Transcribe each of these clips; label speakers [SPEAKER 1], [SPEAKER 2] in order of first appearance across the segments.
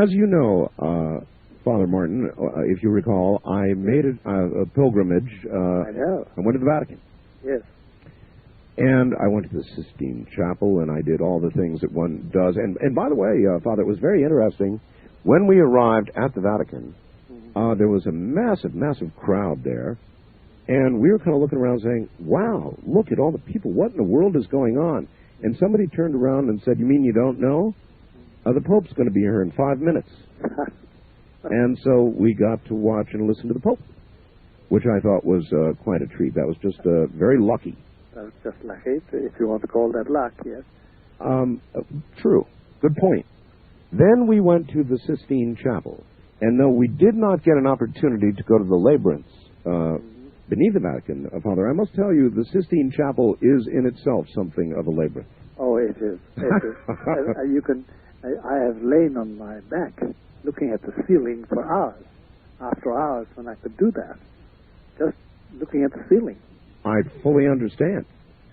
[SPEAKER 1] As you know, Father Martin, if you recall, I made a pilgrimage.
[SPEAKER 2] I know.
[SPEAKER 1] I went to the Vatican.
[SPEAKER 2] Yes.
[SPEAKER 1] And I went to the Sistine Chapel, and I did all the things that one does. And by the way, Father, it was very interesting. When we arrived at the Vatican, there was a massive, massive crowd there. And we were kind of looking around saying, wow, look at all the people. What in the world is going on? And somebody turned around and said, you mean you don't know? The Pope's going to be here in 5 minutes. And so we got to watch and listen to the Pope, which I thought was quite a treat. That was just very lucky.
[SPEAKER 2] That was just lucky, if you want to call that luck, yes.
[SPEAKER 1] True. Good point. Then we went to the Sistine Chapel. And though we did not get an opportunity to go to the labyrinths beneath the Vatican, Father, I must tell you, the Sistine Chapel is in itself something of a labyrinth.
[SPEAKER 2] Oh, it is. It is. I have lain on my back looking at the ceiling for hours, after hours, when I could do that. Just looking at the ceiling.
[SPEAKER 1] I fully understand.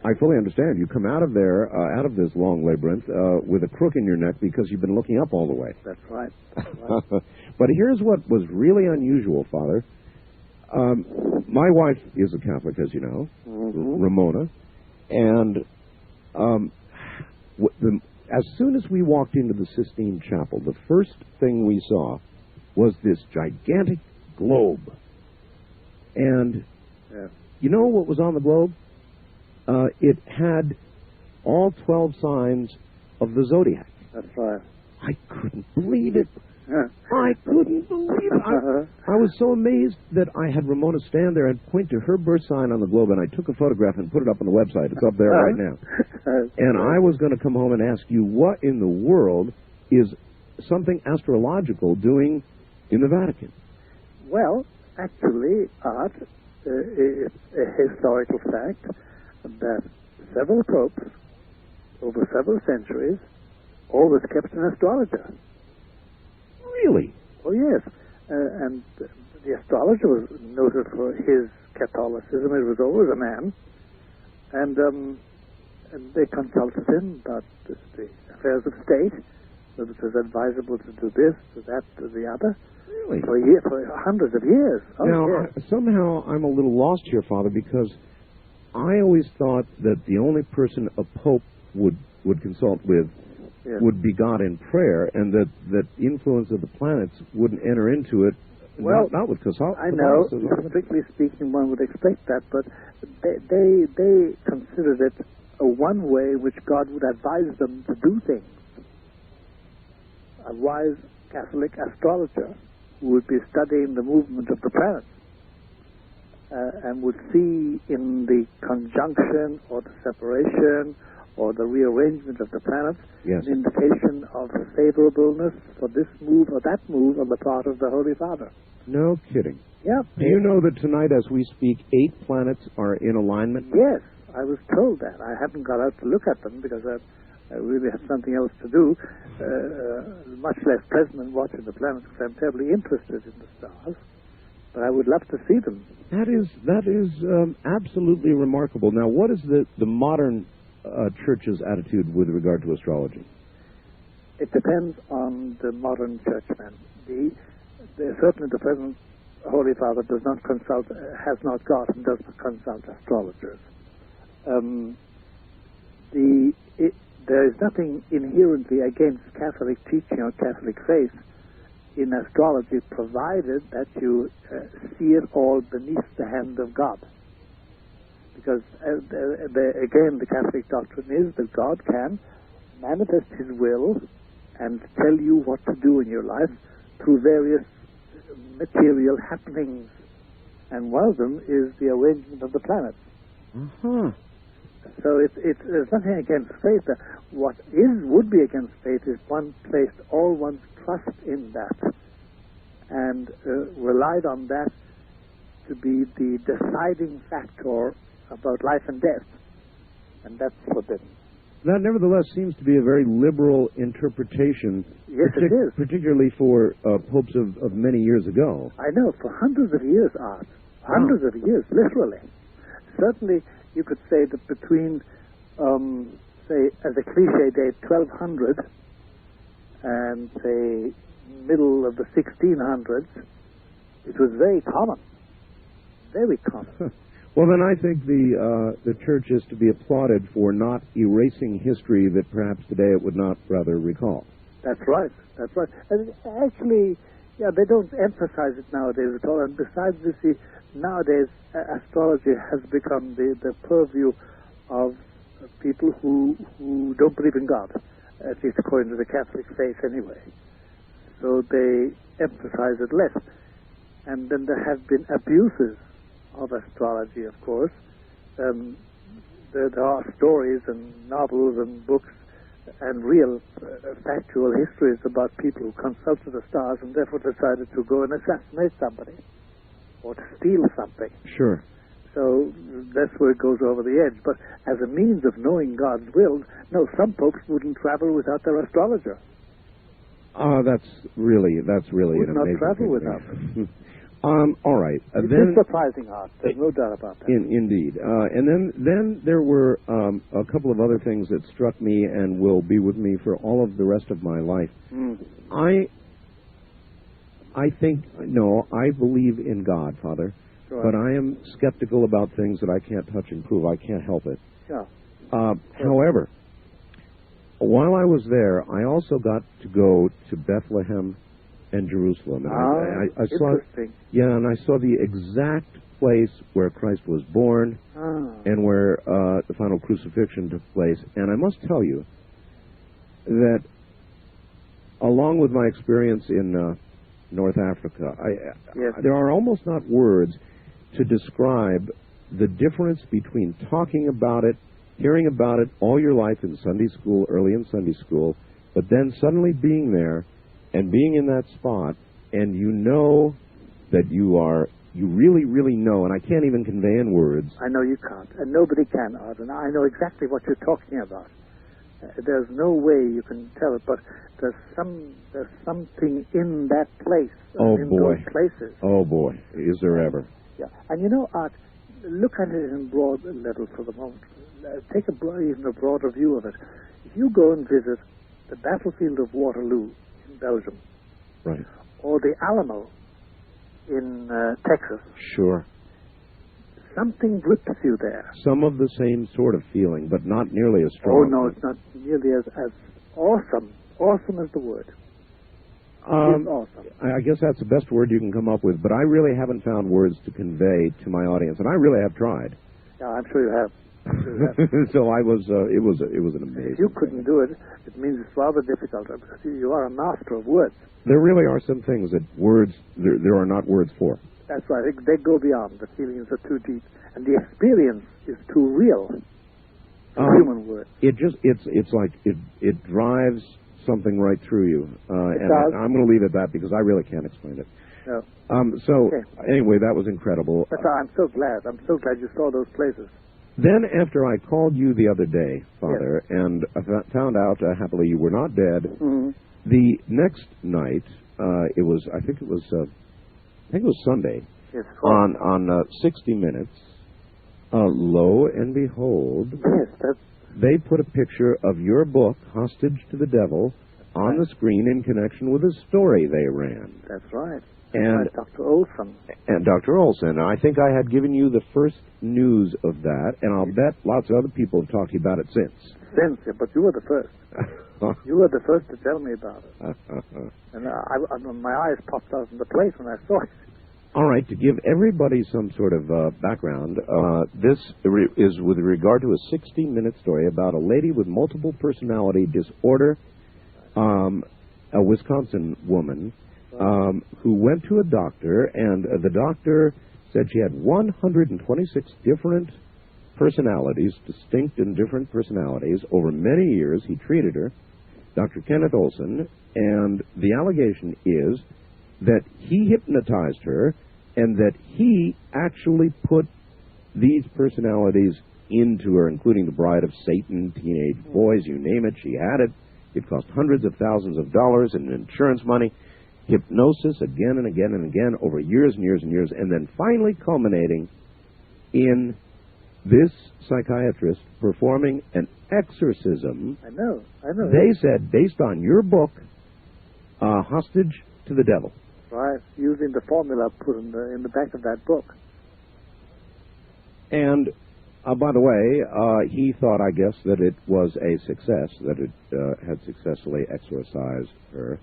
[SPEAKER 1] You come out of there, out of this long labyrinth, with a crook in your neck because you've been looking up all the way.
[SPEAKER 2] That's right.
[SPEAKER 1] But here's what was really unusual, Father. My wife is a Catholic, as you know, Ramona, and as soon as we walked into the Sistine Chapel, the first thing we saw was this gigantic globe. And you know what was on the globe? It had all 12 signs of the zodiac.
[SPEAKER 2] That's right.
[SPEAKER 1] I couldn't believe it. I couldn't believe it. I was so amazed that I had Ramona stand there and point to her birth sign on the globe, and I took a photograph and put it up on the website. It's up there right now. And I was going to come home and ask you, what in the world is something astrological doing in the Vatican?
[SPEAKER 2] Well, actually, Art, it's a historical fact that several popes over several centuries always kept an astrologer.
[SPEAKER 1] Really?
[SPEAKER 2] Oh, yes. And the astrologer was noted for his Catholicism. It was always a man. And they consulted him about the affairs of state, whether it was advisable to do this, to that, to the other.
[SPEAKER 1] Really?
[SPEAKER 2] For hundreds of years. Oh,
[SPEAKER 1] now,
[SPEAKER 2] yes.
[SPEAKER 1] Somehow I'm a little lost here, Father, because I always thought that the only person a pope would consult with would be God in prayer, and that influence of the planets wouldn't enter into it.
[SPEAKER 2] Well,
[SPEAKER 1] not with Catholicism.
[SPEAKER 2] I know, strictly speaking, one would expect that, but they considered it a one way in which God would advise them to do things. A wise Catholic astrologer who would be studying the movement of the planets and would see in the conjunction or the separation or the rearrangement of the planets an indication of favorableness for this move or that move on the part of the Holy Father.
[SPEAKER 1] No kidding.
[SPEAKER 2] Yeah.
[SPEAKER 1] Do you know that tonight, as we speak, 8 planets are in alignment?
[SPEAKER 2] Yes, I was told that. I haven't got out to look at them because I really have something else to do, much less present than watching the planets, because I'm terribly interested in the stars. But I would love to see them.
[SPEAKER 1] That is absolutely remarkable. Now, what is the modern church's attitude with regard to astrology?
[SPEAKER 2] It depends on the modern churchman. Certainly the present Holy Father does not consult, has not got and does not consult astrologers. There is nothing inherently against Catholic teaching or Catholic faith in astrology, provided that you see it all beneath the hand of God. Because, again, the Catholic doctrine is that God can manifest His will and tell you what to do in your life through various material happenings. And one of them is the arrangement of the planets. So there's nothing against faith. What would be against faith is one placed all one's trust in that and relied on that to be the deciding factor about life and death. And that's forbidden.
[SPEAKER 1] That nevertheless seems to be a very liberal interpretation.
[SPEAKER 2] Yes, it is.
[SPEAKER 1] Particularly for popes of many years ago.
[SPEAKER 2] I know, for hundreds of years, Art. Hundreds of years, literally. Certainly, you could say that between, say, as a cliche date, 1200 and say middle of the 1600s, it was very common. Very common.
[SPEAKER 1] Well, then I think the church is to be applauded for not erasing history that perhaps today it would not rather recall.
[SPEAKER 2] That's right. That's right. And actually, yeah, they don't emphasize it nowadays at all. And besides, you see, nowadays astrology has become the purview of people who don't believe in God, at least according to the Catholic faith anyway. So they emphasize it less. And then there have been abuses of astrology, of course. There are stories and novels and books and real factual histories about people who consulted the stars and therefore decided to go and assassinate somebody or to steal something.
[SPEAKER 1] Sure.
[SPEAKER 2] So that's where it goes over the edge. But as a means of knowing God's will, no, some popes wouldn't travel without their astrologer.
[SPEAKER 1] That's really an amazing
[SPEAKER 2] not travel
[SPEAKER 1] thing.
[SPEAKER 2] without them.
[SPEAKER 1] All right.
[SPEAKER 2] It
[SPEAKER 1] then,
[SPEAKER 2] is surprising art. There's no doubt about that.
[SPEAKER 1] Indeed. And then there were a couple of other things that struck me and will be with me for all of the rest of my life. I think, no, I believe in God, Father,
[SPEAKER 2] Sure.
[SPEAKER 1] but I am skeptical about things that I can't touch and prove. I can't help it.
[SPEAKER 2] Yeah.
[SPEAKER 1] However, while I was there, I also got to go to Bethlehem and Jerusalem. And I saw,
[SPEAKER 2] interesting.
[SPEAKER 1] yeah, and I saw the exact place where Christ was born and where the final crucifixion took place. And I must tell you that, along with my experience in North Africa, there are almost not words to describe the difference between talking about it, hearing about it all your life in Sunday school, early in Sunday school, but then suddenly being there and being in that spot, and you know that you really, really know, and I can't even convey in words.
[SPEAKER 2] I know you can't, and nobody can, Art, and I know exactly what you're talking about. There's no way you can tell it, but there's something in that place, those places.
[SPEAKER 1] Oh boy, is there ever.
[SPEAKER 2] Yeah, and you know, Art, look at it in broad level for the moment. Take even a broader view of it. If you go and visit the battlefield of Waterloo in Belgium,
[SPEAKER 1] right,
[SPEAKER 2] or the Alamo in Texas,
[SPEAKER 1] sure,
[SPEAKER 2] something grips you there.
[SPEAKER 1] Some of the same sort of feeling, but not nearly as strong.
[SPEAKER 2] Oh no, it's not nearly as awesome. Awesome is the word. It's awesome.
[SPEAKER 1] I guess that's the best word you can come up with, but I really haven't found words to convey to my audience, and I really have tried.
[SPEAKER 2] Yeah, I'm sure you have.
[SPEAKER 1] So I was. It was an amazing.
[SPEAKER 2] If you couldn't do it, it means it's rather difficult. You are a master of words.
[SPEAKER 1] There really are some things that words there are not words for.
[SPEAKER 2] That's right. They go beyond. The feelings are too deep, and the experience is too real. Human word.
[SPEAKER 1] It's like it drives something right through you, and I'm going to leave it at that because I really can't explain it.
[SPEAKER 2] No.
[SPEAKER 1] Anyway, that was incredible.
[SPEAKER 2] But I'm so glad. I'm so glad you saw those places.
[SPEAKER 1] Then, after I called you the other day, Father, and I found out happily you were not dead, the next night I think it was Sunday.
[SPEAKER 2] Yes,
[SPEAKER 1] on 60 Minutes. Lo and behold, they put a picture of your book, Hostage to the Devil, on the screen in connection with a story they ran.
[SPEAKER 2] That's right.
[SPEAKER 1] And
[SPEAKER 2] Dr. Olson.
[SPEAKER 1] And Dr. Olson. I think I had given you the first news of that, and I'll bet lots of other people have talked to you about it since.
[SPEAKER 2] But you were the first. You were the first to tell me about it. And my eyes popped out in the place when I saw it.
[SPEAKER 1] All right, to give everybody some sort of background, this is with regard to a 60-minute story about a lady with multiple personality disorder, a Wisconsin woman, who went to a doctor, and the doctor said she had 126 different personalities, distinct and different personalities. Over many years, he treated her, Dr. Kenneth Olson, and the allegation is that he hypnotized her and that he actually put these personalities into her, including the Bride of Satan, teenage boys, you name it, she had it. It cost hundreds of thousands of dollars in insurance money. Hypnosis again and again and again over years and years and years, and then finally culminating in this psychiatrist performing an exorcism.
[SPEAKER 2] I know.
[SPEAKER 1] They said, based on your book, hostage to the devil.
[SPEAKER 2] Right, using the formula put in the back of that book.
[SPEAKER 1] And, by the way, he thought, I guess, that it was a success, that it had successfully exorcised her.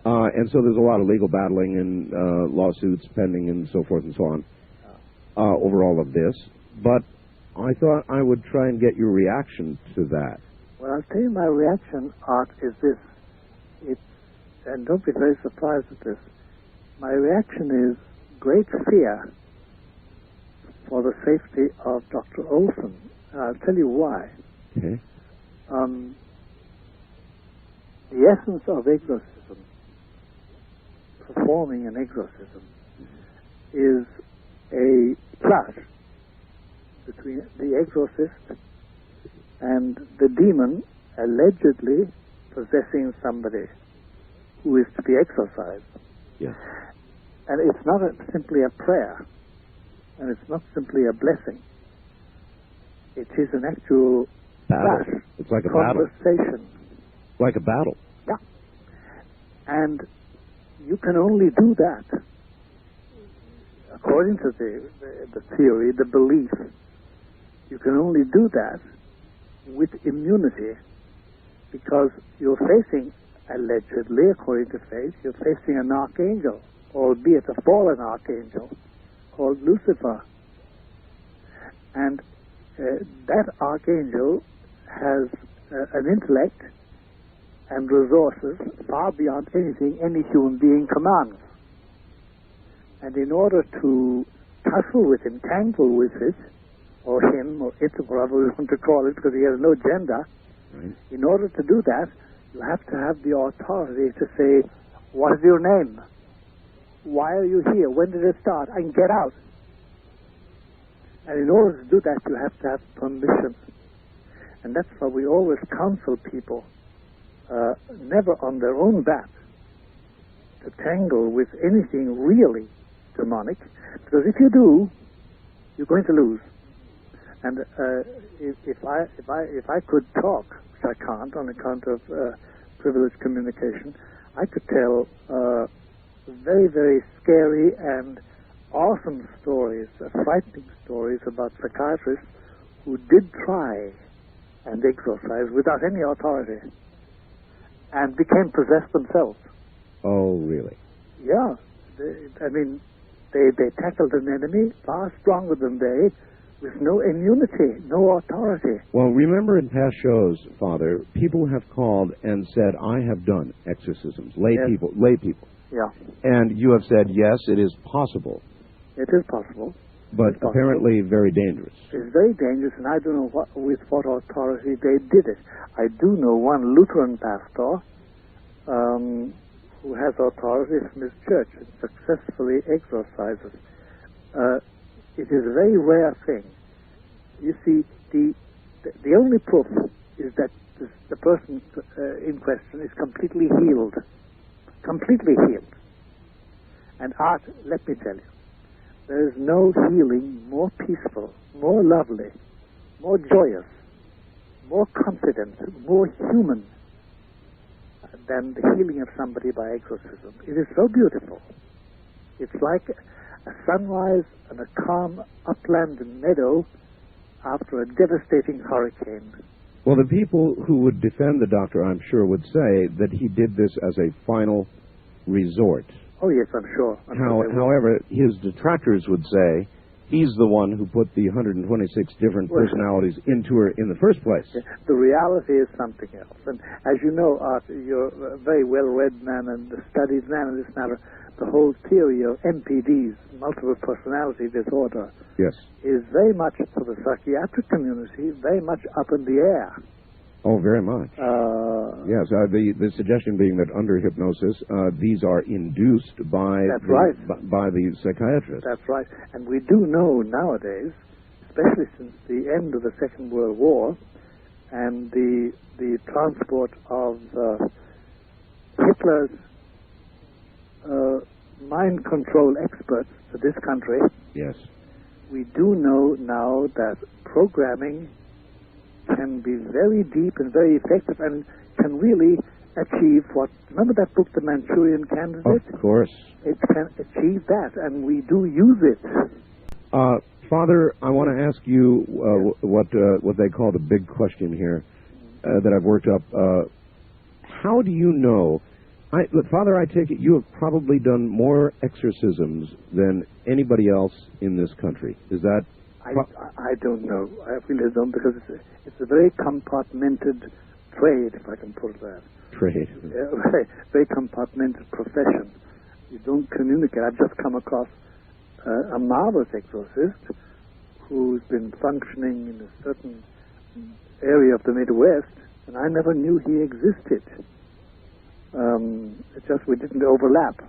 [SPEAKER 1] Yeah. And so there's a lot of legal battling and lawsuits pending and so forth and so on over all of this. But I thought I would try and get your reaction to that.
[SPEAKER 2] Well, I'll tell you my reaction, Art, is this. And don't be very surprised at this. My reaction is great fear for the safety of Dr. Olson. And I'll tell you why.
[SPEAKER 1] Okay.
[SPEAKER 2] The essence of exorcism, performing an exorcism, is a clash between the exorcist and the demon allegedly possessing somebody who is to be exorcised.
[SPEAKER 1] Yes.
[SPEAKER 2] And it's not simply a prayer, and it's not simply a blessing. It is an actual clash.
[SPEAKER 1] It's like a
[SPEAKER 2] conversation.
[SPEAKER 1] Battle. Like a battle.
[SPEAKER 2] Yeah. And you can only do that, according to the theory, the belief, you can only do that with immunity, because you're facing, allegedly, according to faith, you're facing an archangel, albeit a fallen archangel, called Lucifer. And that archangel has an intellect and resources far beyond anything any human being commands. And in order to tussle with him, tangle with it, or him, or it, or whatever we want to call it, because he has no gender, right. In order to do that, you have to have the authority to say, what is your name? Why are you here? When did it start? And get out. And in order to do that, you have to have permission. And that's why we always counsel people, never on their own bat, to tangle with anything really demonic, because if you do, you're going to lose. And if I could talk, which I can't on account of privileged communication, I could tell very, very scary and awesome stories, frightening stories about psychiatrists who did try and exorcise without any authority and became possessed themselves.
[SPEAKER 1] Oh, really?
[SPEAKER 2] Yeah. They tackled an enemy far stronger than they, with no immunity, no authority.
[SPEAKER 1] Well, remember in past shows, Father, people have called and said, I have done exorcisms. Lay people.
[SPEAKER 2] Yeah.
[SPEAKER 1] And you have said, yes, it is possible.
[SPEAKER 2] It is possible.
[SPEAKER 1] But apparently very dangerous.
[SPEAKER 2] It's very dangerous, and I don't know with what authority they did it. I do know one Lutheran pastor who has authority from his church and successfully exorcises. It is a very rare thing. You see, the only proof is that the person in question is completely healed. Completely healed. And Art, let me tell you, there is no healing more peaceful, more lovely, more joyous, more confident, more human than the healing of somebody by exorcism. It is so beautiful. It's like a sunrise and a calm upland and meadow after a devastating hurricane.
[SPEAKER 1] Well, the people who would defend the doctor, I'm sure, would say that he did this as a final resort.
[SPEAKER 2] Oh, yes, I'm sure.
[SPEAKER 1] However, his detractors would say he's the one who put the 126 different personalities into her in the first place.
[SPEAKER 2] The reality is something else. And as you know, Art, you're a very well-read man and a studied man in this matter. The whole theory of MPDs, multiple personality disorder,
[SPEAKER 1] yes,
[SPEAKER 2] is very much, for the psychiatric community, very much up in the air.
[SPEAKER 1] Oh, very much. Yes, the suggestion being that under hypnosis, these are induced by by the psychiatrist.
[SPEAKER 2] That's right. And we do know nowadays, especially since the end of the Second World War and the transport of Hitler's mind control experts to this country,
[SPEAKER 1] yes,
[SPEAKER 2] we do know now that programming can be very deep and very effective and can really achieve what... Remember that book, The Manchurian Candidate?
[SPEAKER 1] Of course.
[SPEAKER 2] It can achieve that, and we do use it.
[SPEAKER 1] Father, I want to ask you what they call the big question here that I've worked up. How do you know... Look, Father, I take it you have probably done more exorcisms than anybody else in this country. Is that...
[SPEAKER 2] I don't know. I really don't, because it's a very compartmented trade, if I can put it that.
[SPEAKER 1] Trade.
[SPEAKER 2] Very compartmented profession. You don't communicate. I've just come across a marvelous exorcist who's been functioning in a certain area of the Midwest, and I never knew he existed. It's just we didn't overlap.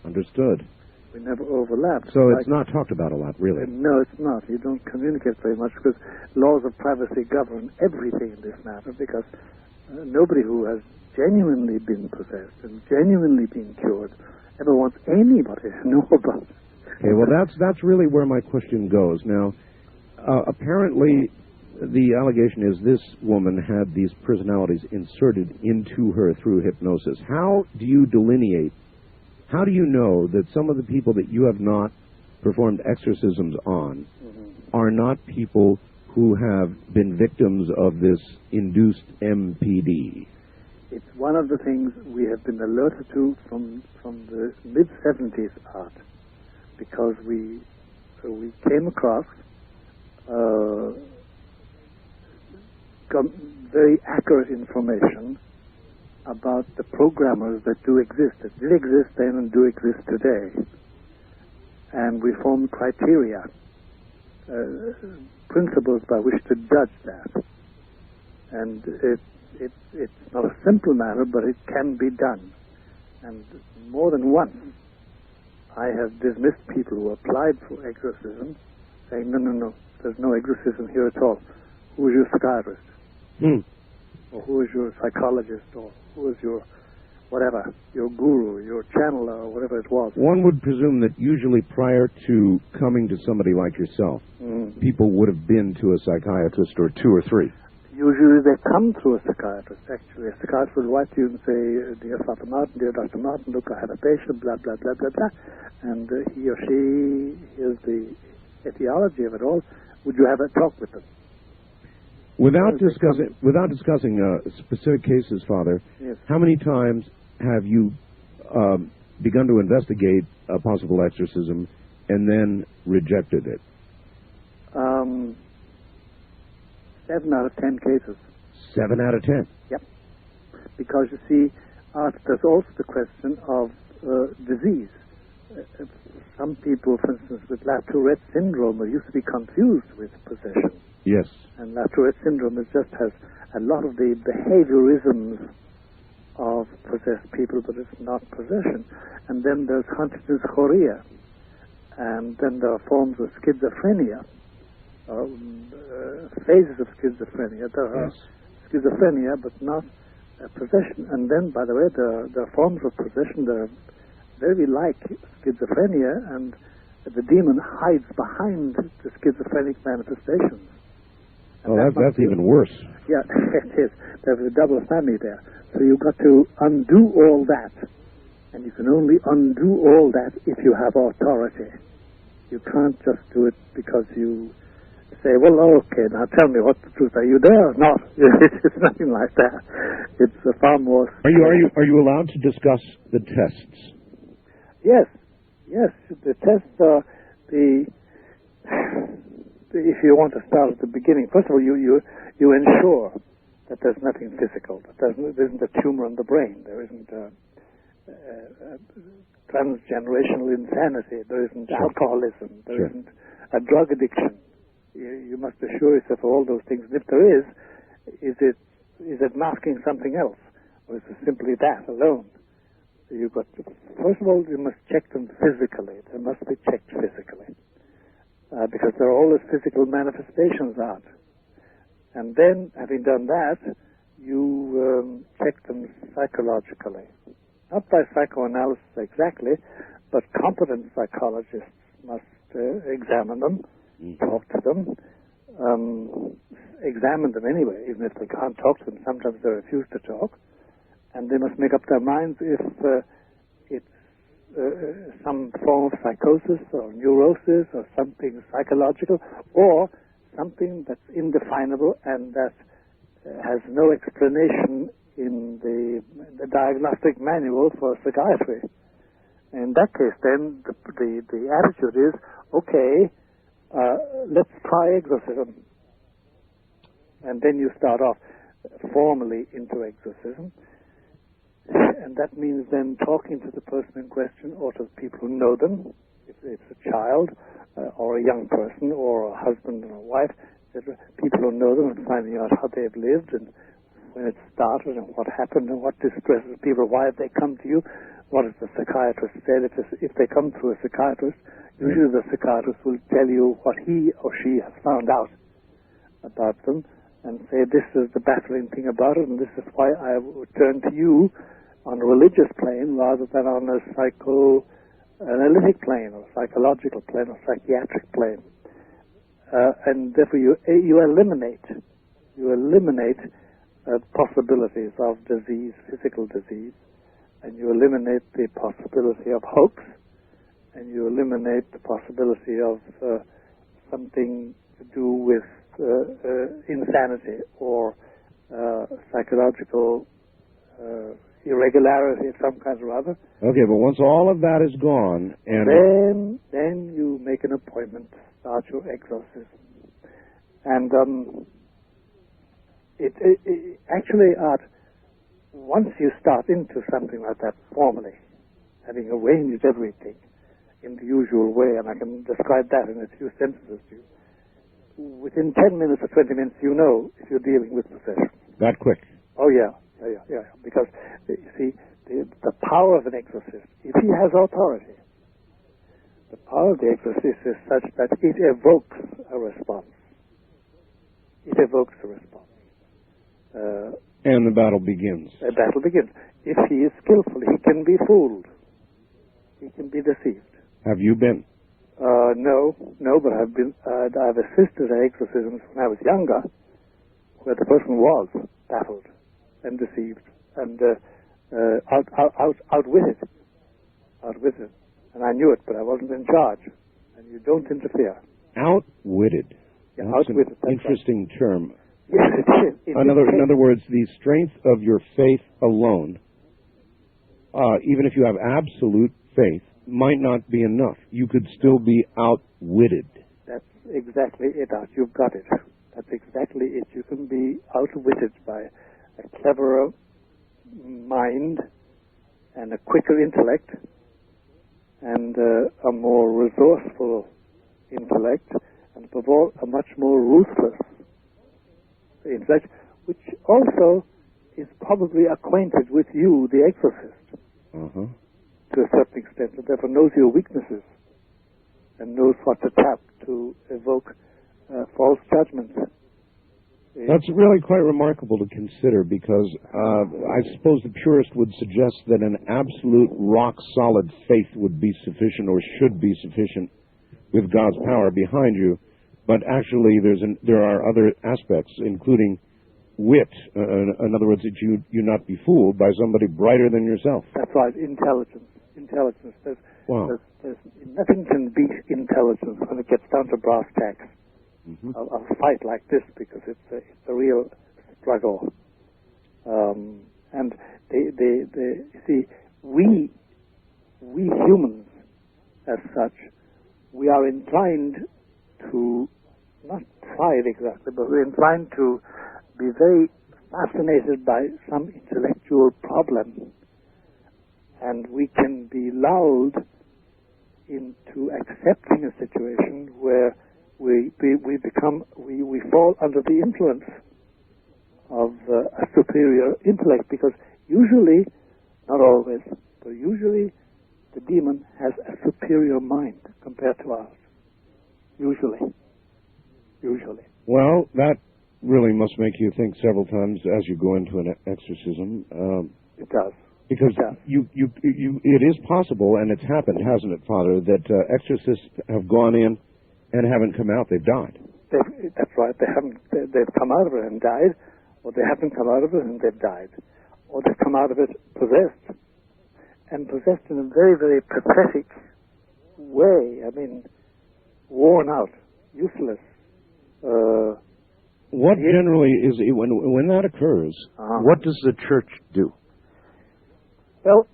[SPEAKER 1] Understood.
[SPEAKER 2] We never overlapped.
[SPEAKER 1] So it's not talked about a lot, really.
[SPEAKER 2] No, it's not. You don't communicate very much because laws of privacy govern everything in this matter, because nobody who has genuinely been possessed and genuinely been cured ever wants anybody to know about it.
[SPEAKER 1] Okay, well, that's really where my question goes. Now, apparently, the allegation is this woman had these personalities inserted into her through hypnosis. How do you delineate, how do you know that some of the people that you have not performed exorcisms on are not people who have been victims of this induced MPD?
[SPEAKER 2] It's one of the things we have been alerted to from the mid-70s, Art, because we came across very accurate information about the programmers that do exist, that did exist then and do exist today. And we formed criteria, principles by which to judge that. And it's not a simple matter, but it can be done. And more than once, I have dismissed people who applied for exorcism, saying, no, there's no exorcism here at all. Who is your psychiatrist? Or who is your psychologist? Or who is your whatever, your guru, your channeler, or whatever it was?
[SPEAKER 1] One would presume that usually prior to coming to somebody like yourself, people would have been to a psychiatrist or two or three.
[SPEAKER 2] Usually they come through a psychiatrist, actually. A psychiatrist will write to you and say, dear Father Martin, dear Dr. Martin, look, I had a patient, blah, blah, blah, blah, blah. And he or she, here's the etiology of it all. Would you have a talk with them?
[SPEAKER 1] Without discussing specific cases, Father,
[SPEAKER 2] yes.
[SPEAKER 1] How many times have you begun to investigate a possible exorcism and then rejected it?
[SPEAKER 2] 7 out of 10 cases.
[SPEAKER 1] 7 out of 10?
[SPEAKER 2] Yep. Because, you see, there's also the question of disease. Some people, for instance, with La Tourette syndrome are used to be confused with possession.
[SPEAKER 1] Yes.
[SPEAKER 2] And La Tourette syndrome just has a lot of the behaviorisms of possessed people, but it's not possession. And then there's Huntington's chorea. And then there are forms of schizophrenia, phases of schizophrenia. There are schizophrenia, but not possession. And then, by the way, there are forms of possession that are very like schizophrenia, and the demon hides behind the schizophrenic manifestations.
[SPEAKER 1] Oh, that's even worse.
[SPEAKER 2] Yeah, it is. There's a double whammy there. So you've got to undo all that. And you can only undo all that if you have authority. You can't just do it because you say, well, okay, now tell me what the truth. Are you there or not? It's nothing like that. It's a far more...
[SPEAKER 1] Are you allowed to discuss the tests?
[SPEAKER 2] Yes. The tests are if you want to start at the beginning, first of all, you ensure that there's nothing physical, that there isn't a tumor in the brain, there isn't transgenerational insanity, there isn't alcoholism, there isn't a drug addiction. You must assure yourself of all those things. And if there is it masking something else, or is it simply that alone? First of all, you must check them physically. They must be checked physically. Because there are always physical manifestations out. And then, having done that, you check them psychologically. Not by psychoanalysis exactly, but competent psychologists must examine them, talk to them, examine them anyway, even if they can't talk to them. Sometimes they refuse to talk. and they must make up their minds if it's some form of psychosis or neurosis or something psychological, or something that's indefinable and that has no explanation in the diagnostic manual for psychiatry. In that case, then the attitude is, okay, let's try exorcism. And then you start off formally into exorcism. And that means then talking to the person in question or to the people who know them, if it's a child or a young person or a husband and a wife, etc., people who know them, and finding out how they've lived and when it started and what happened and what distresses people, why have they come to you, what has the psychiatrist said. If they come to a psychiatrist, usually the psychiatrist will tell you what he or she has found out about them and say, this is the baffling thing about it, and this is why I would turn to you on a religious plane rather than on a psychoanalytic plane or psychological plane or psychiatric plane. And therefore you eliminate possibilities of disease, physical disease, and you eliminate the possibility of hoax, and you eliminate the possibility of something to do with insanity or psychological irregularity of some kind or other.
[SPEAKER 1] Okay, but once all of that is gone, and
[SPEAKER 2] then you make an appointment to start your exorcism. And it actually, Art, once you start into something like that formally, having arranged everything in the usual way, and I can describe that in a few sentences to you, within 10 minutes or 20 minutes, you know if you're dealing with possession.
[SPEAKER 1] that quick.
[SPEAKER 2] Oh, yeah. Because, you see, the power of an exorcist, if he has authority, the power of the exorcist is such that it evokes a response. It evokes a response.
[SPEAKER 1] And the battle begins.
[SPEAKER 2] The battle begins. If he is skillful, he can be fooled. He can be deceived.
[SPEAKER 1] Have you been?
[SPEAKER 2] No, but I've assisted at exorcisms when I was younger, where the person was baffled and deceived and outwitted. And I knew it, but I wasn't in charge. And you don't interfere.
[SPEAKER 1] Outwitted.
[SPEAKER 2] Yeah,
[SPEAKER 1] That's
[SPEAKER 2] outwitted.
[SPEAKER 1] an interesting term.
[SPEAKER 2] Yes, it is.
[SPEAKER 1] In other words, the strength of your faith alone, even if you have absolute faith, might not be enough. You could still be outwitted.
[SPEAKER 2] That's exactly it, Art. You've got it. That's exactly it. You can be outwitted by a cleverer mind and a quicker intellect and a more resourceful intellect and above all a much more ruthless intellect, which also is probably acquainted with you, the exorcist, to a certain extent, and therefore knows your weaknesses and knows what to tap to evoke false judgments.
[SPEAKER 1] That's really quite remarkable to consider, because I suppose the purist would suggest that an absolute rock-solid faith would be sufficient or should be sufficient with God's power behind you. But actually, there are other aspects, including wit. In other words, that you not be fooled by somebody brighter than yourself.
[SPEAKER 2] That's right. Intelligence.
[SPEAKER 1] Wow.
[SPEAKER 2] There's nothing can beat intelligence when it gets down to brass tacks. A fight like this, because it's a real struggle. And you see, we humans, as such, we are inclined to, not pride exactly, but we're inclined to be very fascinated by some intellectual problem. And we can be lulled into accepting a situation where we fall under the influence of a superior intellect, because usually, not always, but usually the demon has a superior mind compared to ours. Usually.
[SPEAKER 1] Well, that really must make you think several times as you go into an exorcism.
[SPEAKER 2] It does.
[SPEAKER 1] Because it is possible, and it's happened, hasn't it, Father, that exorcists have gone in and haven't come out. They've died.
[SPEAKER 2] That's right. They've come out of it and died, or they haven't come out of it and they've died. or they come out of it possessed, and possessed in a very, very pathetic way. I mean, worn out, useless.
[SPEAKER 1] What generally is, when that occurs, what does the church do?
[SPEAKER 2] Well,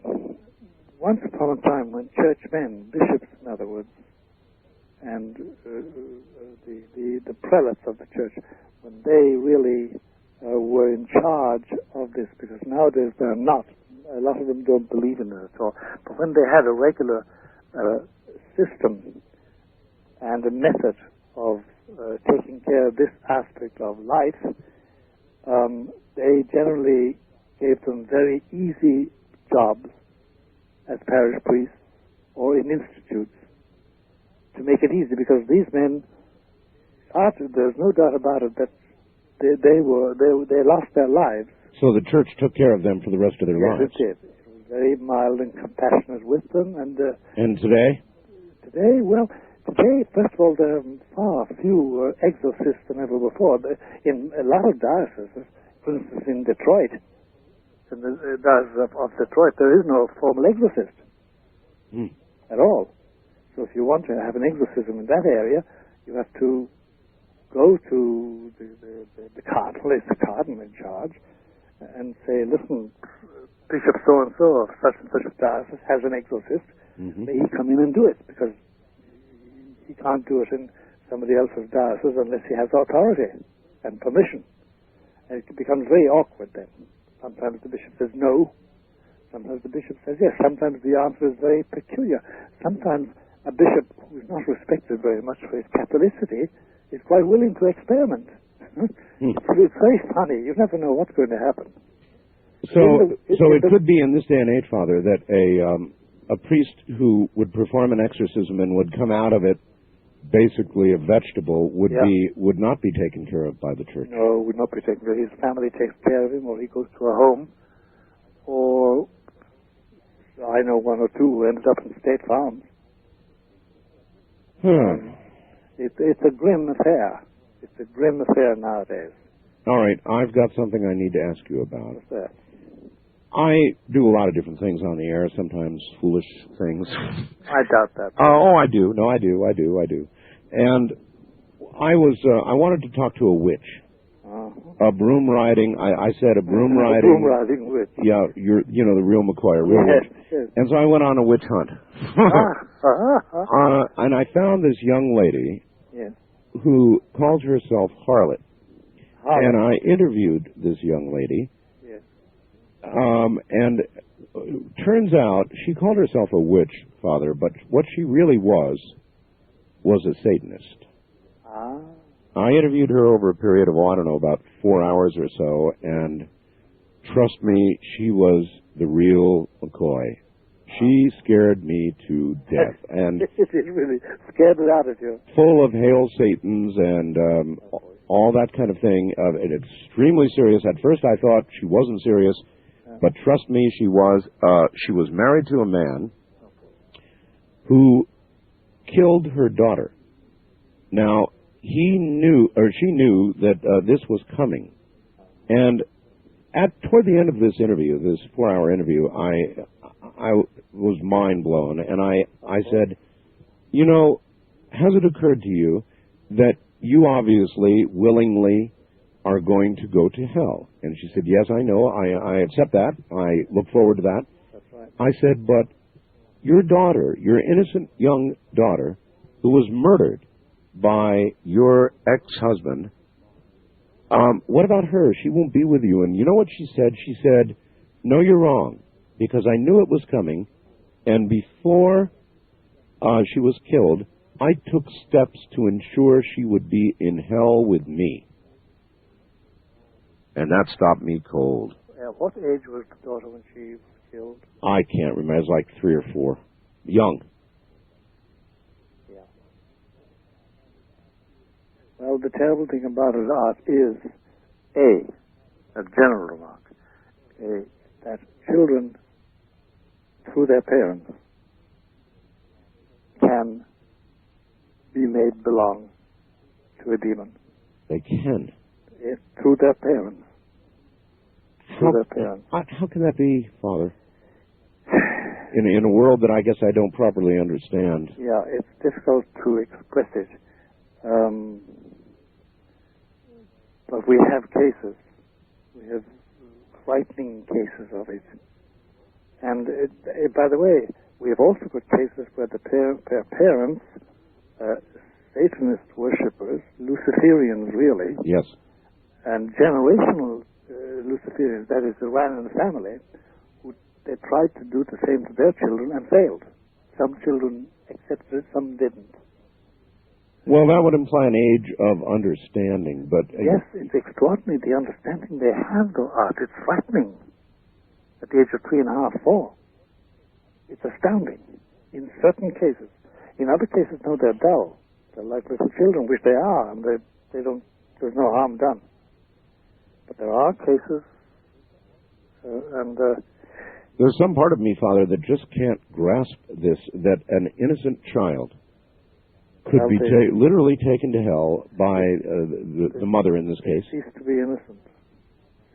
[SPEAKER 2] once upon a time when churchmen, bishops in other words, and the prelates of the church, when they really were in charge of this, because nowadays they're not. A lot of them don't believe in it at all. But when they had a regular system and a method of taking care of this aspect of life, they generally gave them very easy jobs as parish priests or in institutes to make it easy, because these men, there's no doubt about it, that they lost their lives.
[SPEAKER 1] So the church took care of them for the rest of their lives.
[SPEAKER 2] Yes, it did. It was very mild and compassionate with them. And
[SPEAKER 1] today?
[SPEAKER 2] Today, first of all, there are far fewer exorcists than ever before. In a lot of dioceses, for instance, in Detroit, in the diocese of Detroit, there is no formal exorcist at all. So if you want to have an exorcism in that area, you have to go to the cardinal, it's the cardinal in charge, and say, listen, Bishop so-and-so of such and such a diocese has an exorcist. May he come in and do it, because he can't do it in somebody else's diocese unless he has authority and permission. And it becomes very awkward then. Sometimes the bishop says no. Sometimes the bishop says yes. Sometimes the answer is very peculiar. Sometimes a bishop who is not respected very much for his Catholicity is quite willing to experiment. It's very funny. You never know what's going to happen.
[SPEAKER 1] So it could be in this day and age, Father, that a priest who would perform an exorcism and would come out of it basically a vegetable would not be taken care of by the church.
[SPEAKER 2] No, would not be taken care of. His family takes care of him, or he goes to a home, or I know one or two who ended up in state farms. It's a grim affair. It's a grim affair nowadays.
[SPEAKER 1] All right, I've got something I need to ask you about.
[SPEAKER 2] What's that?
[SPEAKER 1] I do a lot of different things on the air, sometimes foolish things.
[SPEAKER 2] I doubt that.
[SPEAKER 1] I do. No, I do. And I wanted to talk to a witch. A broom riding, I said a broom riding.
[SPEAKER 2] Broom riding witch.
[SPEAKER 1] Yeah, the real McCoy, real witch.
[SPEAKER 2] Yes.
[SPEAKER 1] And so I went on a witch hunt. And I found this young lady who calls herself Harlot. And I interviewed this young lady.
[SPEAKER 2] Yes.
[SPEAKER 1] And turns out she called herself a witch, Father, but what she really was a Satanist. I interviewed her over a period of, about 4 hours or so, and trust me, she was the real McCoy. She scared me to death. And
[SPEAKER 2] it really scared it out of you.
[SPEAKER 1] Full of Hail Satans and all that kind of thing. Extremely serious. At first I thought she wasn't serious, but trust me, she was. She was married to a man who killed her daughter. Now, she knew that this was coming. And toward the end of this interview, this 4-hour interview, I was mind blown, and I said, has it occurred to you that you obviously willingly are going to go to hell? And she said, yes, I know. I accept that. I look forward to that.
[SPEAKER 2] That's right.
[SPEAKER 1] I said, but your daughter, your innocent young daughter, who was murdered by your ex-husband, what about her? She won't be with you. And you know what she said? She said, no, you're wrong, because I knew it was coming, and before she was killed, I took steps to ensure she would be in hell with me. And that stopped me cold.
[SPEAKER 2] What age was the daughter when she was killed?
[SPEAKER 1] I can't remember. It was like 3 or 4. Young.
[SPEAKER 2] Yeah. Well, the terrible thing about it, Art, is, a general remark, that children, through their parents, can be made belong to a demon.
[SPEAKER 1] They can.
[SPEAKER 2] Through their parents. to their parents.
[SPEAKER 1] How can that be, Father? In a world that I guess I don't properly understand.
[SPEAKER 2] Yeah, it's difficult to express it. But we have cases. We have frightening cases of it. And by the way, we have also got cases where the parents, Satanist worshippers, Luciferians really,
[SPEAKER 1] yes, and
[SPEAKER 2] generational Luciferians, that is, ran in the family, who they tried to do the same to their children and failed. Some children accepted it, some didn't.
[SPEAKER 1] Well, that would imply an age of understanding, but...
[SPEAKER 2] Yes, it's extraordinary, the understanding they have, though, Art. It's frightening. At the age of 3.5, 4. It's astounding in certain cases. In other cases, no, they're dull. They're like little children, which they are, and they don't, there's no harm done. But there are cases,
[SPEAKER 1] there's some part of me, Father, that just can't grasp this, that an innocent child could be literally taken to hell by the mother in this case.
[SPEAKER 2] Cease to be innocent.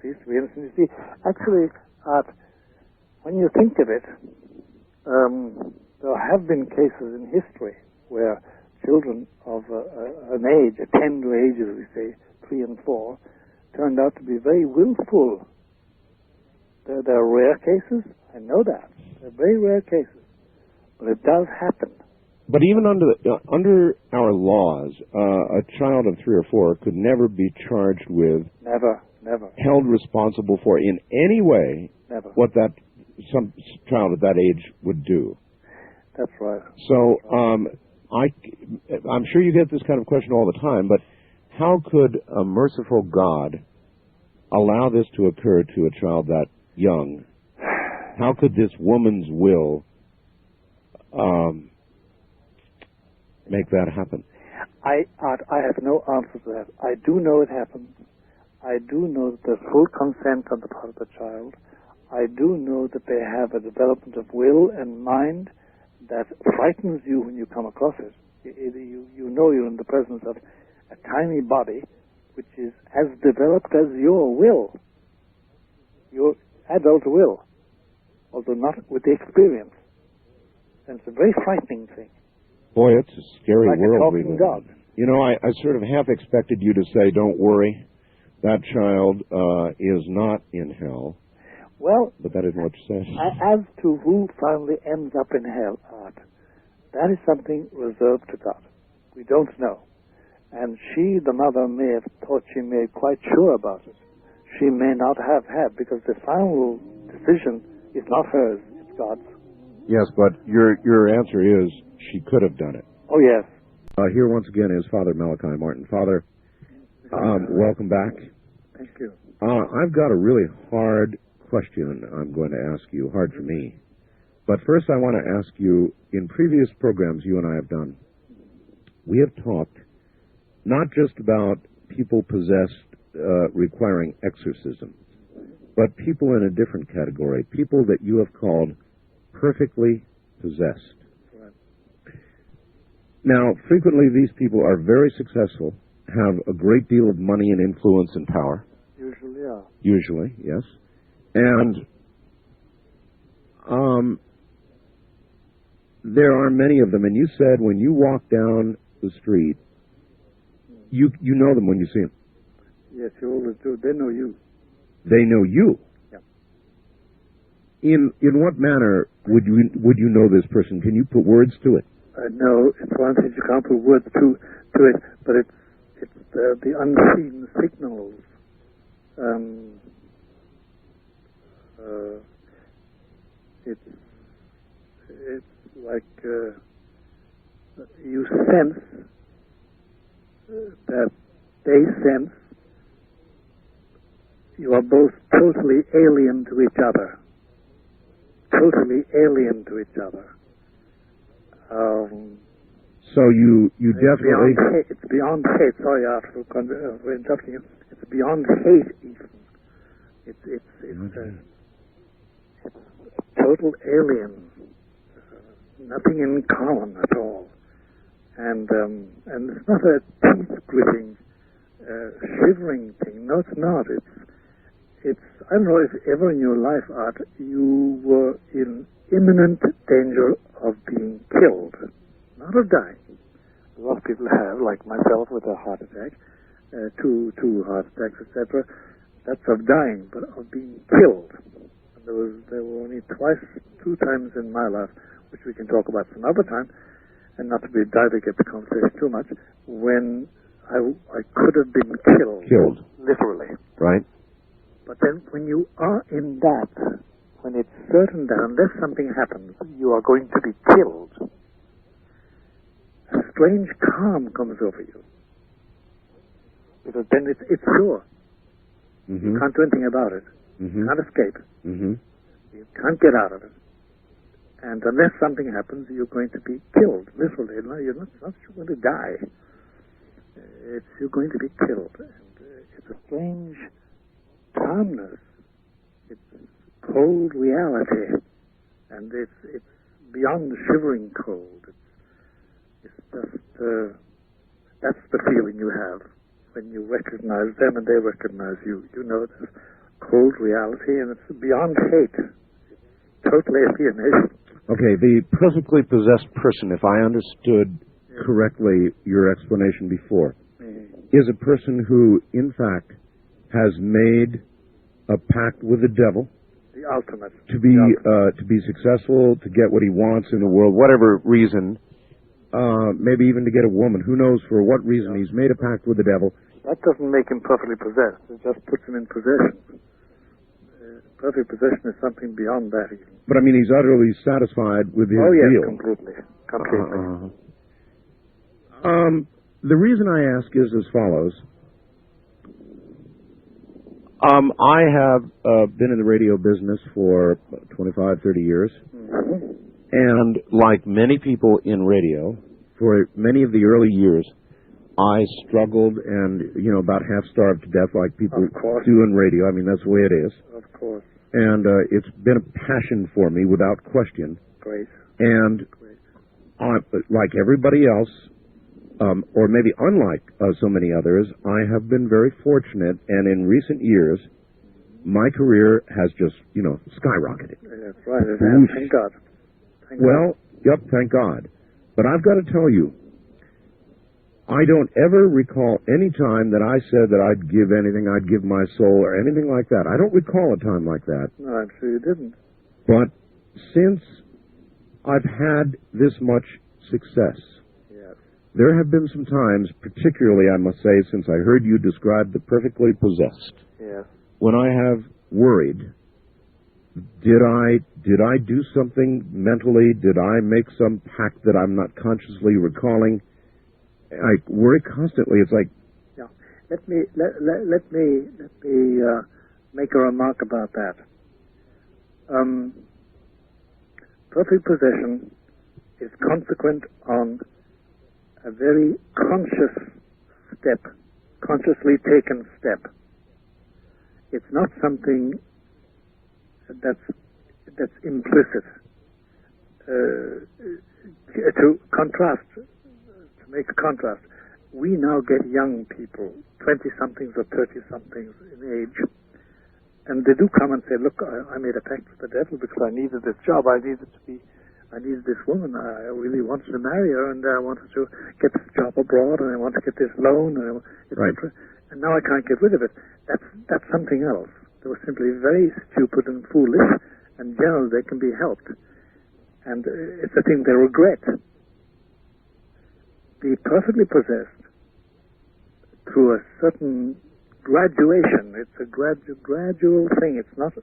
[SPEAKER 2] Cease to be innocent. You see, actually, Art, when you think of it, there have been cases in history where children of an age, a tender age, as we say, 3 and 4, turned out to be very willful. There are rare cases, I know that. They're very rare cases. But it does happen.
[SPEAKER 1] But even under our laws, a child of 3 or 4 could never be charged with...
[SPEAKER 2] Never.
[SPEAKER 1] Held responsible for in any way...
[SPEAKER 2] Never.
[SPEAKER 1] What some child at that age would do.
[SPEAKER 2] That's right.
[SPEAKER 1] So, I'm sure you get this kind of question all the time, but how could a merciful God allow this to occur to a child that young? How could this woman's will make that happen?
[SPEAKER 2] I have no answer to that. I do know it happens. I do know that there's full consent on the part of the child. I do know that they have a development of will and mind that frightens you when you come across it. You know you're in the presence of a tiny body which is as developed as your will, your adult will, although not with the experience. And it's a very frightening thing.
[SPEAKER 1] Boy, it's a scary
[SPEAKER 2] like
[SPEAKER 1] world
[SPEAKER 2] we
[SPEAKER 1] live in.
[SPEAKER 2] God.
[SPEAKER 1] You know, I sort of half expected you to say, don't worry, that child is not in hell.
[SPEAKER 2] Well,
[SPEAKER 1] but that isn't what you said.
[SPEAKER 2] As to who finally ends up in hell, Art, that is something reserved to God. We don't know. And she, the mother, may have thought she made quite sure about it. She may not have had, because the final decision is not hers, it's God's.
[SPEAKER 1] Yes, but your answer is she could have done it.
[SPEAKER 2] Oh, yes.
[SPEAKER 1] Here once again is Father Malachi Martin. Father, welcome back.
[SPEAKER 2] Thank you.
[SPEAKER 1] I've got a really hard question I'm going to ask you, hard for me. But first I want to ask you, in previous programs you and I have done, we have talked not just about people possessed requiring exorcism, but people in a different category, people that you have called perfectly possessed.
[SPEAKER 2] Right.
[SPEAKER 1] Now, frequently these people are very successful, have a great deal of money and influence and power.
[SPEAKER 2] Usually, yeah.
[SPEAKER 1] Usually, yes. And there are many of them. And you said when you walk down the street, you know them when you see them.
[SPEAKER 2] Yes, you always do. They know you.
[SPEAKER 1] They know you.
[SPEAKER 2] Yeah.
[SPEAKER 1] In what manner would you know this person? Can you put words to it?
[SPEAKER 2] No, for one thing, you can't put words to it, but it's the unseen signals. It's like you sense that they sense you are both totally alien to each other. Totally alien to each other.
[SPEAKER 1] So you definitely...
[SPEAKER 2] It's beyond hate. Sorry, for interrupting you. It's beyond hate, even. It's total alien. Nothing in common at all. And it's not a teeth-gritting, shivering thing. No, it's not. I don't know if ever in your life, Art, you were in imminent danger of being killed, not of dying. A lot of people have, like myself with a heart attack, two heart attacks, etc. That's of dying, but of being killed. And there were only two times in my life, which we can talk about some other time, and not to be diving at the conversation too much, when I could have been killed.
[SPEAKER 1] Killed.
[SPEAKER 2] Literally.
[SPEAKER 1] Right.
[SPEAKER 2] But then when you are in that, when it's certain that unless something happens, you are going to be killed, a strange calm comes over you. Because then it's sure.
[SPEAKER 1] Mm-hmm.
[SPEAKER 2] You can't do anything about it.
[SPEAKER 1] Mm-hmm.
[SPEAKER 2] You can't escape.
[SPEAKER 1] Mm-hmm.
[SPEAKER 2] You can't get out of it. And unless something happens, you're going to be killed, literally. No, you're not going to die. You're going to be killed. And it's a strange calmness. It's cold reality. And it's beyond the shivering cold. It's just, that's the feeling you have when you recognize them and they recognize you. You know this cold reality, and it's beyond hate. It's total alienation.
[SPEAKER 1] Okay, the perfectly possessed person, if I understood correctly your explanation before, is a person who, in fact, has made a pact with the devil.
[SPEAKER 2] The ultimate.
[SPEAKER 1] To be successful, to get what he wants in the world, whatever reason, maybe even to get a woman. Who knows for what reason he's made a pact with the devil.
[SPEAKER 2] That doesn't make him perfectly possessed. It just puts him in possession. Perfect possession is something beyond that even.
[SPEAKER 1] But I mean, he's utterly satisfied with his deal.
[SPEAKER 2] Completely.
[SPEAKER 1] The reason I ask is as follows. I have been in the radio business for 25, 30 years.
[SPEAKER 2] Mm-hmm.
[SPEAKER 1] And like many people in radio, for many of the early years, I struggled and, about half starved to death like people do in radio. I mean, that's the way it is.
[SPEAKER 2] Of course.
[SPEAKER 1] And it's been a passion for me without question.
[SPEAKER 2] Great.
[SPEAKER 1] And like everybody else, or maybe unlike so many others, I have been very fortunate, and in recent years, my career has just, skyrocketed.
[SPEAKER 2] That's right. Thank God.
[SPEAKER 1] Thank God. But I've got to tell you, I don't ever recall any time that I said that I'd give anything, I'd give my soul, or anything like that. I don't recall a time like that.
[SPEAKER 2] No, I'm sure you didn't.
[SPEAKER 1] But since I've had this much success, there have been some times, particularly, I must say, since I heard you describe the perfectly possessed, when I have worried, did I do something mentally? Did I make some pact that I'm not consciously recalling? I worry constantly. It's like,
[SPEAKER 2] let me make a remark about that. Perfect possession is consequent on a very consciously taken step. It's not something that's implicit. To make a contrast, we now get young people, 20-somethings or 30-somethings in age, and they do come and say, look, I made a pact with the devil because I needed this job, I needed this woman, I really wanted to marry her, and I wanted to get this job abroad, and I want to get this loan, and now I can't get rid of it. That's something else. They were simply very stupid and foolish, and generally they can be helped. And it's a thing they regret. Be perfectly possessed through a certain graduation. It's a gradual thing. It's not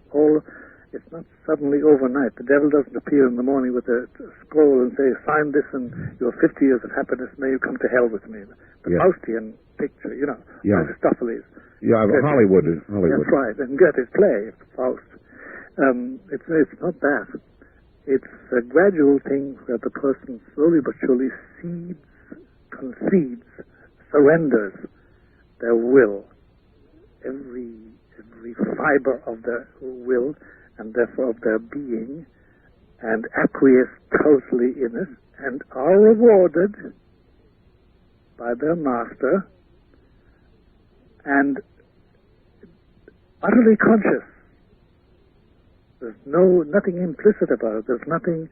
[SPEAKER 2] suddenly overnight. The devil doesn't appear in the morning with a scroll and say, sign this and your 50 years of happiness, may you come to hell with me. The Faustian picture, Aristophanes.
[SPEAKER 1] Yeah, Hollywood.
[SPEAKER 2] That's right, and Goethe's play, Faust. It's not that. It's a gradual thing where the person slowly but surely concedes, surrenders their will, every fiber of their will, and therefore of their being, and acquiesce totally in it, and are rewarded by their master, and utterly conscious. There's nothing implicit about it. There's nothing.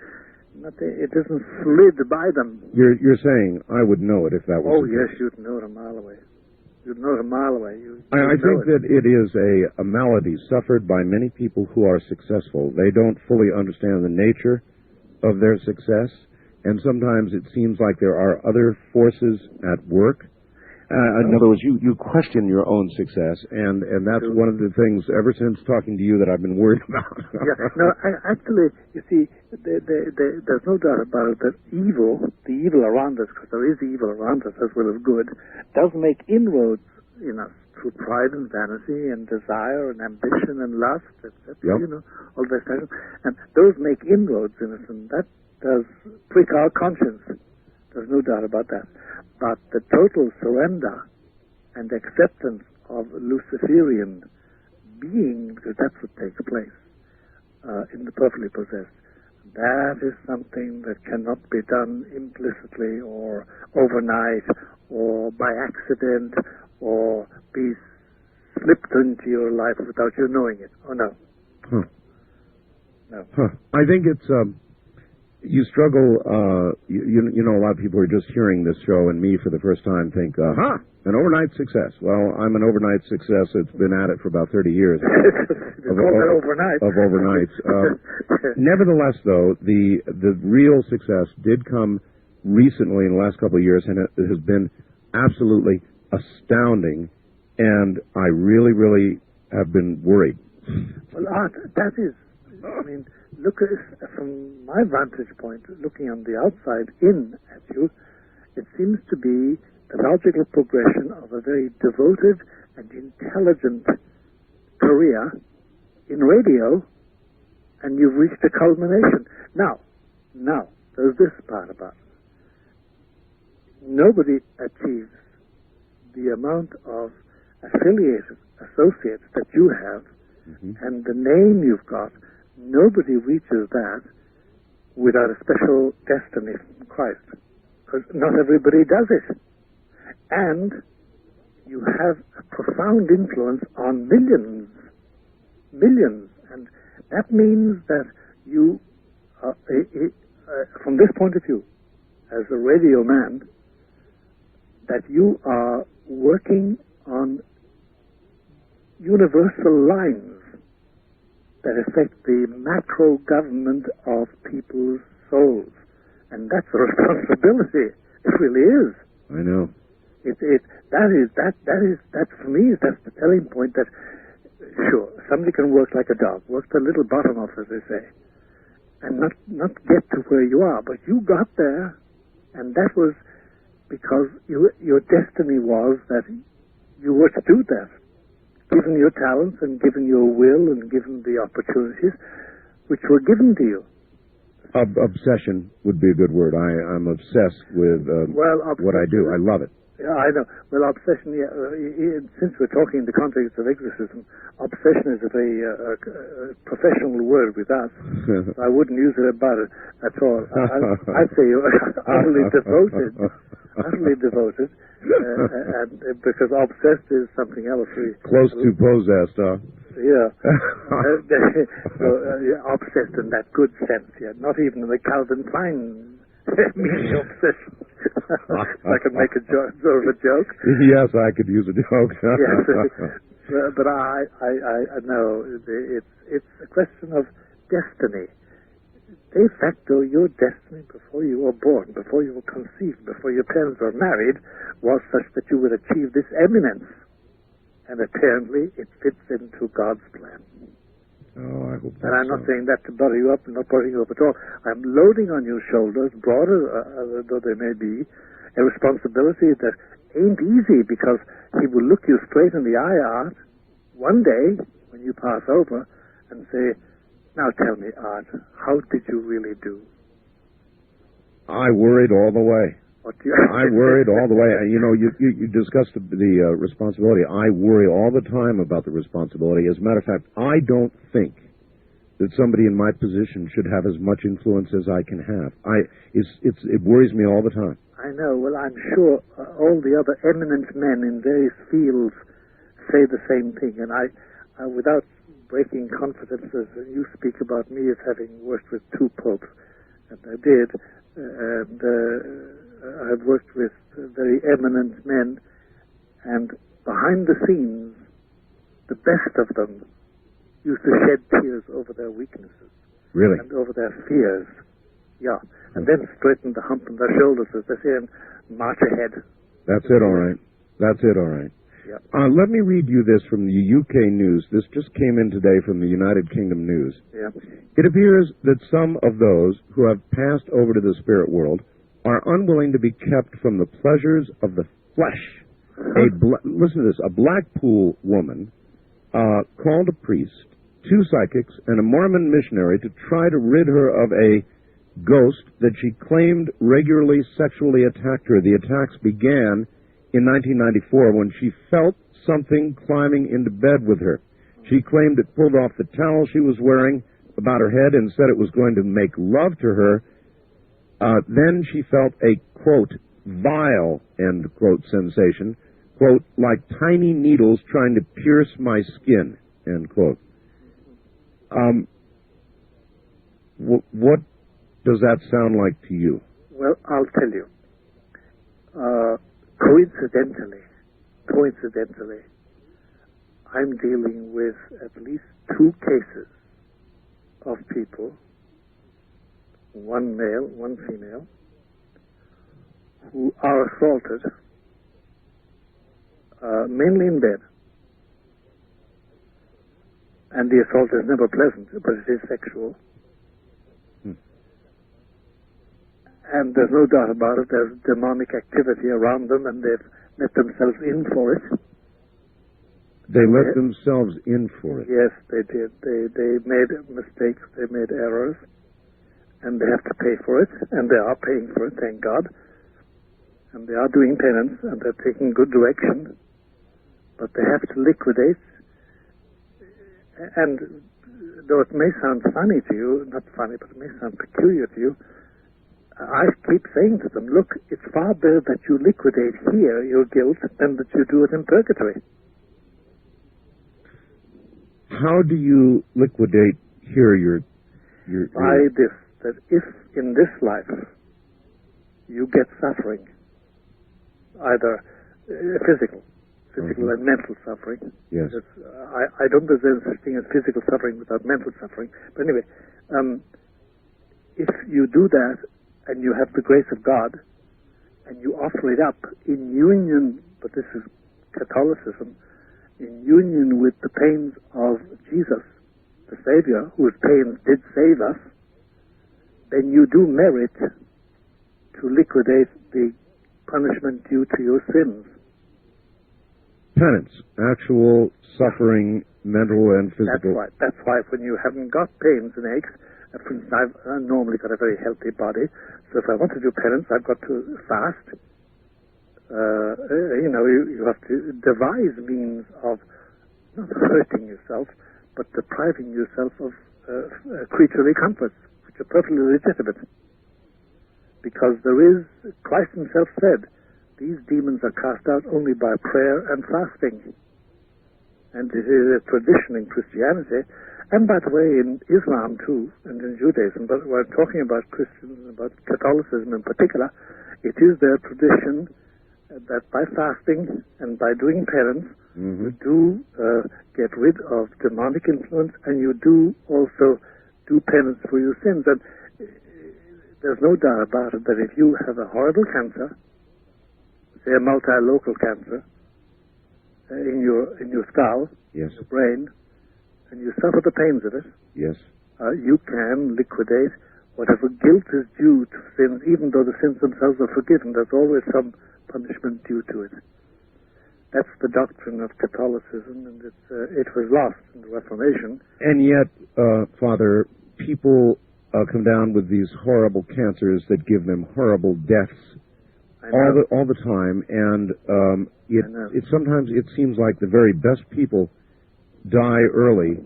[SPEAKER 2] It isn't slid by them.
[SPEAKER 1] You're saying I would know it if that was.
[SPEAKER 2] Oh yes, you'd know it a mile away. You'd know it a mile away.
[SPEAKER 1] I think that it is a malady suffered by many people who are successful. They don't fully understand the nature of their success, and sometimes it seems like there are other forces at work. In other words, you question your own success, and that's one of the things, ever since talking to you, that I've been worried about.
[SPEAKER 2] Actually, you see, there's no doubt about it that the evil around us, because there is evil around us as well as good, does make inroads in us through pride and vanity and desire and ambition and lust, etc.
[SPEAKER 1] Yep.
[SPEAKER 2] All those things. And those make inroads in us, and that does prick our conscience. There's no doubt about that. But the total surrender and acceptance of Luciferian being, because that's what takes place in the perfectly possessed, that is something that cannot be done implicitly or overnight or by accident or be slipped into your life without you knowing it. Oh, no.
[SPEAKER 1] Huh.
[SPEAKER 2] No.
[SPEAKER 1] Huh. I think it's... You struggle, you know, a lot of people who are just hearing this show and me for the first time think, an overnight success. Well, I'm an overnight success that's been at it for about 30 years.
[SPEAKER 2] of
[SPEAKER 1] overnights. Nevertheless, though, the real success did come recently in the last couple of years, and it has been absolutely astounding, and I really, really have been worried.
[SPEAKER 2] Well, Art, that is, I mean... Look, from my vantage point, looking on the outside in at you, it seems to be the logical progression of a very devoted and intelligent career in radio, and you've reached a culmination. Now, there's this part about it. Nobody achieves the amount of affiliated associates that you have, and the name you've got. Nobody reaches that without a special destiny from Christ, because not everybody does it. And you have a profound influence on millions, and that means that you, from this point of view, as a radio man, that you are working on universal lines that affect the macro government of people's souls. And that's a responsibility. It really is.
[SPEAKER 1] I know.
[SPEAKER 2] That for me, that's the telling point that, sure, somebody can work like a dog, work the little bottom off, as they say, and not get to where you are. But you got there, and that was because your destiny was that you were to do that. Given your talents and given your will and given the opportunities which were given to you.
[SPEAKER 1] Obsession would be a good word. I'm obsessed with what I do. I love it.
[SPEAKER 2] Yeah, I know. Well, obsession, since we're talking in the context of exorcism, obsession is a very professional word with us. I wouldn't use it about it at all. I'd say you're utterly devoted. Utterly devoted. And because obsessed is something else.
[SPEAKER 1] Close to possessed, huh?
[SPEAKER 2] Yeah. Obsessed in that good sense, yeah. Not even in the Calvin Klein meaning obsession. I could make a joke, sort of a joke.
[SPEAKER 1] Yes, I could use a joke.
[SPEAKER 2] Yes, but I know it's a question of destiny. De facto, your destiny before you were born, before you were conceived, before your parents were married, was such that you would achieve this eminence. And apparently, it fits into God's plan.
[SPEAKER 1] Oh, I hope that's
[SPEAKER 2] And I'm not saying that to butter you up, I'm not buttering you up at all. I'm loading on your shoulders, broader though they may be, a responsibility that ain't easy, because He will look you straight in the eye, Art, one day, when you pass over, and say, now tell me, Art, how did you really do?
[SPEAKER 1] I worried all the way. I worried all the way. You know, you discussed the responsibility. I worry all the time about the responsibility. As a matter of fact, I don't think that somebody in my position should have as much influence as I can have. It worries me all the time.
[SPEAKER 2] I know. Well, I'm sure all the other eminent men in various fields say the same thing, and without breaking confidences, you speak about me as having worked with 2 popes, and I did, and I've worked with very eminent men, and behind the scenes, the best of them used to shed tears over their weaknesses.
[SPEAKER 1] Really?
[SPEAKER 2] And over their fears. Yeah. And then straighten the hump in their shoulders, as they say, and march ahead.
[SPEAKER 1] That's it, all right. That's it, all right.
[SPEAKER 2] Yeah.
[SPEAKER 1] Let me read you this from the UK News. This just came in today from the United Kingdom News.
[SPEAKER 2] Yeah.
[SPEAKER 1] It appears that some of those who have passed over to the spirit world are unwilling to be kept from the pleasures of the flesh. Listen to this. A Blackpool woman called a priest, 2 psychics, and a Mormon missionary to try to rid her of a ghost that she claimed regularly sexually attacked her. The attacks began in 1994 when she felt something climbing into bed with her. She claimed it pulled off the towel she was wearing about her head and said it was going to make love to her. Then she felt a, quote, vile, end quote, sensation, quote, like tiny needles trying to pierce my skin, end quote. What does that sound like to you?
[SPEAKER 2] Well, I'll tell you. Coincidentally, I'm dealing with at least 2 cases of people, 1 male, 1 female, who are assaulted, mainly in bed. And the assault is never pleasant, but it is sexual. And there's no doubt about it, there's demonic activity around them, and they've let themselves in for it.
[SPEAKER 1] They let themselves in for it?
[SPEAKER 2] Yes, they did. They made mistakes, they made errors, and they have to pay for it, and they are paying for it, thank God. And they are doing penance, and they're taking good direction, but they have to liquidate. And though it may sound funny to you, not funny, but it may sound peculiar to you, I keep saying to them, look, it's far better that you liquidate here your guilt than that you do it in purgatory.
[SPEAKER 1] How do you liquidate here your
[SPEAKER 2] By this, that if in this life you get suffering, either physical and mental suffering.
[SPEAKER 1] Yes.
[SPEAKER 2] I don't know there's such thing as physical suffering without mental suffering. But anyway, if you do that, and you have the grace of God, and you offer it up in union, but this is Catholicism, in union with the pains of Jesus, the Savior, whose pains did save us, then you do merit to liquidate the punishment due to your sins.
[SPEAKER 1] Penance, actual suffering, mental and physical.
[SPEAKER 2] That's why when you haven't got pains and aches, for instance, I've normally got a very healthy body, so if I want to do penance, I've got to fast. You have to devise means of not hurting yourself, but depriving yourself of creaturely comforts, which are perfectly legitimate. Because Christ himself said, these demons are cast out only by prayer and fasting. And it is a tradition in Christianity, and by the way, in Islam too, and in Judaism, but we're talking about Christians and about Catholicism in particular, it is their tradition that by fasting and by doing penance, you do get rid of demonic influence, and you do also do penance for your sins. And there's no doubt about it that if you have a horrible cancer, say a multilocal cancer, in your skull,
[SPEAKER 1] yes,
[SPEAKER 2] your brain, and you suffer the pains of it,
[SPEAKER 1] yes,
[SPEAKER 2] you can liquidate whatever guilt is due to sins, even though the sins themselves are forgiven. There's always some punishment due to it. That's the doctrine of Catholicism, and it was lost in the Reformation.
[SPEAKER 1] And yet, Father, people come down with these horrible cancers that give them horrible deaths all the time, and it sometimes it seems like the very best people die early.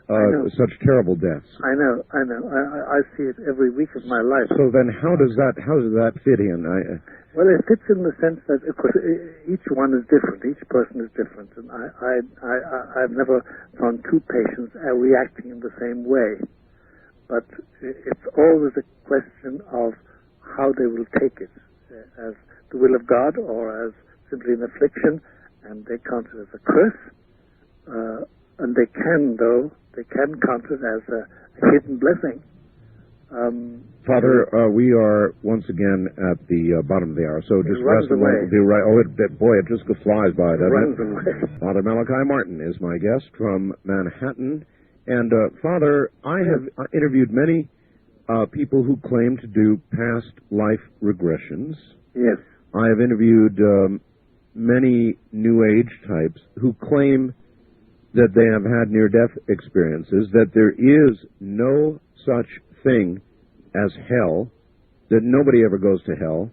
[SPEAKER 1] such terrible deaths.
[SPEAKER 2] I know. I see it every week of my life.
[SPEAKER 1] So then, how does that fit in?
[SPEAKER 2] Well, it fits in the sense that, of course, each one is different. Each person is different, and I've never found two patients reacting in the same way. But it's always a question of how they will take it, as the will of God or as simply an affliction, and they count it as a curse. And they can count it as a hidden blessing.
[SPEAKER 1] Father, we are once again at the bottom of the hour, so just rest a moment. Be right. Oh, it just flies by, doesn't it? Father Malachi Martin is my guest from Manhattan. And, Father, I have interviewed many people who claim to do past life regressions.
[SPEAKER 2] Yes.
[SPEAKER 1] I have interviewed many New Age types who claim that they have had near-death experiences, that there is no such thing as hell, that nobody ever goes to hell,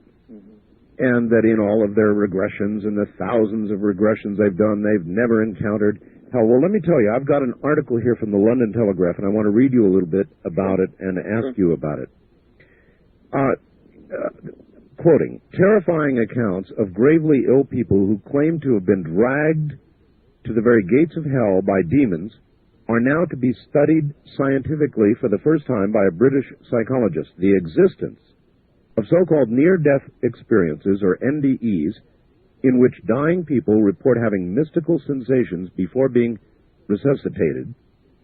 [SPEAKER 1] and that in all of their regressions and the thousands of regressions they've done, they've never encountered hell. Well, let me tell you, I've got an article here from the London Telegraph, and I want to read you a little bit about it and ask you about it. Quoting, terrifying accounts of gravely ill people who claim to have been dragged to the very gates of hell by demons are now to be studied scientifically for the first time by a British psychologist. The existence of so-called near-death experiences, or NDEs, in which dying people report having mystical sensations before being resuscitated,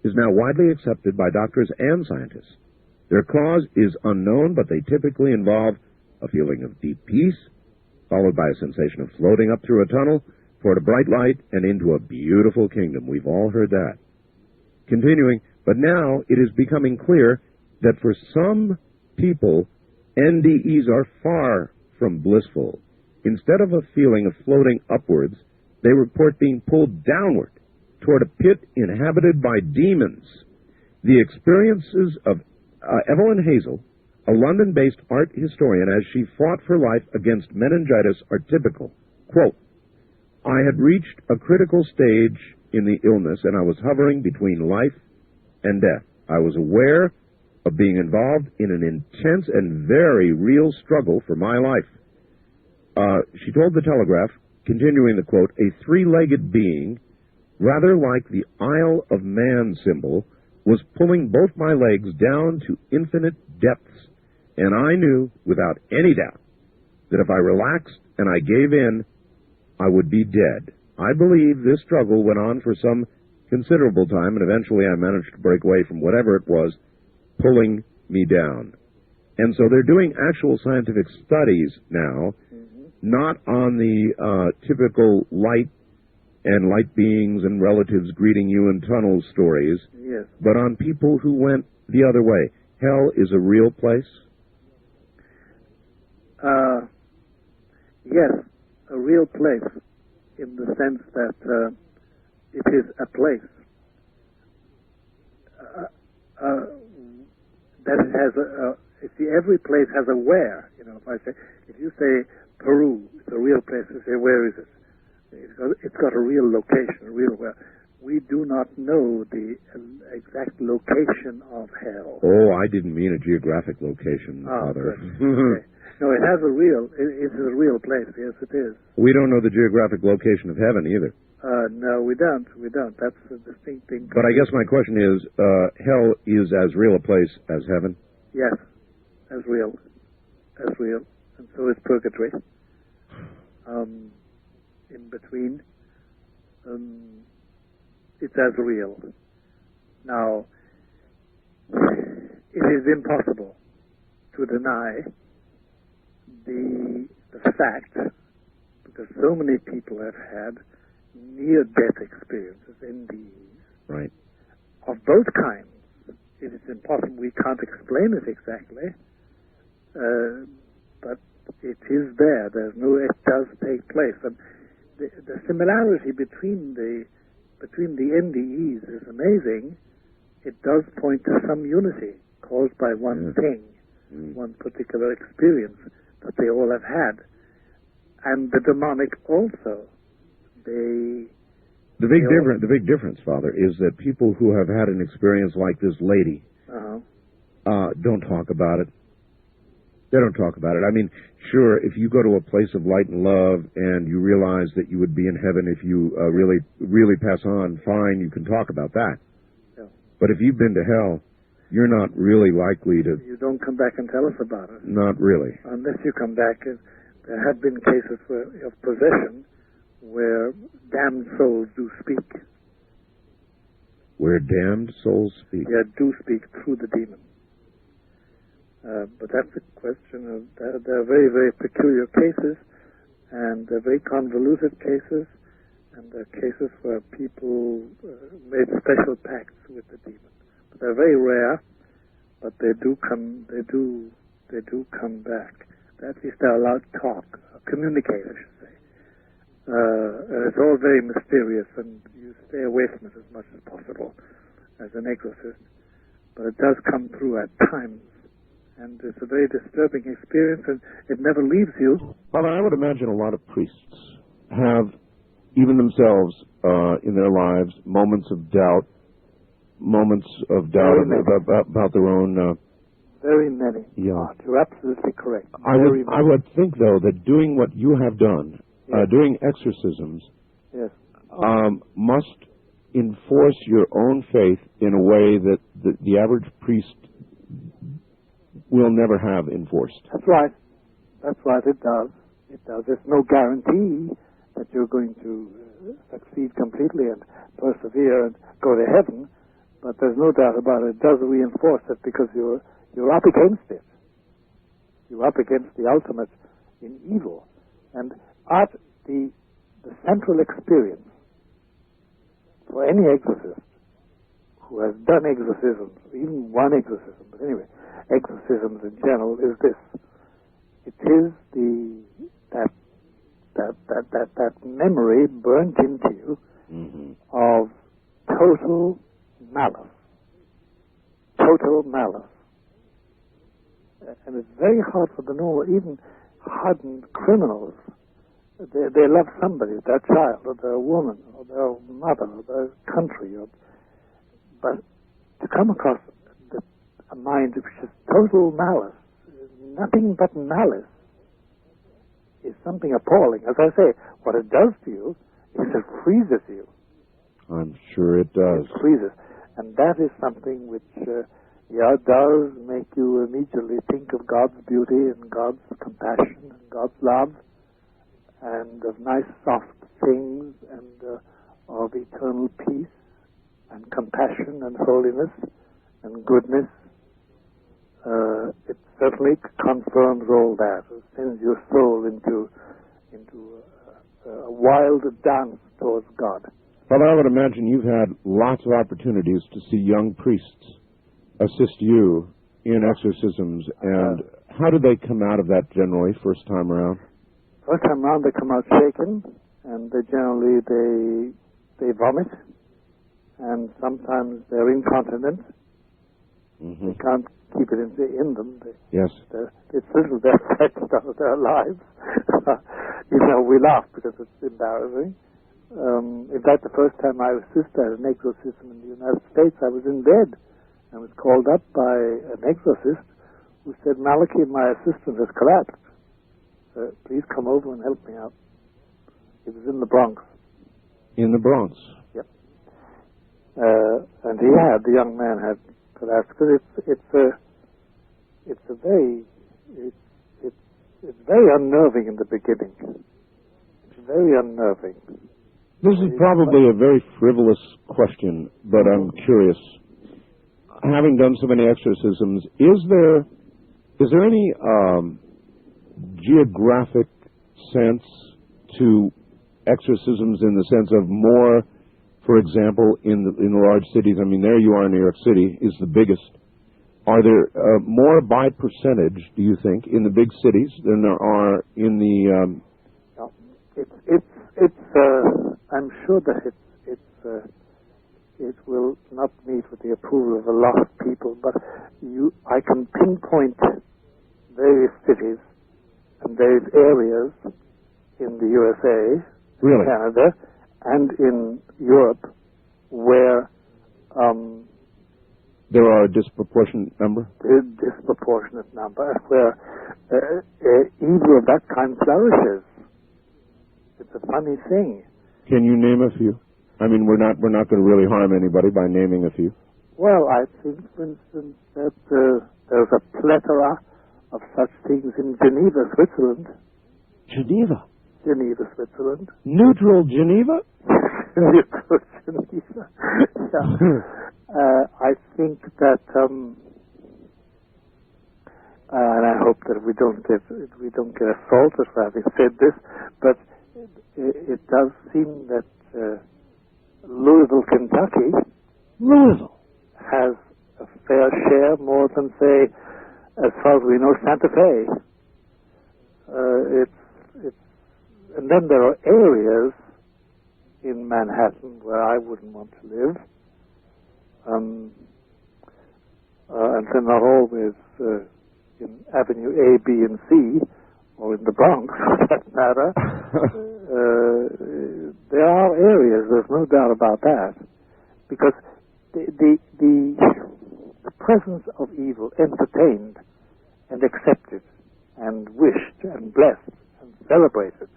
[SPEAKER 1] is now widely accepted by doctors and scientists. Their cause is unknown, but they typically involve a feeling of deep peace, followed by a sensation of floating up through a tunnel toward a bright light and into a beautiful kingdom. We've all heard that. Continuing, but now it is becoming clear that for some people, NDEs are far from blissful. Instead of a feeling of floating upwards, they report being pulled downward toward a pit inhabited by demons. The experiences of Evelyn Hazel, a London-based art historian, as she fought for life against meningitis, are typical. Quote, I had reached a critical stage in the illness, and I was hovering between life and death. I was aware of being involved in an intense and very real struggle for my life. She told the Telegraph, continuing the quote, a three-legged being, rather like the Isle of Man symbol, was pulling both my legs down to infinite depths, and I knew without any doubt that if I relaxed and I gave in, I would be dead. I believe this struggle went on for some considerable time, and eventually I managed to break away from whatever it was pulling me down. And so they're doing actual scientific studies now, not on the typical light and light beings and relatives greeting you in tunnel stories,
[SPEAKER 2] yes,
[SPEAKER 1] but on people who went the other way. Hell is a real place?
[SPEAKER 2] Yes, a real place, in the sense that it is a place that it has every place has a where. You know, if you say Peru, it's a real place. You say, where is it? It's got a real location, a real where. We do not know the exact location of hell.
[SPEAKER 1] Oh, I didn't mean a geographic location, Father.
[SPEAKER 2] Okay. No, it has a real. It is a real place. Yes, it is.
[SPEAKER 1] We don't know the geographic location of heaven either.
[SPEAKER 2] No, we don't. We don't. That's a distinct thing.
[SPEAKER 1] But I guess my question is, hell is as real a place as heaven?
[SPEAKER 2] Yes, as real, and so is purgatory. In between, it's as real. Now, it is impossible to deny the fact, because so many people have had near-death experiences, NDEs,
[SPEAKER 1] right,
[SPEAKER 2] of both kinds. It is impossible. We can't explain it exactly, but it is there. It does take place, and the similarity between the NDEs is amazing. It does point to some unity caused by one thing, one particular experience that they all have had. And the demonic also, they
[SPEAKER 1] The big difference, Father, is that people who have had an experience like this lady don't talk about it. They don't talk about it. I mean, sure, if you go to a place of light and love and you realize that you would be in heaven if you really pass on, fine, you can talk about that.
[SPEAKER 2] Yeah.
[SPEAKER 1] But if you've been to hell, you're not really likely to...
[SPEAKER 2] You don't come back and tell us about it.
[SPEAKER 1] Not really.
[SPEAKER 2] Unless you come back. There have been cases of possession where damned souls do speak.
[SPEAKER 1] Where damned souls speak?
[SPEAKER 2] Yeah, do speak through the demon. But that's a question of... There are very, very peculiar cases, and they're very convoluted cases, and there are cases where people made special pacts with the demon. But they're very rare, but they do come back. At least they're allowed to talk, communicate, I should say. And it's all very mysterious, and you stay away from it as much as possible as an exorcist. But it does come through at times, and it's a very disturbing experience, and it never leaves you.
[SPEAKER 1] Father, I would imagine a lot of priests have, even themselves, in their lives, moments of doubt about their own...
[SPEAKER 2] Very many.
[SPEAKER 1] Yeah.
[SPEAKER 2] You're absolutely correct.
[SPEAKER 1] I would think, though, that doing what you have done, doing exorcisms,
[SPEAKER 2] yes,
[SPEAKER 1] must enforce your own faith in a way that the average priest will never have enforced.
[SPEAKER 2] That's right. That's right, it does. It does. There's no guarantee that you're going to succeed completely and persevere and go to heaven, but there's no doubt about it. It does reinforce it because you're up against it. You're up against the ultimate in evil. And the central experience for any exorcist who has done exorcisms, even one exorcism, but anyway, exorcisms in general, is this. It is that memory burnt into you of total malice. Total malice. And it's very hard for the normal, even hardened criminals. They love somebody, their child, or their woman, or their mother, or their country. But to come across a mind which is total malice, nothing but malice, is something appalling. As I say, what it does to you is it freezes you.
[SPEAKER 1] I'm sure it does.
[SPEAKER 2] It freezes. And that is something which... does make you immediately think of God's beauty and God's compassion and God's love and of nice soft things and of eternal peace and compassion and holiness and goodness. It certainly confirms all that. It sends your soul into a wild dance towards God.
[SPEAKER 1] Father, I would imagine you've had lots of opportunities to see young priests assist you in exorcisms, and how do they come out of that generally, first time around?
[SPEAKER 2] First time around, they come out shaken, and they generally they vomit, and sometimes they're incontinent. They can't keep it in them.
[SPEAKER 1] Yes.
[SPEAKER 2] It's little their effect of their lives. We laugh because it's embarrassing. In fact, the first time I assisted an exorcism in the United States, I was in bed. I was called up by an exorcist who said, "Malachi, my assistant has collapsed. Please come over and help me out." It was in the Bronx.
[SPEAKER 1] In the Bronx?
[SPEAKER 2] Yep. And the young man had collapsed. Because it's very unnerving in the beginning. It's very unnerving.
[SPEAKER 1] This is probably a very frivolous question, but I'm curious. Having done so many exorcisms, is there any geographic sense to exorcisms in the sense of more, for example, in the large cities? I mean, there you are in New York City, is the biggest. Are there more by percentage, do you think, in the big cities than there are in the...
[SPEAKER 2] No, I'm sure that it will not meet with the approval of a lot of people, but I can pinpoint various cities and various areas in the USA,
[SPEAKER 1] really?
[SPEAKER 2] Canada, and in Europe, where
[SPEAKER 1] there are a disproportionate number?
[SPEAKER 2] A disproportionate number, where evil of that kind flourishes. It's a funny thing.
[SPEAKER 1] Can you name a few? I mean, we're not going to really harm anybody by naming a few.
[SPEAKER 2] Well, I think, for instance, that there's a plethora of such things in Geneva, Switzerland.
[SPEAKER 1] Geneva,
[SPEAKER 2] Switzerland.
[SPEAKER 1] Neutral Geneva?
[SPEAKER 2] Neutral Geneva. Yeah. I think that, and I hope that we don't get assaulted for having said this, but it does seem that Louisville, Kentucky, has a fair share, more than, say, as far as we know, Santa Fe. And then there are areas in Manhattan where I wouldn't want to live, and they're not always in Avenue A, B, and C, or in the Bronx, for that matter. There are areas, there's no doubt about that, because the presence of evil entertained and accepted and wished and blessed and celebrated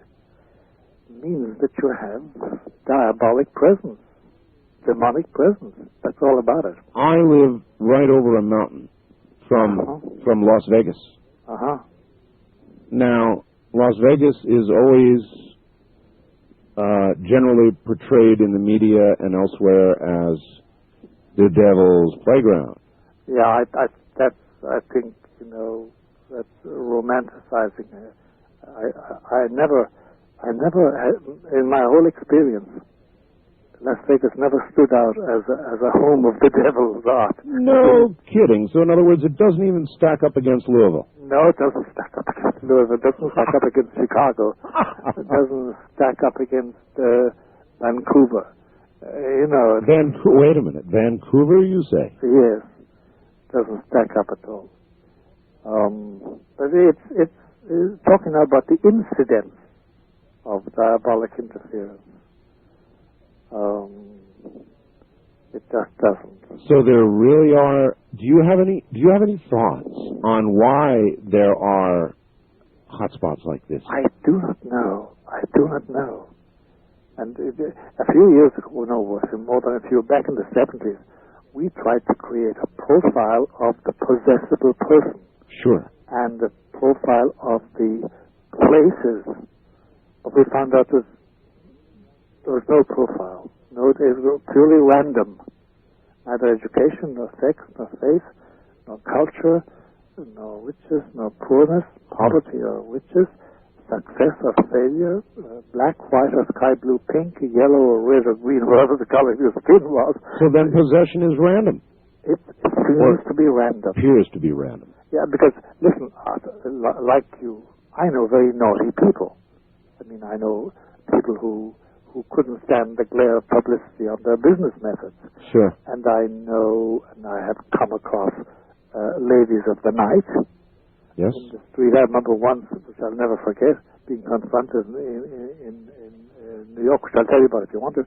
[SPEAKER 2] means that you have diabolic presence, demonic presence. That's all about it.
[SPEAKER 1] I live right over a mountain from Las Vegas. Now, Las Vegas is always generally portrayed in the media and elsewhere as the devil's playground.
[SPEAKER 2] Yeah, I think, that's romanticizing. I never, in my whole experience, Las Vegas never stood out as a home of the devil's art.
[SPEAKER 1] No kidding. So, in other words, it doesn't even stack up against Louisville.
[SPEAKER 2] No, it doesn't stack up against Louisville. It doesn't stack up against Chicago. It doesn't stack up against Vancouver.
[SPEAKER 1] Wait a minute. Vancouver, you say?
[SPEAKER 2] Yes. Doesn't stack up at all. But it's talking about the incidence of diabolic interference. It just doesn't.
[SPEAKER 1] So there really are. Do you have any thoughts on why there are hotspots like this?
[SPEAKER 2] I do not know. And a few years ago, more than a few, back in the 70s, we tried to create a profile of the possessible person.
[SPEAKER 1] Sure.
[SPEAKER 2] And the profile of the places. But we found out there was no profile. No, it was purely random. Neither education, nor sex, nor faith, nor culture, nor riches, nor poorness, poverty or riches, success or failure, black, white or sky blue, pink, yellow or red or green, whatever the color of your skin was.
[SPEAKER 1] So then possession is random.
[SPEAKER 2] It appears to be random.
[SPEAKER 1] Appears to be random.
[SPEAKER 2] Yeah, because, listen, Arthur, like you, I know very naughty people. I mean, I know people who couldn't stand the glare of publicity on their business methods.
[SPEAKER 1] Sure.
[SPEAKER 2] And I know, and I have come across ladies of the night.
[SPEAKER 1] Yes.
[SPEAKER 2] In the street. I remember once, which I'll never forget, being confronted in New York, which I'll tell you about if you want to.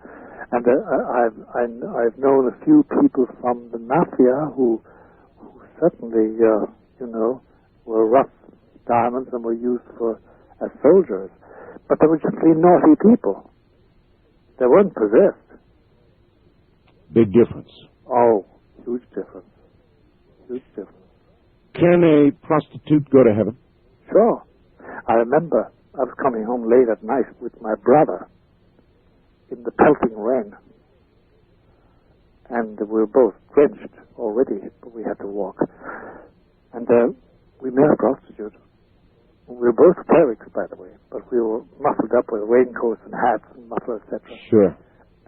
[SPEAKER 2] And I've known a few people from the mafia who certainly, were rough diamonds and were used as soldiers. But they were just really naughty people. They weren't possessed.
[SPEAKER 1] Big difference.
[SPEAKER 2] Oh, huge difference. Huge difference.
[SPEAKER 1] Can a prostitute go to heaven?
[SPEAKER 2] Sure. I remember I was coming home late at night with my brother in the pelting rain. And we were both drenched already, but we had to walk. And we met a prostitute. We were both clerics, by the way, but we were muffled up with raincoats and hats and mufflers, etc.
[SPEAKER 1] Sure.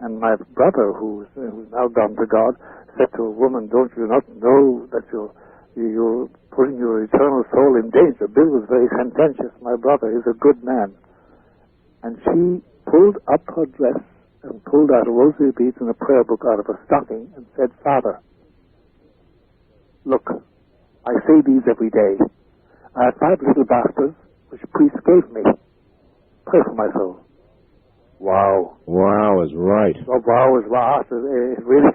[SPEAKER 2] And my brother, who's now gone to God, said to a woman, "Don't you not know that you're putting your eternal soul in danger?" Bill was very sententious. My brother is a good man. And she pulled up her dress and pulled out a rosary beads and a prayer book out of her stocking and said, "Father, look, I say these every day. I have 5 little bastards which priests gave me. Pray for my soul." Wow.
[SPEAKER 1] Wow is right.
[SPEAKER 2] Oh, wow is vast. It really...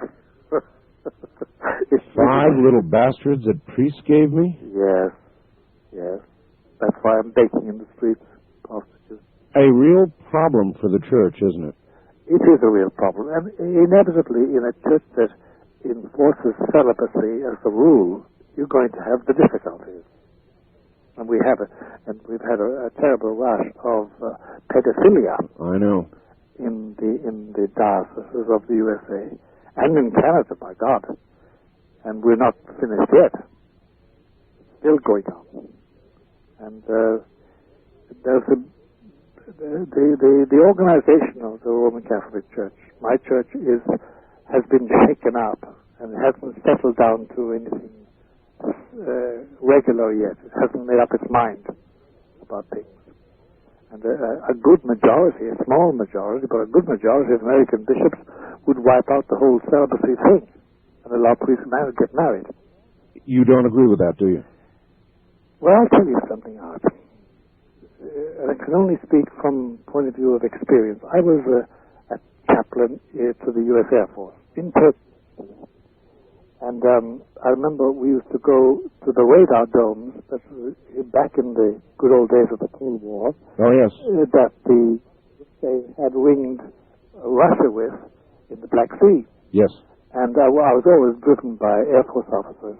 [SPEAKER 2] it's
[SPEAKER 1] 5 little bastards that priests gave me?
[SPEAKER 2] Yes, yes. That's why I'm baking in the streets, prostitutes.
[SPEAKER 1] A real problem for the church, isn't it?
[SPEAKER 2] It is a real problem. And inevitably, in a church that enforces celibacy as the rule, you're going to have the difficulties. And we've had a terrible rush of pedophilia.
[SPEAKER 1] I know.
[SPEAKER 2] In the dioceses of the USA and in Canada, by God. And we're not finished yet. It's still going on. And there's the organization of the Roman Catholic Church. My church has been shaken up and hasn't settled down to anything regular yet. It hasn't made up its mind about things. And a good majority, a small majority, but a good majority of American bishops would wipe out the whole celibacy thing and allow priests to get married.
[SPEAKER 1] You don't agree with that, do you?
[SPEAKER 2] Well, I'll tell you something, Art. I can only speak from point of view of experience. I was a chaplain to the U.S. Air Force in Turkey. And I remember we used to go to the radar domes back in the good old days of the Cold War.
[SPEAKER 1] Oh, yes.
[SPEAKER 2] That they had ringed Russia with in the Black Sea.
[SPEAKER 1] Yes.
[SPEAKER 2] And I was always driven by Air Force officers.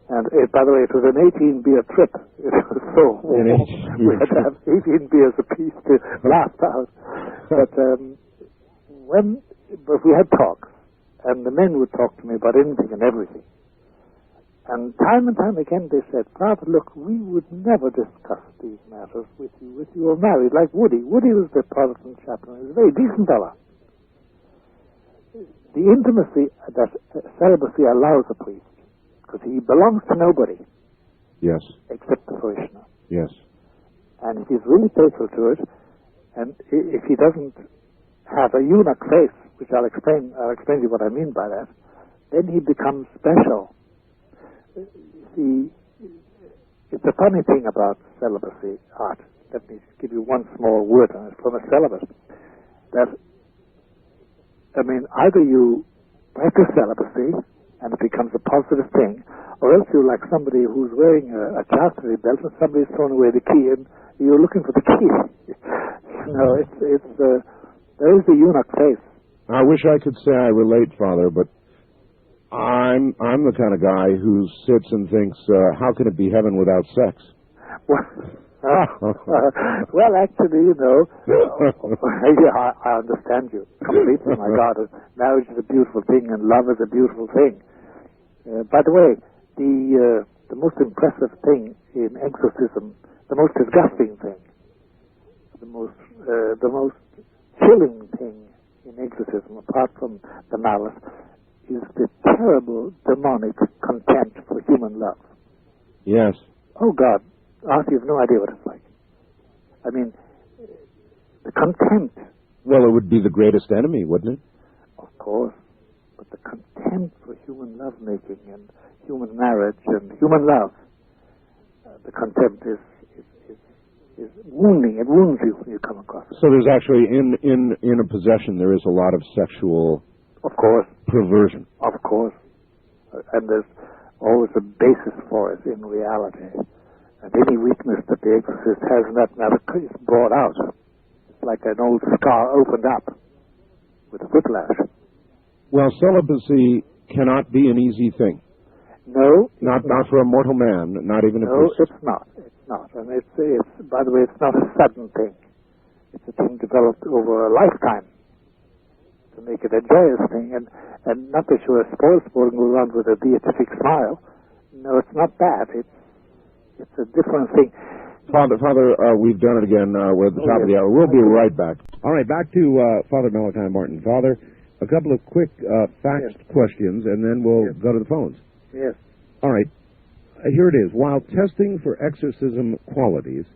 [SPEAKER 2] And by the way, it was an 18-beer trip. It was so warm. We had to have 18 beers apiece to last out. But we had talks, and the men would talk to me about anything and everything. And time again they said, Father, look, we would never discuss these matters with you if you were married, like Woody. Woody was the Protestant chaplain. He was a very decent fella. The intimacy that celibacy allows a priest, because he belongs to nobody.
[SPEAKER 1] Yes.
[SPEAKER 2] Except the parishioner.
[SPEAKER 1] Yes.
[SPEAKER 2] And if he's really faithful to it, and if he doesn't have a eunuch face, which I'll explain to you what I mean by that, then he becomes special. See, it's a funny thing about celibacy, Art. Let me give you one small word on it from a celibate. That, I mean, either you practice celibacy, and it becomes a positive thing, or else you're like somebody who's wearing a chastity belt and somebody's thrown away the key and you're looking for the key. There is the eunuch face.
[SPEAKER 1] I wish I could say I relate, Father, but I'm the kind of guy who sits and thinks, how can it be heaven without sex?
[SPEAKER 2] Well, actually, I understand you completely. My God, marriage is a beautiful thing, and love is a beautiful thing. By the way, the most impressive thing in exorcism, the most disgusting thing, the most chilling thing in exorcism, apart from the malice, is the terrible demonic contempt for human love.
[SPEAKER 1] Yes.
[SPEAKER 2] Oh, God. Arthur, you have no idea what it's like. I mean, the contempt.
[SPEAKER 1] Well, it would be the greatest enemy, wouldn't it?
[SPEAKER 2] Of course. But the contempt for human lovemaking and human marriage and human love, the contempt is wounding. It wounds you when you come across it.
[SPEAKER 1] So there's actually, in a possession, there is a lot of sexual...
[SPEAKER 2] Of course.
[SPEAKER 1] Perversion.
[SPEAKER 2] Of course. And there's always a basis for it in reality. And any weakness that the exorcist has in that matter is brought out. It's like an old scar opened up with a whiplash.
[SPEAKER 1] Well, celibacy cannot be an easy thing.
[SPEAKER 2] No.
[SPEAKER 1] Not for a mortal man, not even a priest.
[SPEAKER 2] No, it's not. It's not. And it's by the way, it's not a sudden thing. It's a thing developed over a lifetime to make it a joyous thing. And not that you're a spoil sport and go around with a beatific smile. No, it's not that. It's a different thing.
[SPEAKER 1] Father, we've done it again. We're at the top of the hour. We'll be right back. All right, back to Father Malachi Martin. Father, a couple of quick faxed questions, and then we'll go to the phones.
[SPEAKER 2] Yes.
[SPEAKER 1] All right. Here it is. While testing for exorcism qualities,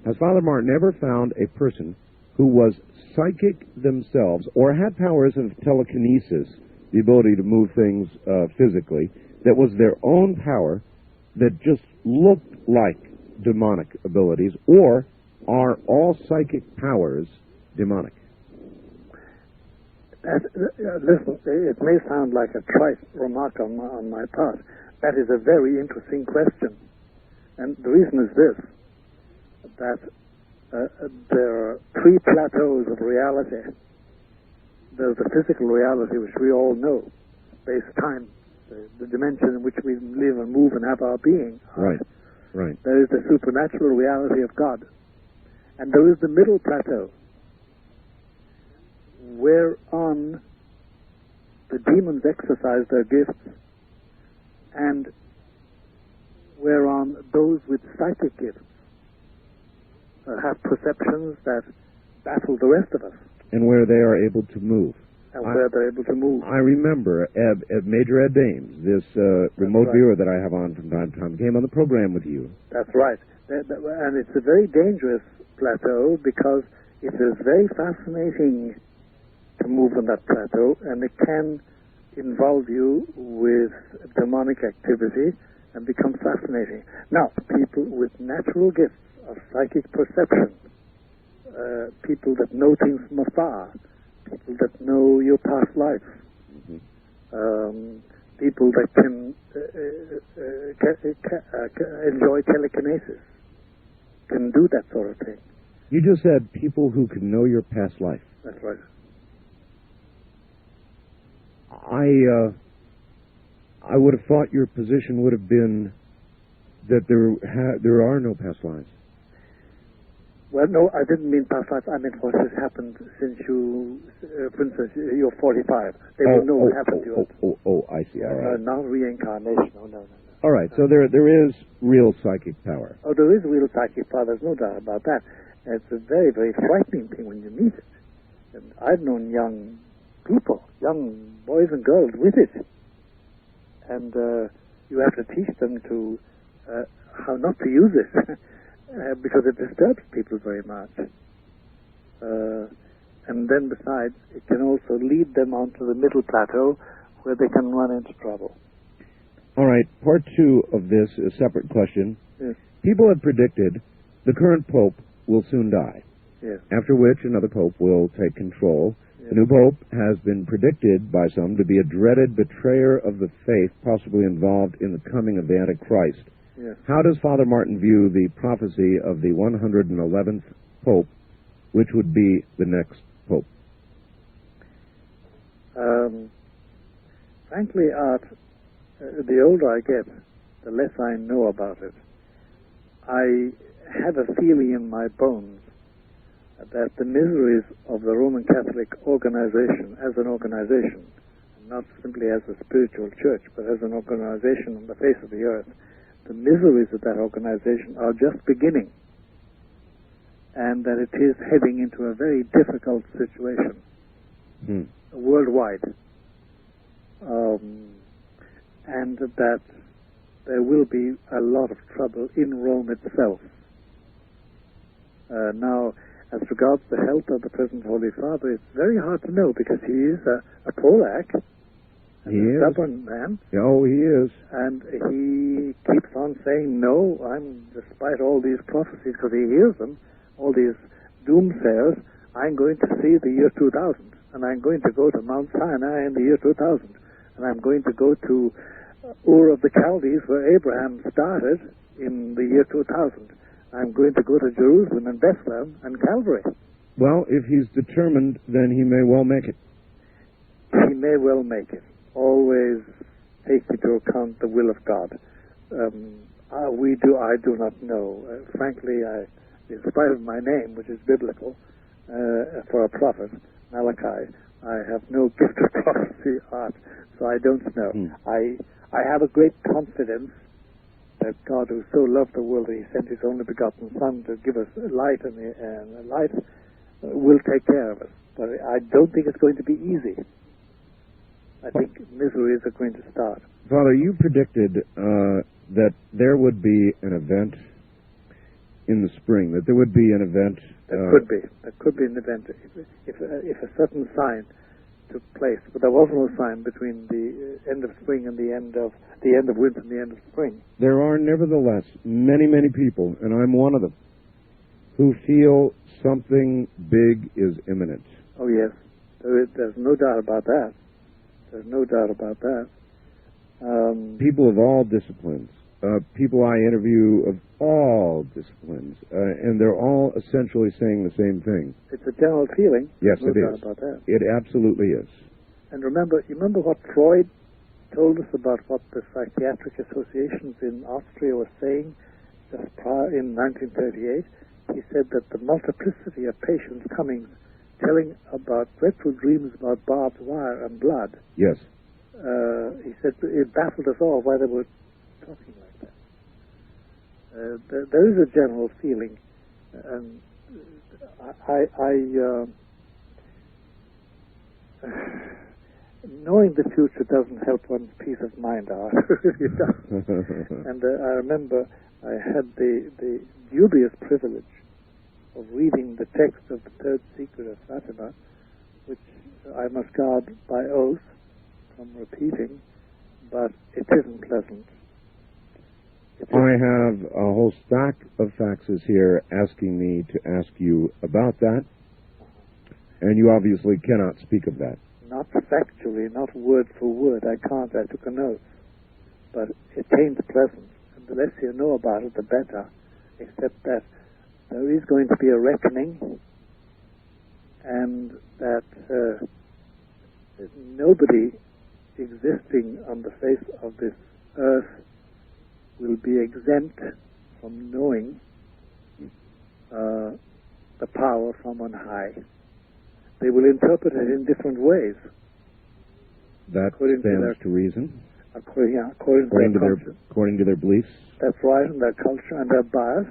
[SPEAKER 1] has Father Martin ever found a person who was psychic themselves or had powers of telekinesis, the ability to move things physically, that was their own power, that just looked like demonic abilities, or are all psychic powers demonic?
[SPEAKER 2] Listen, it may sound like a trite remark on my part. That is a very interesting question. And the reason is this, that there are three plateaus of reality. There's the physical reality, which we all know, space-time, the dimension in which we live and move and have our being.
[SPEAKER 1] Right, right.
[SPEAKER 2] There is the supernatural reality of God. And there is the middle plateau, whereon the demons exercise their gifts, and whereon those with psychic gifts have perceptions that baffle the rest of us.
[SPEAKER 1] And where they are able to move.
[SPEAKER 2] And where they're able to move.
[SPEAKER 1] I remember Major Ed Dames, this remote viewer that I have on from time to time, came on the program with you.
[SPEAKER 2] That's right. And it's a very dangerous plateau because it is very fascinating to move on that plateau, and it can involve you with demonic activity and become fascinating. Now, people with natural gifts of psychic perception, people that know things from afar, people that know your past life, people that can enjoy telekinesis, can do that sort of thing.
[SPEAKER 1] You just said people who can know your past life.
[SPEAKER 2] That's right.
[SPEAKER 1] I would have thought your position would have been that there are no past lives.
[SPEAKER 2] Well, no, I didn't mean past life. I meant what has happened since you, for instance, you're 45. They will know what happened to you.
[SPEAKER 1] I see. All right.
[SPEAKER 2] Not reincarnation. No.
[SPEAKER 1] All right, so there is real psychic power.
[SPEAKER 2] Oh, there is real psychic power. There's no doubt about that. And it's a very, very frightening thing when you meet it. And I've known young people, young boys and girls with it. And you have to teach them to how not to use it. Because it disturbs people very much. And then besides, it can also lead them onto the middle plateau where they can run into trouble.
[SPEAKER 1] All right, part two of this, a separate question.
[SPEAKER 2] Yes.
[SPEAKER 1] People have predicted the current pope will soon die.
[SPEAKER 2] Yes.
[SPEAKER 1] After which another pope will take control. Yes. The new pope has been predicted by some to be a dreaded betrayer of the faith, possibly involved in the coming of the Antichrist.
[SPEAKER 2] Yes.
[SPEAKER 1] How does Father Martin view the prophecy of the 111th Pope, which would be the next Pope?
[SPEAKER 2] Frankly, Art, the older I get, the less I know about it. I have a feeling in my bones that the miseries of the Roman Catholic organization, as an organization, not simply as a spiritual church, but as an organization on the face of the earth, the miseries of that organization are just beginning, and that it is heading into a very difficult situation worldwide, and that there will be a lot of trouble in Rome itself. Now, as regards the health of the present Holy Father, it's very hard to know because he is a Polak.
[SPEAKER 1] He is.
[SPEAKER 2] A stubborn man.
[SPEAKER 1] Oh, he is.
[SPEAKER 2] And he keeps on saying, no, despite all these prophecies, because he hears them, all these doomsayers, I'm going to see the year 2000, and I'm going to go to Mount Sinai in the year 2000, and I'm going to go to Ur of the Chaldees, where Abraham started in the year 2000. I'm going to go to Jerusalem and Bethlehem and Calvary.
[SPEAKER 1] Well, if he's determined, then he may well make it.
[SPEAKER 2] He may well make it. Always take into account the will of God. I do not know. Frankly, in spite of my name, which is biblical, for a prophet, Malachi, I have no gift of prophecy, Art, so I don't know. I have a great confidence that God, who so loved the world that he sent his only begotten Son to give us light and light, will take care of us. But I don't think it's going to be easy. I think miseries are going to start.
[SPEAKER 1] Father, you predicted that there would be an event in the spring, that there would be an event.
[SPEAKER 2] There could be an event if a certain sign took place, but there was no sign between the end of spring and the end of winter and the end of spring.
[SPEAKER 1] There are nevertheless many, many people, and I'm one of them, who feel something big is imminent.
[SPEAKER 2] Oh yes, There's no doubt about that. There's no doubt about that.
[SPEAKER 1] People of all disciplines, people I interview of all disciplines, and they're all essentially saying the same thing.
[SPEAKER 2] It's a general feeling.
[SPEAKER 1] Yes,
[SPEAKER 2] no
[SPEAKER 1] it
[SPEAKER 2] doubt
[SPEAKER 1] is.
[SPEAKER 2] About that.
[SPEAKER 1] It absolutely is.
[SPEAKER 2] And you remember what Freud told us about what the psychiatric associations in Austria were saying just prior in 1938? He said that the multiplicity of patients coming, telling about dreadful dreams about barbed wire and blood.
[SPEAKER 1] Yes.
[SPEAKER 2] He said it baffled us all why they were talking like that. There is a general feeling, and knowing the future doesn't help one's peace of mind out. And I remember I had the dubious privilege of reading the text of the Third Secret of Fatima, which I must guard by oath from repeating, but it isn't pleasant.
[SPEAKER 1] I have a whole stack of faxes here asking me to ask you about that, and you obviously cannot speak of that.
[SPEAKER 2] Not factually, not word for word. I can't. I took a note. But it ain't pleasant. And the less you know about it, the better. Except that there is going to be a reckoning, and that nobody existing on the face of this earth will be exempt from knowing the power from on high. They will interpret it in different ways.
[SPEAKER 1] That stands to reason.
[SPEAKER 2] According
[SPEAKER 1] to their beliefs.
[SPEAKER 2] That's right, and their culture and their bias.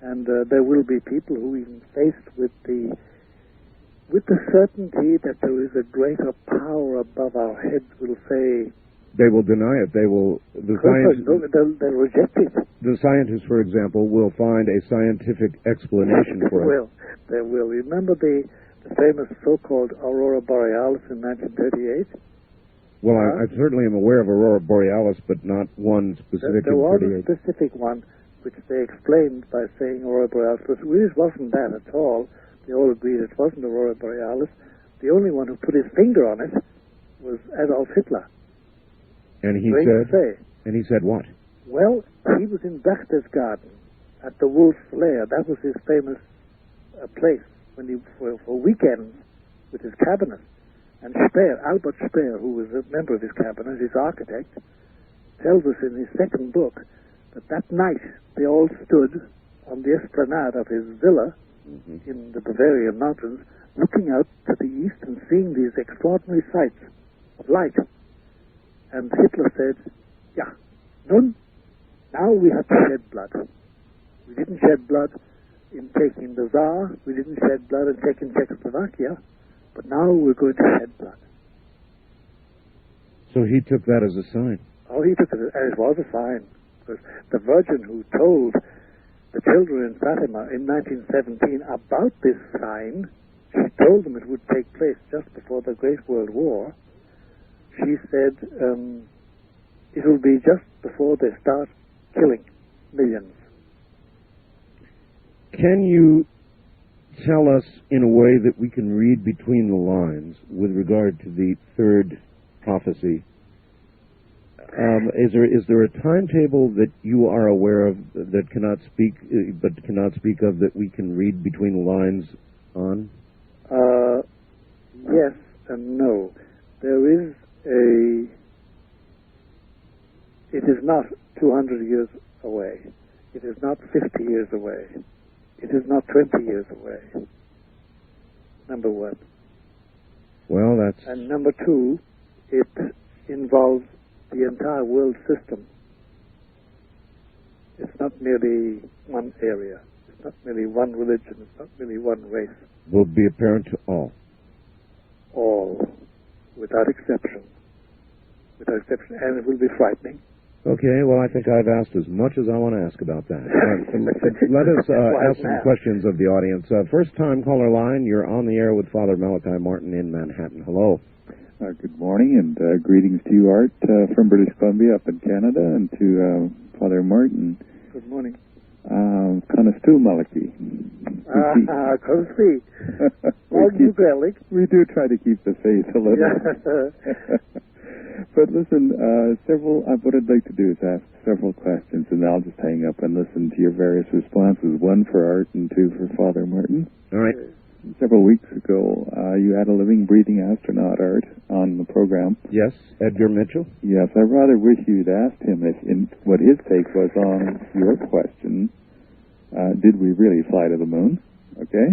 [SPEAKER 2] And there will be people who, even faced with the certainty that there is a greater power above our heads, will say.
[SPEAKER 1] They will deny it. They will.
[SPEAKER 2] They'll reject it.
[SPEAKER 1] The scientists, for example, will find a scientific explanation for it.
[SPEAKER 2] They will. Remember the famous so-called Aurora Borealis in 1938?
[SPEAKER 1] Well, I certainly am aware of Aurora Borealis, but not one specific.
[SPEAKER 2] There was a specific one which they explained by saying Aurora Borealis. But it really wasn't that at all. They all agreed it wasn't Aurora Borealis. The only one who put his finger on it was Adolf Hitler.
[SPEAKER 1] And he said what?
[SPEAKER 2] Well, he was in Berchtesgaden at the Wolf's Lair. That was his famous place when he for weekends with his cabinet. And Albert Speer, who was a member of his cabinet, his architect, tells us in his second book that night they all stood on the esplanade of his villa in the Bavarian mountains, looking out to the east and seeing these extraordinary sights of light. And Hitler said, nun, now we have to shed blood. We didn't shed blood in taking the Tsar, we didn't shed blood in taking Czechoslovakia, but now we're going to shed blood.
[SPEAKER 1] So he took that as a sign.
[SPEAKER 2] Oh, he took it, and it was a sign. Because the Virgin who told the children in Fatima in 1917 about this sign, she told them it would take place just before the Great World War. She said, it will be just before they start killing millions.
[SPEAKER 1] Can you tell us in a way that we can read between the lines with regard to the third prophecy? Is there a timetable that you are aware of that cannot speak of that we can read between the lines on?
[SPEAKER 2] Yes and no. There is it is not 200 years away. It is not 50 years away. It is not 20 years away. Number one.
[SPEAKER 1] Well, that's...
[SPEAKER 2] And number two, it involves the entire world system. It's not merely one area. It's not merely one religion. It's not merely one race.
[SPEAKER 1] Will be apparent to all.
[SPEAKER 2] All, without exception. Without exception. And it will be frightening.
[SPEAKER 1] Okay, well, I think I've asked as much as I want to ask about that. Let us ask some questions of the audience. First-time caller line, you're on the air with Father Malachi Martin in Manhattan. Hello.
[SPEAKER 3] Good morning, and greetings to you, Art, from British Columbia up in Canada, and to Father Martin.
[SPEAKER 2] Good morning.
[SPEAKER 3] Conastu Malachi.
[SPEAKER 2] Conastu.
[SPEAKER 3] We we do try to keep the faith a little.
[SPEAKER 2] Yeah.
[SPEAKER 3] But listen, what I'd like to do is ask several questions, and I'll just hang up and listen to your various responses. One for Art and two for Father Martin.
[SPEAKER 1] All right.
[SPEAKER 3] Several weeks ago, you had a living, breathing astronaut, Art, on the program.
[SPEAKER 1] Yes, Edgar Mitchell.
[SPEAKER 3] Yes, I rather wish you'd asked him what his take was on your question. Did we really fly to the moon? Okay.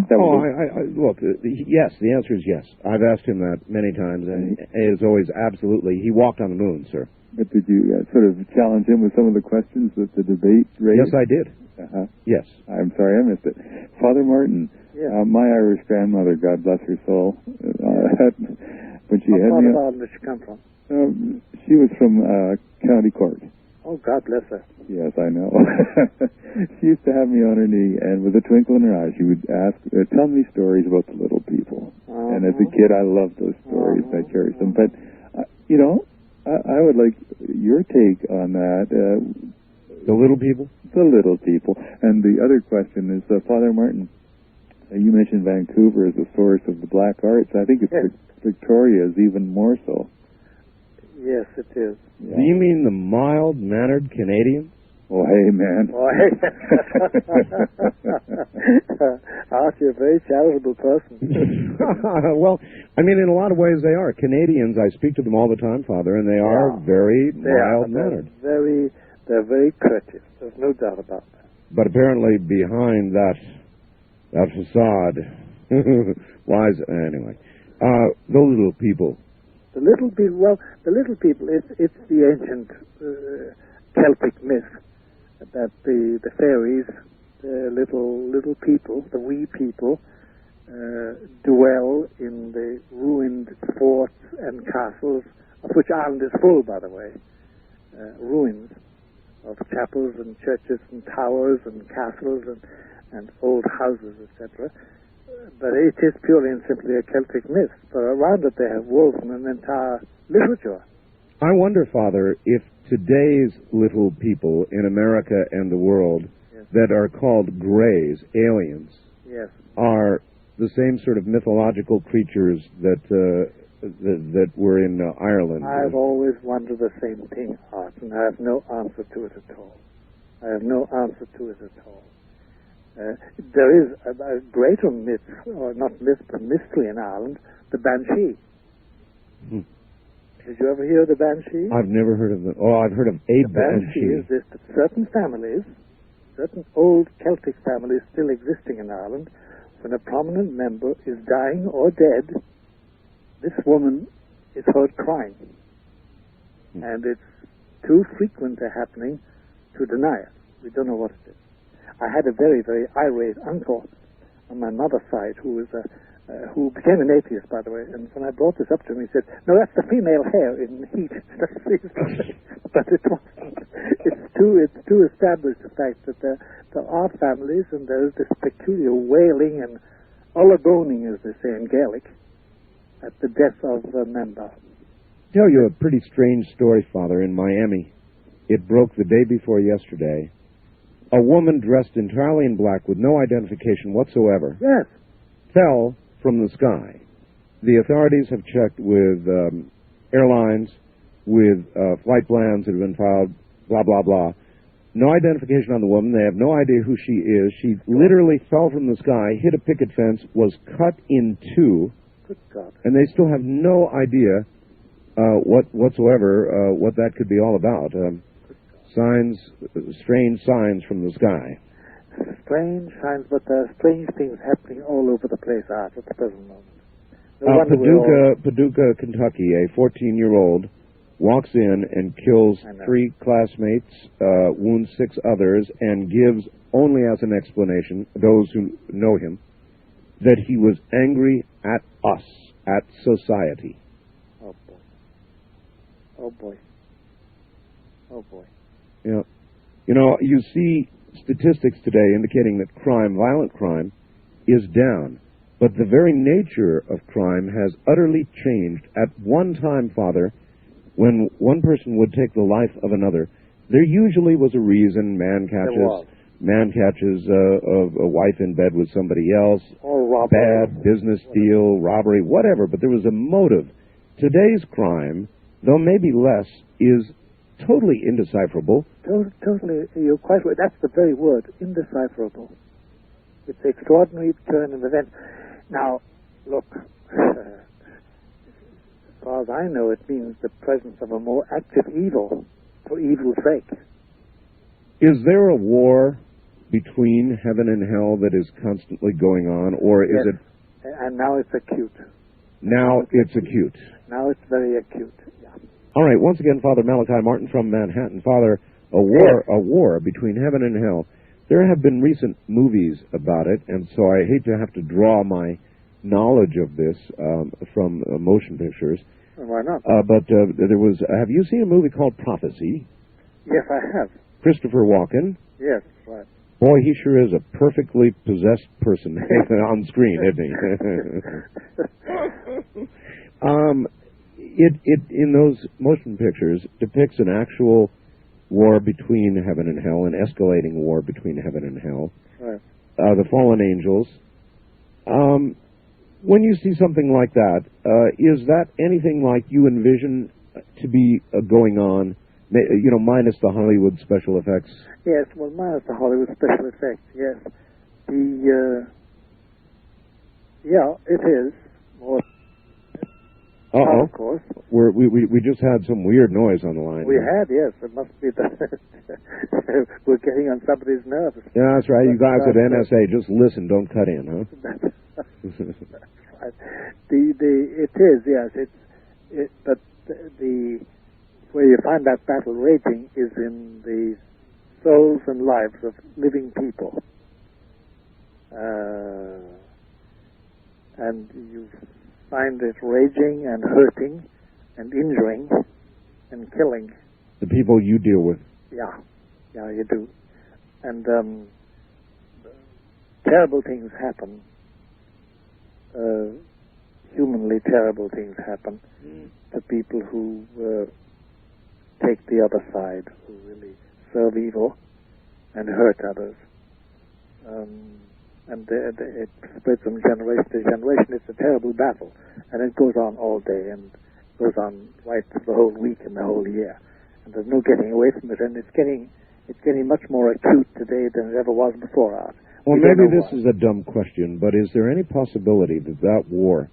[SPEAKER 1] Look, yes, the answer is yes. I've asked him that many times, and it is always absolutely. He walked on the moon, sir.
[SPEAKER 3] But did you sort of challenge him with some of the questions that the debate raised?
[SPEAKER 1] Yes, I did.
[SPEAKER 3] Uh-huh.
[SPEAKER 1] Yes.
[SPEAKER 3] I'm sorry I missed it. Father Martin, my Irish grandmother, God bless her soul, when she had me...
[SPEAKER 2] What part of Ireland did she come from?
[SPEAKER 3] She was from County Cork.
[SPEAKER 2] Oh, God bless her.
[SPEAKER 3] Yes, I know. She used to have me on her knee, and with a twinkle in her eye, she would ask, tell me stories about the little people. And as a kid, I loved those stories, and I cherished them. But, I would like your take on that.
[SPEAKER 1] The little people?
[SPEAKER 3] The little people. And the other question is, Father Martin, you mentioned Vancouver as a source of the black arts. I think it's Victoria is even more so.
[SPEAKER 2] Yes, it is.
[SPEAKER 1] Yeah. Do you mean the mild-mannered Canadians?
[SPEAKER 3] Oh, hey, man.
[SPEAKER 2] Oh, hey. You're a very charitable person.
[SPEAKER 1] Well, I mean, in a lot of ways they are. Canadians, I speak to them all the time, Father, and they are very mild-mannered.
[SPEAKER 2] They're very courteous. There's no doubt about that.
[SPEAKER 1] But apparently behind that facade lies... Anyway, the little people...
[SPEAKER 2] The little people, it's the ancient Celtic myth that the fairies, the little people, the wee people, dwell in the ruined forts and castles, of which Ireland is full, by the way, ruins of chapels and churches and towers and castles and old houses, etc. But it is purely and simply a Celtic myth. But around it they have woven an entire literature.
[SPEAKER 1] I wonder, Father, if today's little people in America and the world that are called greys, aliens, are the same sort of mythological creatures that were in Ireland.
[SPEAKER 2] I've always wondered the same thing, Art, and I have no answer to it at all. There is a greater myth, or not myth, but mystery in Ireland, the Banshee. Did you ever hear of the Banshee?
[SPEAKER 1] I've never heard of it. Oh, I've heard of a Banshee.
[SPEAKER 2] Is this that certain families, certain old Celtic families still existing in Ireland, when a prominent member is dying or dead, this woman is heard crying. And it's too frequent a happening to deny it. We don't know what it is. I had a very, very irate uncle on my mother's side who who became an atheist, by the way. And when I brought this up to him, he said, "No, that's the female hair in heat." But it wasn't. It's too established the fact that there are families and there is this peculiar wailing and oligoning, as they say in Gaelic, at the death of a member.
[SPEAKER 1] Tell you a pretty strange story, Father, in Miami. It broke the day before yesterday. A woman dressed entirely in black with no identification whatsoever fell from the sky. The authorities have checked with airlines, with flight plans that have been filed, blah, blah, blah. No identification on the woman. They have no idea who she is. She literally fell from the sky, hit a picket fence, was cut in two, and they still have no idea whatsoever what that could be all about. Strange signs from the sky.
[SPEAKER 2] Strange signs, but there are strange things happening all over the place at the present moment.
[SPEAKER 1] Paducah, Kentucky, a 14-year-old walks in and kills 3 classmates, wounds 6 others, and gives only as an explanation, those who know him, that he was angry at us, at society.
[SPEAKER 2] Oh, boy. Oh, boy. Oh, boy.
[SPEAKER 1] Yeah. You know, you see statistics today indicating that crime, violent crime, is down. But the very nature of crime has utterly changed. At one time, Father, when one person would take the life of another, there usually was a reason, man catches, man catches a wife in bed with somebody else,
[SPEAKER 2] Or robbery.
[SPEAKER 1] bad business deal, robbery, whatever, but there was a motive. Today's crime, though maybe less, is totally indecipherable.
[SPEAKER 2] Totally, you're quite right. That's the very word, indecipherable. It's an extraordinary turn of events. Now, look, as far as I know, it means the presence of a more active evil for evil's sake.
[SPEAKER 1] Is there a war between heaven and hell that is constantly going on, or is
[SPEAKER 2] Yes.
[SPEAKER 1] it...
[SPEAKER 2] And now it's acute.
[SPEAKER 1] Now it's acute.
[SPEAKER 2] Now it's very acute. Yeah.
[SPEAKER 1] All right, once again, Father Malachi Martin from Manhattan. Father, a war between heaven and hell. There have been recent movies about it, and so I hate to have to draw my knowledge of this from motion pictures.
[SPEAKER 2] Why not?
[SPEAKER 1] But there was... have you seen a movie called Prophecy?
[SPEAKER 2] Yes, I have.
[SPEAKER 1] Christopher Walken.
[SPEAKER 2] Yes, right.
[SPEAKER 1] Boy, he sure is a perfectly possessed person on screen, isn't he? It in those motion pictures depicts an actual war between heaven and hell, an escalating war between heaven and hell.
[SPEAKER 2] Right.
[SPEAKER 1] The fallen angels. When you see something like that, is that anything like you envision to be going on? You know, minus the Hollywood special effects.
[SPEAKER 2] Yes, well, minus the Hollywood special effects, yes. Yeah, it is. More, of course.
[SPEAKER 1] We just had some weird noise on the line.
[SPEAKER 2] We had, yes. It must be that we're getting on somebody's nerves.
[SPEAKER 1] Yeah, that's right. You guys at NSA, just listen, don't cut in, huh?
[SPEAKER 2] That's right. It is, yes. But where you find that battle raging is in the souls and lives of living people. And you find it raging and hurting and injuring and killing.
[SPEAKER 1] The people you deal with.
[SPEAKER 2] Yeah, you do. And terrible things happen. Humanly terrible things happen to people who take the other side, who really serve evil and hurt others. And it spreads from generation to generation. It's a terrible battle. And it goes on all day and goes on right through the whole week and the whole year. And there's no getting away from it. And it's getting much more acute today than it ever was before us.
[SPEAKER 1] Well, maybe this is a dumb question, but is there any possibility that war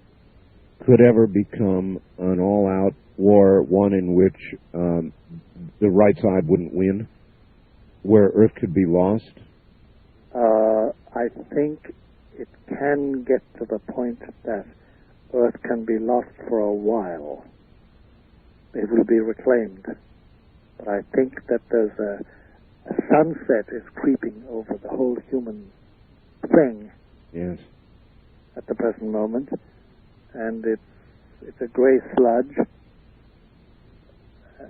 [SPEAKER 1] could ever become an all-out war, one in which the right side wouldn't win, where Earth could be lost?
[SPEAKER 2] I think it can get to the point that Earth can be lost for a while. It will be reclaimed. But I think that there's a sunset is creeping over the whole human thing.
[SPEAKER 1] Yes.
[SPEAKER 2] At the present moment. And it's a gray sludge.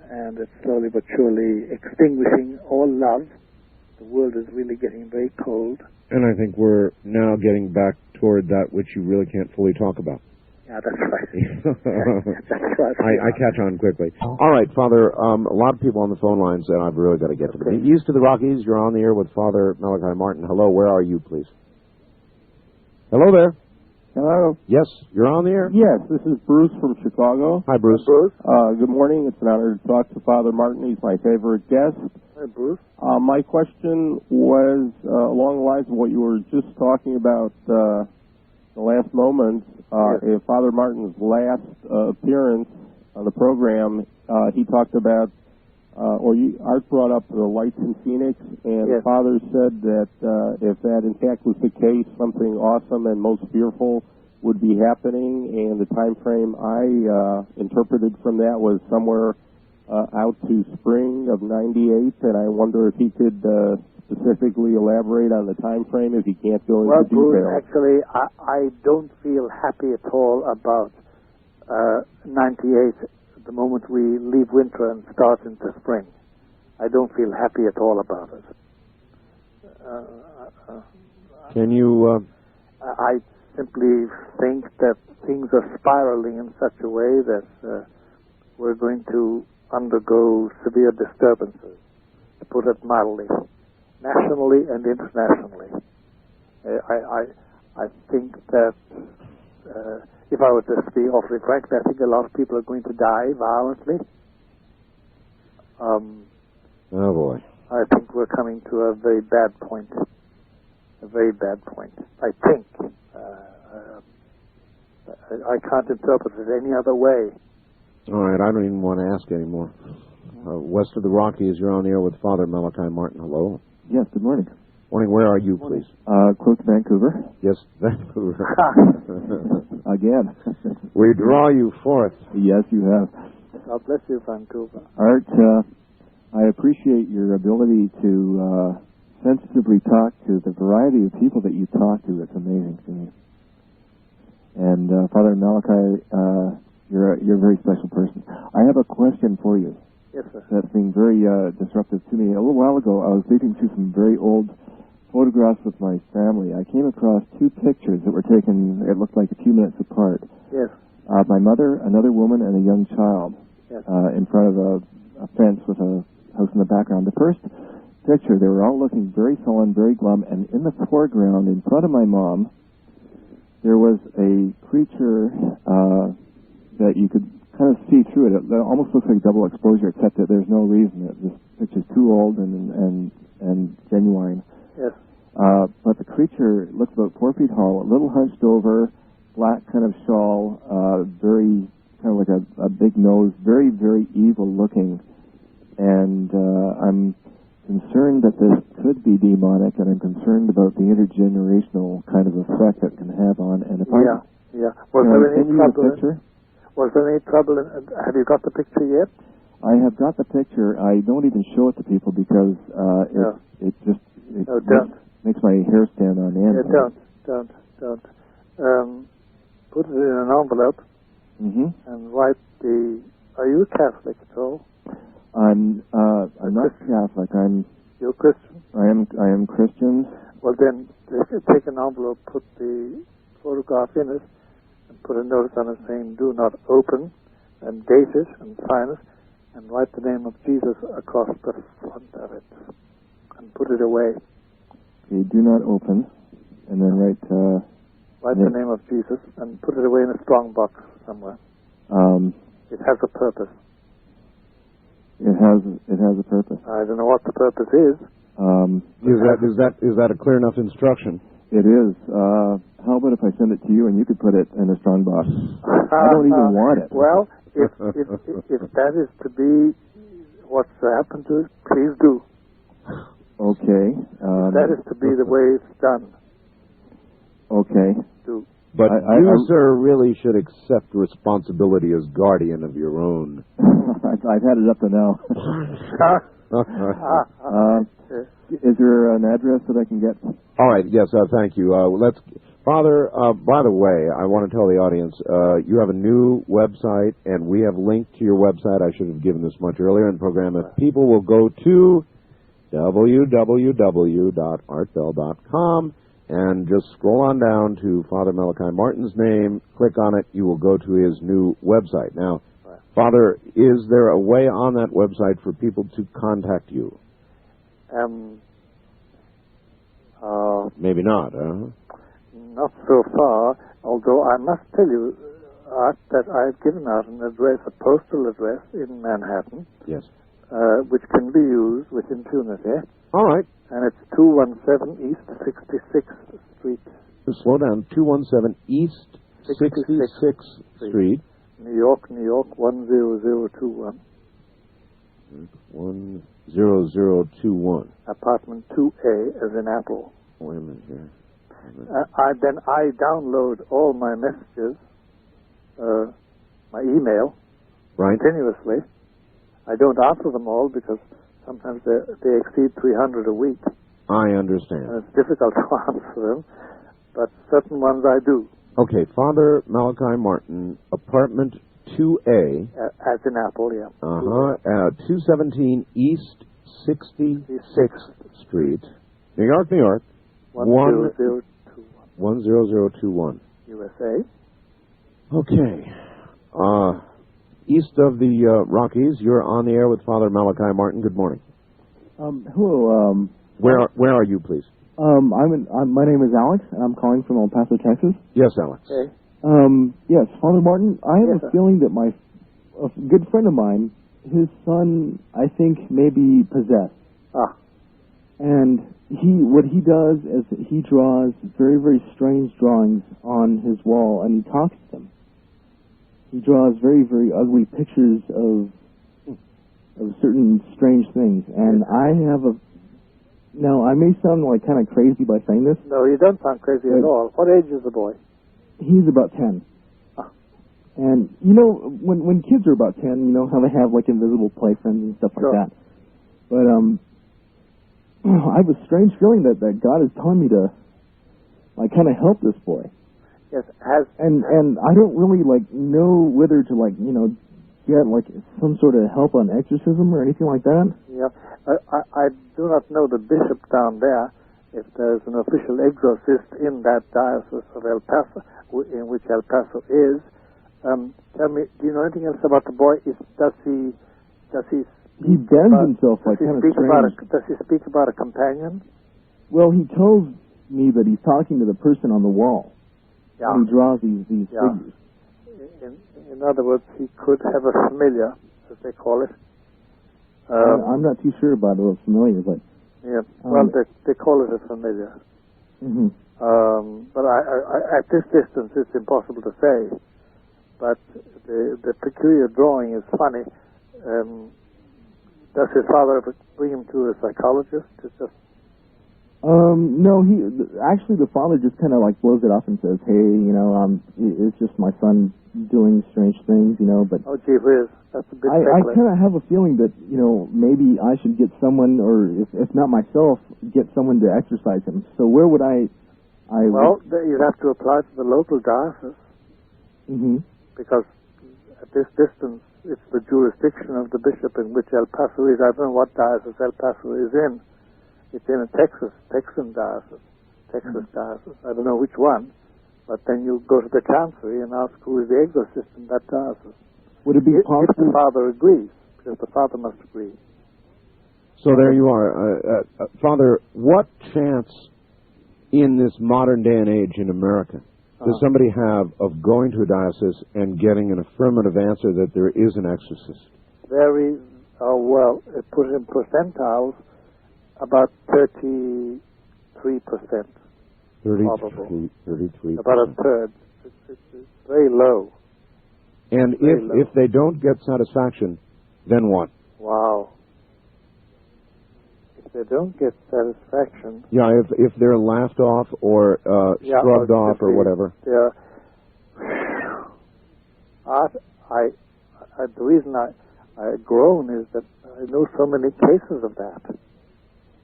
[SPEAKER 2] And it's slowly but surely extinguishing all love. The world is really getting very cold.
[SPEAKER 1] And I think we're now getting back toward that which you really can't fully talk about.
[SPEAKER 2] Yeah, that's right. That's right.
[SPEAKER 1] I catch on quickly. All right, Father, a lot of people on the phone lines, and I've really got to get to them. East to the Rockies, you're on the air with Father Malachi Martin. Hello, where are you, please? Hello there.
[SPEAKER 4] Hello?
[SPEAKER 1] Yes, you're on the air?
[SPEAKER 4] Yes, this is Bruce from Chicago.
[SPEAKER 1] Hi, Bruce.
[SPEAKER 4] Good morning. It's an honor to talk to Father Martin. He's my favorite guest.
[SPEAKER 2] Hi, Bruce.
[SPEAKER 4] My question was along the lines of what you were just talking about the last moment. If Father Martin's last appearance on the program, he talked about, Art brought up the lights in Phoenix, and Father said that if that in fact was the case, something awesome and most fearful would be happening, and the time frame I interpreted from that was somewhere out to spring of '98, and I wonder if he could specifically elaborate on the time frame if he can't go into detail.
[SPEAKER 2] Bruce, actually, I don't feel happy at all about '98. The moment we leave winter and start into spring. I don't feel happy at all about it.
[SPEAKER 1] Can you...
[SPEAKER 2] I simply think that things are spiraling in such a way that we're going to undergo severe disturbances, to put it mildly. nationally and internationally. I think that if I were to be awfully frank, I think a lot of people are going to die violently.
[SPEAKER 1] Oh boy.
[SPEAKER 2] I think we're coming to a very bad point. A very bad point. I think. I can't interpret it any other way.
[SPEAKER 1] All right, I don't even want to ask anymore. West of the Rockies, you're on the air with Father Malachi Martin. Hello.
[SPEAKER 3] Yes, good morning.
[SPEAKER 1] Morning, where are you, please?
[SPEAKER 3] Close to Vancouver.
[SPEAKER 1] Yes, Vancouver.
[SPEAKER 3] Again.
[SPEAKER 1] We draw you forth.
[SPEAKER 3] Yes, you have.
[SPEAKER 2] God bless you, Vancouver.
[SPEAKER 3] Art, I appreciate your ability to sensitively talk to the variety of people that you talk to. It's amazing to me. And Father Malachi, you're a very special person. I have a question for you.
[SPEAKER 2] Yes, sir.
[SPEAKER 3] That's been very disruptive to me. A little while ago, I was looking through some very old photographs with my family. I came across two pictures that were taken, it looked like a few minutes apart.
[SPEAKER 2] Yes.
[SPEAKER 3] My mother, another woman, and a young child.
[SPEAKER 2] Yes.
[SPEAKER 3] In front of a fence with a house in the background. The first picture, they were all looking very sullen, very glum, and in the foreground, in front of my mom, there was a creature that you could kind of see through it. It almost looks like double exposure, except that there's no reason. This picture's too old and genuine.
[SPEAKER 2] Yes.
[SPEAKER 3] But the creature looked about 4 feet tall, a little hunched over, black kind of shawl, very kind of like a big nose, very, very evil looking. And I'm concerned that this could be demonic, and I'm concerned about the intergenerational kind of effect that can have on. And if
[SPEAKER 2] yeah. Was there any trouble?
[SPEAKER 3] Picture?
[SPEAKER 2] Was there any trouble? Have you got the picture yet?
[SPEAKER 3] I have got the picture. I don't even show it to people because it makes my hair stand on end.
[SPEAKER 2] Don't. Put it in an envelope and write the. Are you a Catholic at all?
[SPEAKER 3] I'm not Catholic.
[SPEAKER 2] You're Christian?
[SPEAKER 3] I am Christian.
[SPEAKER 2] Well then, take an envelope, put the photograph in it, and put a notice on it saying, "Do not open," and date it and sign it, and write the name of Jesus across the front of it, and put it away.
[SPEAKER 3] Okay, do not open, and then write
[SPEAKER 2] the name of Jesus and put it away in a strong box somewhere. It has a purpose.
[SPEAKER 3] It has a purpose.
[SPEAKER 2] I don't know what the purpose is.
[SPEAKER 1] Is that a clear enough instruction?
[SPEAKER 3] It is. How about if I send it to you and you could put it in a strong box? I don't even want it.
[SPEAKER 2] Well, if that is to be what's happened to it, please do.
[SPEAKER 3] Okay.
[SPEAKER 2] That is to be the way it's done.
[SPEAKER 3] Okay.
[SPEAKER 2] Do.
[SPEAKER 1] But you, sir, really should accept responsibility as guardian of your own.
[SPEAKER 3] I've had it up to now. Is there an address that I can get?
[SPEAKER 1] All right. Yes. Thank you. Father. By the way, I want to tell the audience you have a new website, and we have linked to your website. I should have given this much earlier in the program. If people will go to www.artbell.com and just scroll on down to Father Malachi Martin's name, click on it, you will go to his new website. Now, Father, is there a way on that website for people to contact you? Maybe not, huh?
[SPEAKER 2] Not so far, although I must tell you, Art, that I've given out an address, a postal address in Manhattan.
[SPEAKER 1] Yes.
[SPEAKER 2] Which can be used with impunity.
[SPEAKER 1] All right.
[SPEAKER 2] And it's 217 East 66th Street.
[SPEAKER 1] Slow down. 217 East 66th Street.
[SPEAKER 2] New York, 10021.
[SPEAKER 1] 10021.
[SPEAKER 2] Apartment 2A as in Apple.
[SPEAKER 1] Wait a minute here.
[SPEAKER 2] Then I download all my messages, my email, continuously. I don't answer them all because sometimes they exceed 300 a week.
[SPEAKER 1] I understand.
[SPEAKER 2] And it's difficult to answer them, but certain ones I do.
[SPEAKER 1] Okay, Father Malachi Martin, apartment 2A.
[SPEAKER 2] As in Apple, yeah.
[SPEAKER 1] 217 East 66th Street, New York, New York. 10021.
[SPEAKER 3] USA.
[SPEAKER 1] Okay. East of the Rockies, you're on the air with Father Malachi Martin. Good morning.
[SPEAKER 3] Hello.
[SPEAKER 1] Where are you, please?
[SPEAKER 5] My name is Alex, and I'm calling from El Paso, Texas.
[SPEAKER 1] Yes, Alex.
[SPEAKER 2] Okay.
[SPEAKER 5] Yes, Father Martin, I have
[SPEAKER 2] Yes,
[SPEAKER 5] a
[SPEAKER 2] sir.
[SPEAKER 5] feeling that a good friend of mine, his son, I think, may be possessed.
[SPEAKER 2] Ah.
[SPEAKER 5] And what he does is that he draws very, very strange drawings on his wall, and he talks to them. He draws very, very ugly pictures of certain strange things. And now, I may sound like kind of crazy by saying this.
[SPEAKER 2] No, you don't sound crazy at all. What age is the boy?
[SPEAKER 5] He's about 10.
[SPEAKER 2] Ah.
[SPEAKER 5] And, when kids are about 10, you know how they have, like, invisible play friends and stuff
[SPEAKER 2] Sure.
[SPEAKER 5] like that. But, I have a strange feeling that God is telling me to, like, kind of help this boy.
[SPEAKER 2] Yes.
[SPEAKER 5] And I don't really, like, know whether to, like, get, like, some sort of help on exorcism or anything like that.
[SPEAKER 2] Yeah. I do not know the bishop down there, if there's an official exorcist in that diocese of El Paso, in which El Paso is. Tell me, do you know anything else about the boy? Does he
[SPEAKER 5] He bends himself like kind of strange.
[SPEAKER 2] Does he speak about a companion?
[SPEAKER 5] Well, he tells me that he's talking to the person on the wall.
[SPEAKER 2] Yeah.
[SPEAKER 5] And he draws these
[SPEAKER 2] Yeah.
[SPEAKER 5] figures.
[SPEAKER 2] In other words, he could have a familiar, as they call it.
[SPEAKER 5] I'm not too sure about those familiar, but...
[SPEAKER 2] Yeah, well, they call it a familiar.
[SPEAKER 5] Mm-hmm.
[SPEAKER 2] But I, at this distance, it's impossible to say. But the peculiar drawing is funny. Does his father ever bring him to a psychologist?
[SPEAKER 5] No, actually the father just kind of like blows it off and says, hey, it's just my son doing strange things, but...
[SPEAKER 2] Oh, gee whiz, that's a bit
[SPEAKER 5] I kind of have a feeling that, maybe I should get someone, or if not myself, get someone to exorcise him. So where would
[SPEAKER 2] you'd have to apply to the local diocese.
[SPEAKER 5] Mm-hmm.
[SPEAKER 2] Because at this distance, it's the jurisdiction of the bishop in which El Paso is. I don't know what diocese El Paso is in. It's in a Texan diocese, Texas diocese. I don't know which one. But then you go to the chancery and ask who is the exorcist in that diocese.
[SPEAKER 5] Would it be possible?
[SPEAKER 2] If the father agrees, because the father must agree.
[SPEAKER 1] So there you are. Father, what chance in this modern day and age in America does somebody have of going to a diocese and getting an affirmative answer that there is an exorcist?
[SPEAKER 2] Very well. Put in percentiles, about 33%.
[SPEAKER 1] 33%.
[SPEAKER 2] About a third. It's very low.
[SPEAKER 1] And if they don't get satisfaction, then what?
[SPEAKER 2] Wow. If they don't get satisfaction...
[SPEAKER 1] Yeah, if they're laughed off or shrugged off or whatever.
[SPEAKER 2] The reason I groan is that I know so many cases of that.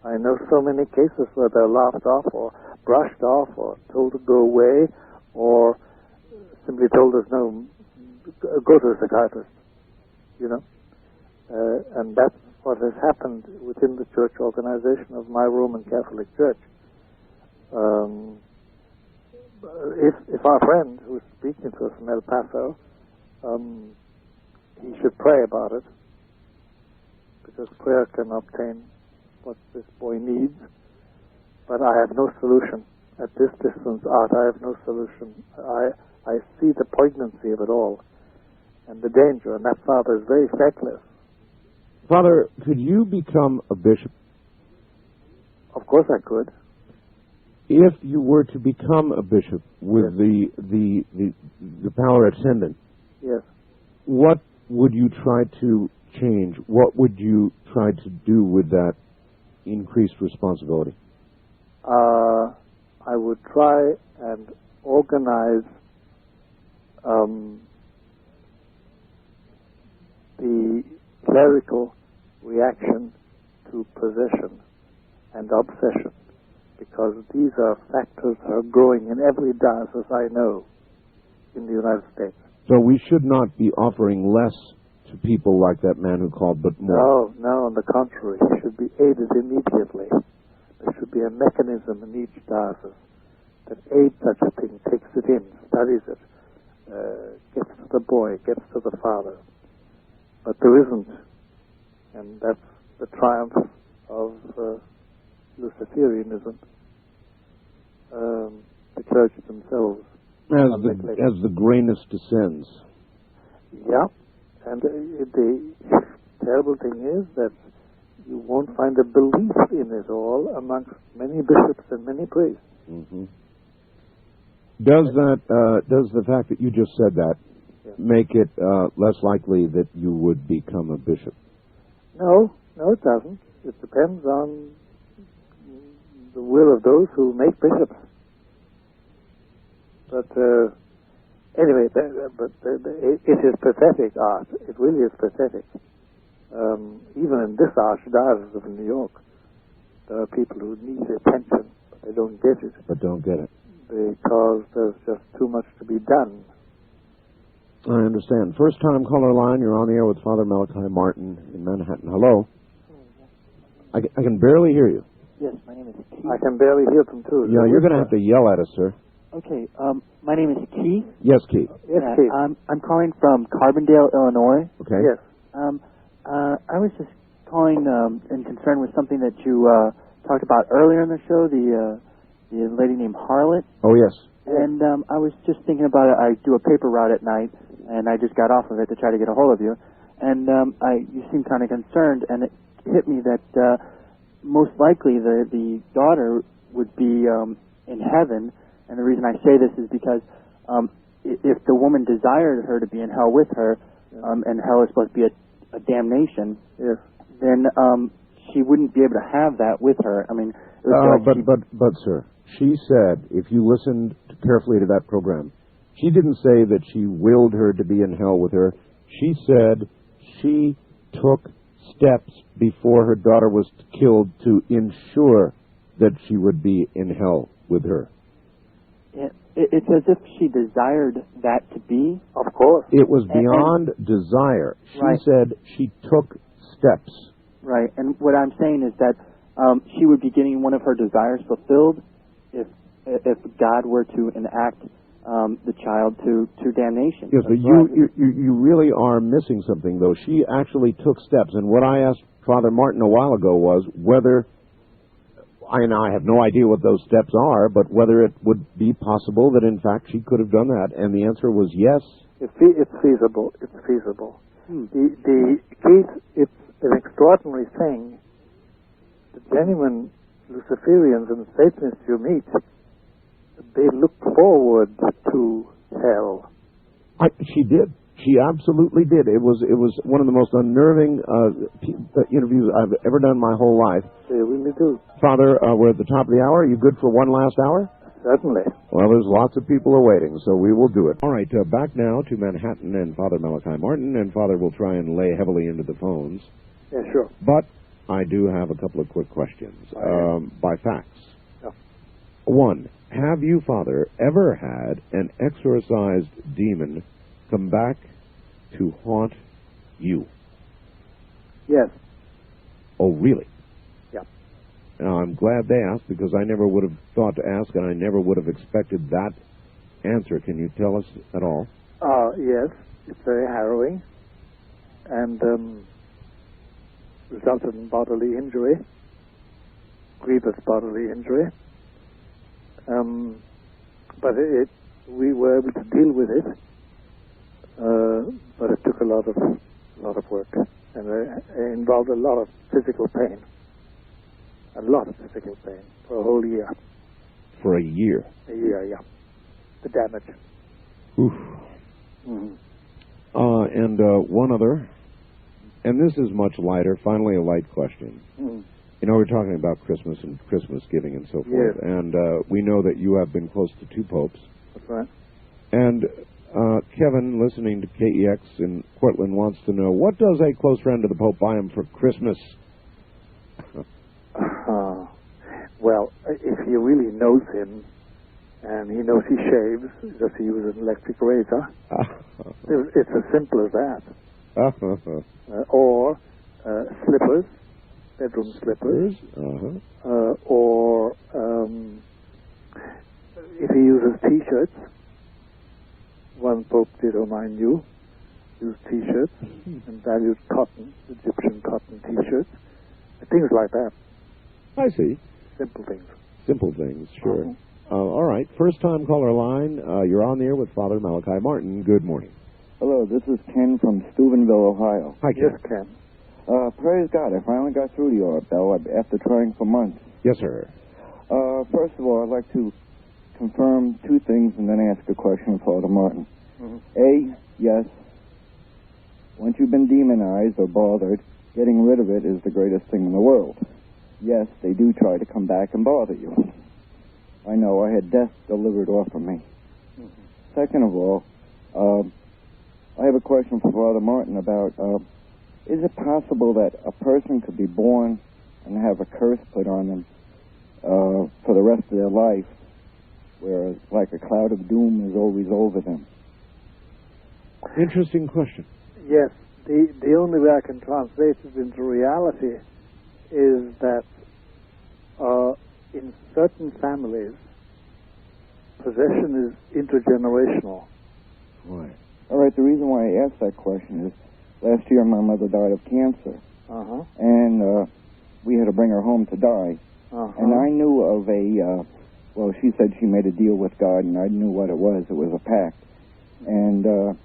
[SPEAKER 2] I know so many cases where they're laughed off or brushed off or told to go away or simply told us, no, go to a psychiatrist, and that's what has happened within the church organization of my Roman Catholic Church. If our friend who's speaking to us from El Paso, he should pray about it, because prayer can obtain what this boy needs. But I have no solution. At this distance, Art, I have no solution. I see the poignancy of it all and the danger, and that father is very feckless.
[SPEAKER 1] Father, could you become a bishop?
[SPEAKER 2] Of course I could.
[SPEAKER 1] If you were to become a bishop with the power ascendant,
[SPEAKER 2] yes,
[SPEAKER 1] what would you try to change? What would you try to do with that increased responsibility?
[SPEAKER 2] I would try and organize the clerical reaction to possession and obsession, because these are factors that are growing in every diocese I know in the United States.
[SPEAKER 1] So we should not be offering less to people like that man who called, but more.
[SPEAKER 2] No, on the contrary. He should be aided immediately. There should be a mechanism in each diocese that aids such a thing, takes it in, studies it, gets to the boy, gets to the father. But there isn't. And that's the triumph of Luciferianism, the clergy themselves.
[SPEAKER 1] As the grayness descends.
[SPEAKER 2] Yeah, and the terrible thing is that you won't find a belief in it all amongst many bishops and many priests.
[SPEAKER 1] Mm-hmm. Does the fact that you just said that make it less likely that you would become a bishop?
[SPEAKER 2] No, it doesn't. It depends on the will of those who make bishops. But anyway, it is pathetic art. It really is pathetic. Even in this Archdiocese of New York, there are people who need attention, but they don't get it. Because there's just too much to be done.
[SPEAKER 1] I understand. First time caller line, you're on the air with Father Malachi Martin in Manhattan. Hello. I can barely hear you.
[SPEAKER 5] Yes, my name is Keith.
[SPEAKER 2] I can barely hear them too.
[SPEAKER 1] Yeah, you're going to have to yell at us, sir.
[SPEAKER 5] Okay, my name is Keith.
[SPEAKER 1] Yes, Keith.
[SPEAKER 2] Yes, Keith.
[SPEAKER 5] I'm calling from Carbondale, Illinois.
[SPEAKER 1] Okay.
[SPEAKER 2] Yes.
[SPEAKER 5] I was just calling in concern with something that you talked about earlier in the show, the lady named Harlot.
[SPEAKER 1] Oh, yes.
[SPEAKER 5] And I was just thinking about it. I do a paper route at night, and I just got off of it to try to get a hold of you. And you seemed kind of concerned, and it hit me that most likely the daughter would be in heaven. And the reason I say this is because if the woman desired her to be in hell with her, and hell is supposed to be a damnation, then she wouldn't be able to have that with her. I mean,
[SPEAKER 1] but sir, she said, if you listened carefully to that program, she didn't say that she willed her to be in hell with her. She said she took steps before her daughter was killed to ensure that she would be in hell with her.
[SPEAKER 5] It's as if she desired that to be.
[SPEAKER 2] Of course.
[SPEAKER 1] It was beyond desire. She said she took steps.
[SPEAKER 5] Right, and what I'm saying is that she would be getting one of her desires fulfilled if God were to enact the child to damnation.
[SPEAKER 1] Yes, but you really are missing something, though. She actually took steps, and what I asked Father Martin a while ago was whether, and I have no idea what those steps are, but whether it would be possible that in fact she could have done that, and the answer was yes.
[SPEAKER 2] It's feasible. It's feasible. The case, it's an extraordinary thing. The genuine Luciferians and Satanists you meet, they look forward to hell.
[SPEAKER 1] She did. She absolutely did. It was one of the most unnerving interviews I've ever done my whole life.
[SPEAKER 2] They really do.
[SPEAKER 1] Father, we're at the top of the hour. Are you good for one last hour?
[SPEAKER 2] Certainly.
[SPEAKER 1] Well, there's lots of people awaiting, so we will do it. All right, back now to Manhattan and Father Malachi Martin, and Father will try and lay heavily into the phones.
[SPEAKER 2] Yeah, sure.
[SPEAKER 1] But I do have a couple of quick questions by fax.
[SPEAKER 2] Yeah.
[SPEAKER 1] One, have you, Father, ever had an exorcised demon come back to haunt you?
[SPEAKER 2] Yes.
[SPEAKER 1] Oh, really?
[SPEAKER 2] Yeah.
[SPEAKER 1] Now, I'm glad they asked, because I never would have thought to ask, and I never would have expected that answer. Can you tell us at all?
[SPEAKER 2] Yes. It's very harrowing, and resulted in bodily injury, grievous bodily injury. But we were able to deal with it. But it took a lot of work, and it involved a lot of physical pain. A lot of physical pain for a whole year.
[SPEAKER 1] For a year?
[SPEAKER 2] A year, yeah. The damage.
[SPEAKER 1] Oof.
[SPEAKER 2] Mm-hmm.
[SPEAKER 1] And one other, and this is much lighter, finally a light question.
[SPEAKER 2] Mm-hmm.
[SPEAKER 1] You know, we're talking about Christmas and Christmas giving and so forth,
[SPEAKER 2] yes.
[SPEAKER 1] And we know that you have been close to 2 popes.
[SPEAKER 2] That's right.
[SPEAKER 1] And Kevin, listening to KEX in Portland, wants to know, what does a close friend of the Pope buy him for Christmas?
[SPEAKER 2] Well, if he really knows him, and he knows he shaves, does he use an electric razor? It's as simple as that. Or slippers, bedroom slippers. Or if he uses T-shirts, one Pope did, whom I knew, used T-shirts and valued cotton, Egyptian cotton T-shirts, things like that.
[SPEAKER 1] I see.
[SPEAKER 2] simple things.
[SPEAKER 1] Simple things, sure. All right. First-time caller line. You're on the air with Father Malachi Martin. Good morning.
[SPEAKER 6] Hello, this is Ken from Steubenville, Ohio.
[SPEAKER 1] Hi, Ken.
[SPEAKER 2] Yes, Ken.
[SPEAKER 6] Praise God, I finally got through to you, Bill, after trying for months.
[SPEAKER 1] Yes, sir.
[SPEAKER 6] First of all, I'd like to confirm two things and then ask a question of Father Martin. A, yes, once you've been demonized or bothered, getting rid of it is the greatest thing in the world. Yes, they do try to come back and bother you. I know, I had death delivered off of me. Second of all, I have a question for Father Martin about, is it possible that a person could be born and have a curse put on them for the rest of their life, whereas like a cloud of doom is always over them?
[SPEAKER 1] Interesting question.
[SPEAKER 2] Yes, the only way I can translate it into reality is that in certain families, possession is intergenerational.
[SPEAKER 1] Right.
[SPEAKER 6] All right, the reason why I asked that question is last year my mother died of cancer, and we had to bring her home to die. And I knew of well, she said she made a deal with God, and I knew what it was. It was a pact. And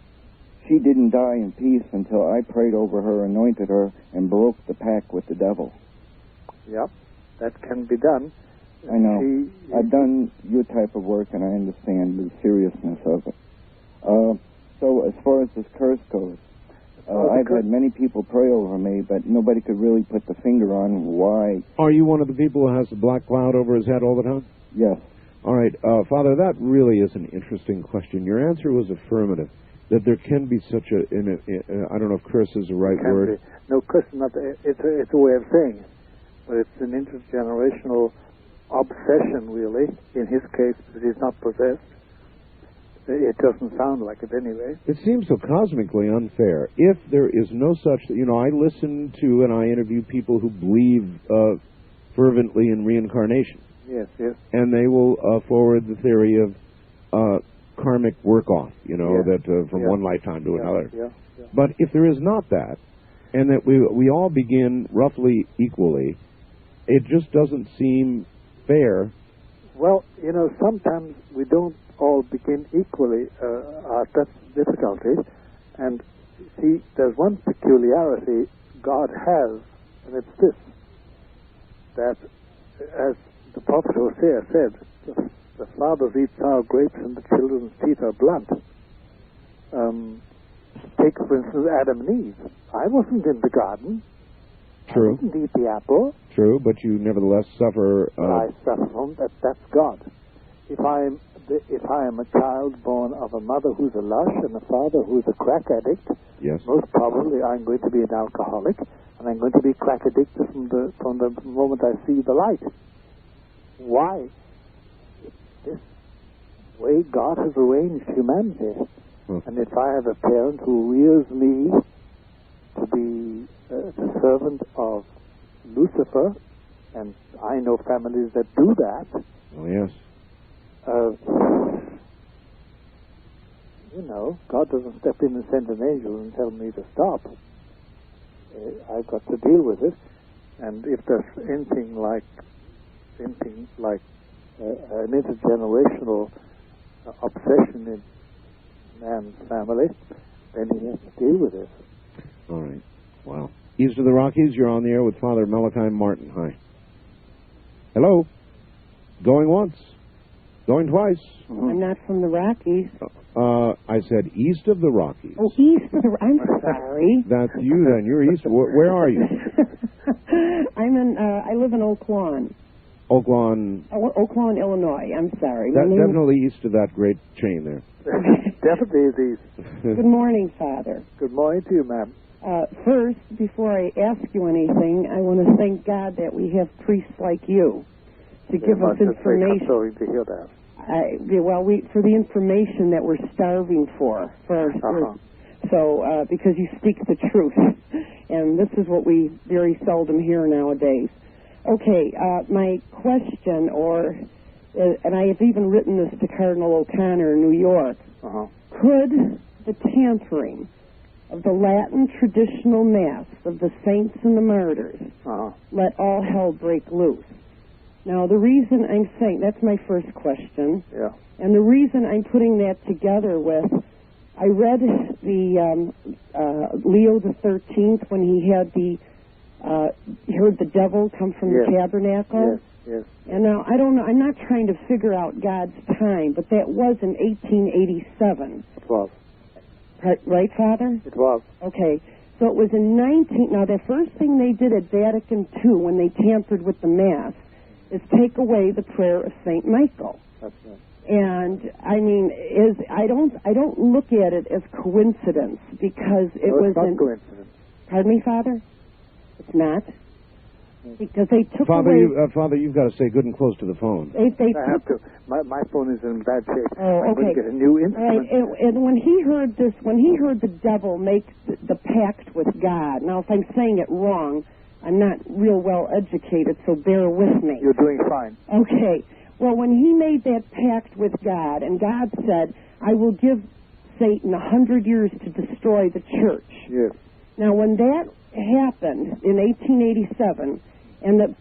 [SPEAKER 6] she didn't die in peace until I prayed over her, anointed her, and broke the pact with the devil.
[SPEAKER 2] Yep, that can be done.
[SPEAKER 6] I know. I've done your type of work, and I understand the seriousness of it. So as far as this curse goes, I've had many people pray over me, but nobody could really put the finger on why.
[SPEAKER 1] Are you one of the people who has the black cloud over his head all the time?
[SPEAKER 6] Yes.
[SPEAKER 1] All right, Father, that really is an interesting question. Your answer was affirmative, that there can be such a, I don't know if curse is the right word.
[SPEAKER 2] No, curse is not, it's a way of saying it, but it's an intergenerational obsession, really. In his case, because he's not possessed. It doesn't sound like it anyway. It
[SPEAKER 1] seems so cosmically unfair. If there is no such, I listen to and I interview people who believe fervently in reincarnation.
[SPEAKER 2] Yes, yes.
[SPEAKER 1] And they will forward the theory of karmic work-off, that from one lifetime to another.
[SPEAKER 2] Yeah.
[SPEAKER 1] But if there is not that, and that we all begin roughly equally, it just doesn't seem fair.
[SPEAKER 2] Well, sometimes we don't all begin equally. That's the difficulty. And see, there's one peculiarity God has, and it's this, that as the prophet Hosea said, the fathers eat sour grapes and the children's teeth are blunt. Take, for instance, Adam and Eve. I wasn't in the garden.
[SPEAKER 1] True.
[SPEAKER 2] I didn't eat the apple.
[SPEAKER 1] True, but you nevertheless suffer.
[SPEAKER 2] I suffer from that. That's God. If I am a child born of a mother who's a lush and a father who's a crack addict,
[SPEAKER 1] yes,
[SPEAKER 2] most probably I'm going to be an alcoholic, and I'm going to be crack addicted from the moment I see the light. Why? This way God has arranged humanity. And if I have a parent who rears me to be the servant of Lucifer, and I know families that do that.
[SPEAKER 1] Oh, yes.
[SPEAKER 2] God doesn't step in and send an angel and tell me to stop. I've got to deal with it. And if there's anything like an intergenerational obsession in man's family, then he has to deal with it.
[SPEAKER 1] All right. Wow. East of the Rockies, you're on the air with Father Malachi Martin. Hi. Hello. Going once. Going twice.
[SPEAKER 7] I'm not from the Rockies.
[SPEAKER 1] I said east of the Rockies.
[SPEAKER 7] Oh, east of the... I'm sorry.
[SPEAKER 1] That's you then. You're east. Where are you?
[SPEAKER 7] I live in Oak Lawn.
[SPEAKER 1] Oak Lawn,
[SPEAKER 7] Illinois. I'm sorry.
[SPEAKER 1] Definitely east of that great chain there.
[SPEAKER 2] Definitely these.
[SPEAKER 7] Good morning, Father.
[SPEAKER 2] Good morning to you, ma'am.
[SPEAKER 7] First, before I ask you anything, I want to thank God that we have priests like you to give us information.
[SPEAKER 2] I'm sorry to hear that.
[SPEAKER 7] For the information that we're starving for So, because you speak the truth, and this is what we very seldom hear nowadays. Okay, my question, and I have even written this to Cardinal O'Connor in New York. Could the tampering of the Latin traditional Mass of the saints and the martyrs let all hell break loose? Now, the reason I'm saying, that's my first question.
[SPEAKER 2] Yeah.
[SPEAKER 7] And the reason I'm putting that together with, I read the Leo the 13th when he had he heard the devil come from the tabernacle.
[SPEAKER 2] Yes.
[SPEAKER 7] And now, I don't know, I'm not trying to figure out God's time, but that was in 1887.
[SPEAKER 2] It was.
[SPEAKER 7] Right, Father?
[SPEAKER 2] It was.
[SPEAKER 7] Okay. So it was in now the first thing they did at Vatican II when they tampered with the Mass is take away the prayer of St. Michael.
[SPEAKER 2] That's right.
[SPEAKER 7] And I mean, I don't look at it as coincidence because it was
[SPEAKER 2] not coincidence.
[SPEAKER 7] Pardon me, Father? It's not, because they took
[SPEAKER 1] Father,
[SPEAKER 7] away.
[SPEAKER 1] Father, you've got to stay good and close to the phone.
[SPEAKER 7] They
[SPEAKER 2] I have to. My phone is in bad shape.
[SPEAKER 7] Oh,
[SPEAKER 2] I'm going
[SPEAKER 7] okay.
[SPEAKER 2] to get a new
[SPEAKER 7] All right,
[SPEAKER 2] instrument.
[SPEAKER 7] and when he heard this, when he heard the devil make the pact with God. Now, if I'm saying it wrong, I'm not real well educated, so bear with me.
[SPEAKER 2] You're doing fine.
[SPEAKER 7] Okay. Well, when he made that pact with God, and God said, I will give Satan 100 years to destroy the church.
[SPEAKER 2] Yes.
[SPEAKER 7] Now, when that happened in 1887, and the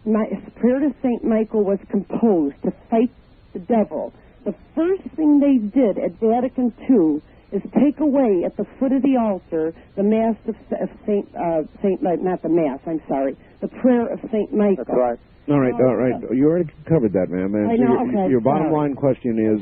[SPEAKER 7] prayer to St. Michael was composed to fight the devil, the first thing they did at Vatican II is take away at the foot of the altar the Mass of the prayer of St. Michael.
[SPEAKER 2] That's right.
[SPEAKER 1] All right. You already covered that, ma'am.
[SPEAKER 7] I know, okay,
[SPEAKER 1] your bottom line question is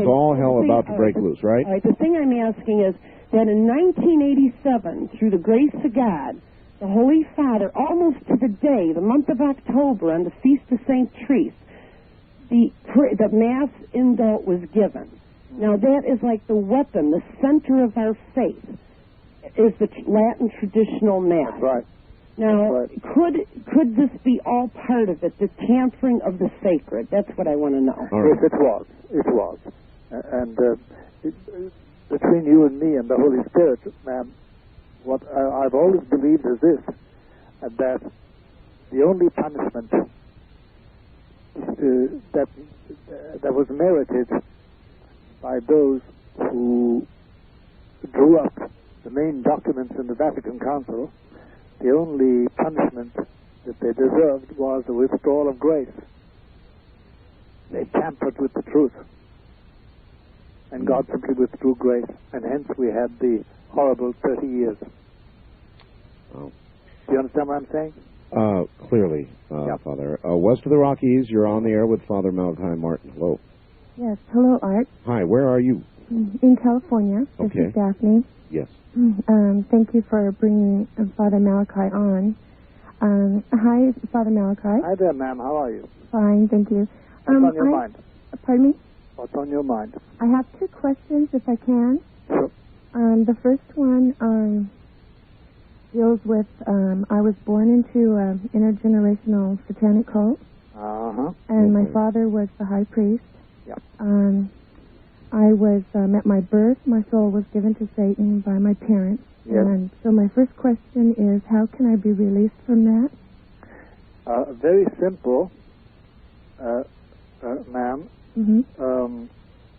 [SPEAKER 1] all hell about to break loose, right?
[SPEAKER 7] All right. The thing I'm asking is that in 1987, through the grace of God, the Holy Father, almost to the day, the month of October, on the Feast of St. Therese, the Mass indult was given. Now, that is like the weapon, the center of our faith, is the Latin traditional Mass.
[SPEAKER 2] That's right.
[SPEAKER 7] Now,
[SPEAKER 2] That's right.
[SPEAKER 7] could this be all part of it, the tampering of the sacred? That's what I want to know.
[SPEAKER 1] All right.
[SPEAKER 2] Yes, it was. It was. And between you and me and the Holy Spirit, ma'am, what I've always believed is this, that the only punishment that was merited by those who drew up the main documents in the Vatican Council, the only punishment that they deserved was the withdrawal of grace. They tampered with the truth. And God simply withdrew grace. And hence we had the horrible 30 years.
[SPEAKER 1] Oh.
[SPEAKER 2] Do you understand what I'm saying?
[SPEAKER 1] Clearly, Father. West of the Rockies, you're on the air with Father Malachi Martin. Hello.
[SPEAKER 8] Yes. Hello, Art.
[SPEAKER 1] Hi, where are you?
[SPEAKER 8] In California. This is Daphne.
[SPEAKER 1] Yes.
[SPEAKER 8] Thank you for bringing Father Malachi on. Hi, Father Malachi.
[SPEAKER 2] Hi there, ma'am. How are you?
[SPEAKER 8] Fine, thank you.
[SPEAKER 2] What's on your mind?
[SPEAKER 8] Pardon me?
[SPEAKER 2] What's on your mind?
[SPEAKER 8] I have two questions, if I can.
[SPEAKER 2] Sure.
[SPEAKER 8] The first one deals with, I was born into an intergenerational satanic cult.
[SPEAKER 2] Uh-huh.
[SPEAKER 8] And my father was the high priest.
[SPEAKER 2] Yeah.
[SPEAKER 8] I was, at my birth, my soul was given to Satan by my parents.
[SPEAKER 2] Yes.
[SPEAKER 8] And so my first question is, how can I be released from that?
[SPEAKER 2] Very simple, ma'am.
[SPEAKER 8] Mm-hmm.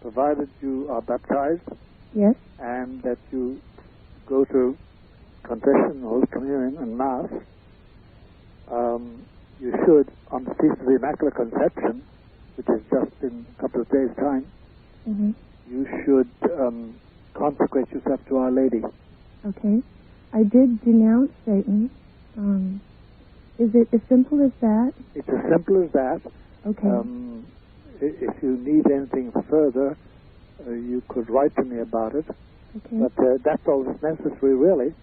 [SPEAKER 2] Provided you are baptized.
[SPEAKER 8] Yes.
[SPEAKER 2] And that you go to confession, Holy Communion, and Mass, you should, on the Feast of the Immaculate Conception, which is just in a couple of days' time,
[SPEAKER 8] mm-hmm.
[SPEAKER 2] you should consecrate yourself to Our Lady.
[SPEAKER 8] Okay. I did denounce Satan. Is it as simple as that?
[SPEAKER 2] It's as simple as that.
[SPEAKER 8] Okay.
[SPEAKER 2] If you need anything further, you could write to me about it.
[SPEAKER 8] Okay.
[SPEAKER 2] But that's all that's necessary, really.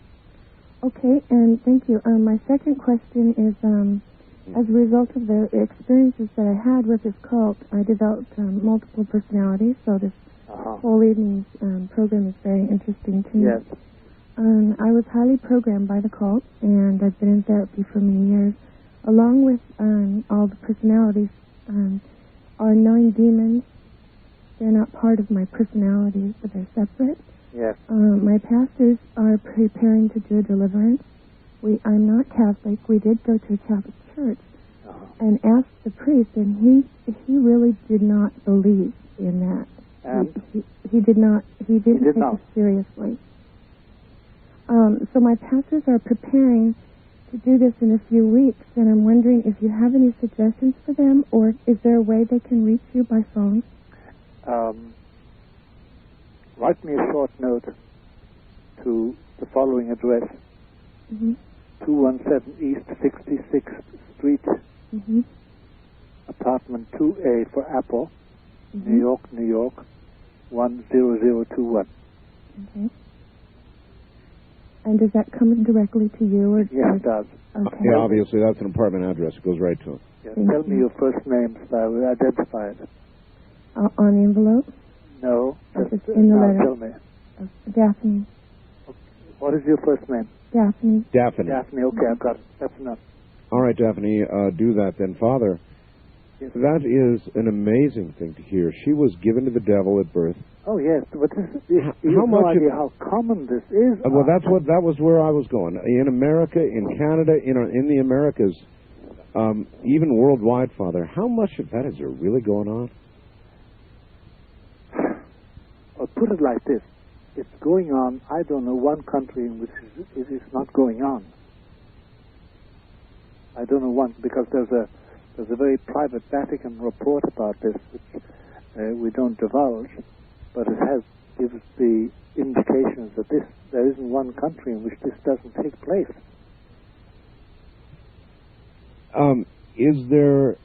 [SPEAKER 8] Okay, and thank you. My second question is, as a result of the experiences that I had with this cult, I developed multiple personalities, so this whole evening's program is very interesting to me.
[SPEAKER 2] Yes.
[SPEAKER 8] I was highly programmed by the cult, and I've been in therapy for many years. Along with all the personalities are 9 demons. They're not part of my personalities, but they're separate.
[SPEAKER 2] Yes.
[SPEAKER 8] My pastors are preparing to do a deliverance. I'm not Catholic. We did go to a Catholic church and asked the priest, and he really did not believe in that. He didn't take it seriously. So my pastors are preparing to do this in a few weeks, and I'm wondering if you have any suggestions for them, or is there a way they can reach you by phone?
[SPEAKER 2] Write me a short note to the following address, 217 East 66th Street, apartment 2A for Apple, New York, New York, 10021.
[SPEAKER 8] Okay. And does that come directly to you? Or
[SPEAKER 2] yes, it does.
[SPEAKER 8] Okay.
[SPEAKER 1] Yeah, obviously that's an apartment address. It goes right to him.
[SPEAKER 2] Yes, tell me your first name so I will identify it.
[SPEAKER 8] On the envelope?
[SPEAKER 2] No,
[SPEAKER 8] just in the letter.
[SPEAKER 2] Tell me.
[SPEAKER 8] Daphne.
[SPEAKER 2] Okay. What is your first name?
[SPEAKER 8] Daphne.
[SPEAKER 1] Daphne.
[SPEAKER 2] Daphne, okay, I've got it. That's enough.
[SPEAKER 1] All right, Daphne, do that then. Father,
[SPEAKER 2] yes.
[SPEAKER 1] That is an amazing thing to hear. She was given to the devil at birth.
[SPEAKER 2] Oh, yes, but you have no idea how common this is.
[SPEAKER 1] Well, that was where I was going. In America, in Canada, in the Americas, even worldwide, Father, how much of that is there really going on?
[SPEAKER 2] Or put it like this. It's going on, I don't know, one country in which it is not going on. I don't know one, because there's a very private Vatican report about this, which we don't divulge, but it gives the indications that there isn't one country in which this doesn't take place.
[SPEAKER 1] Is there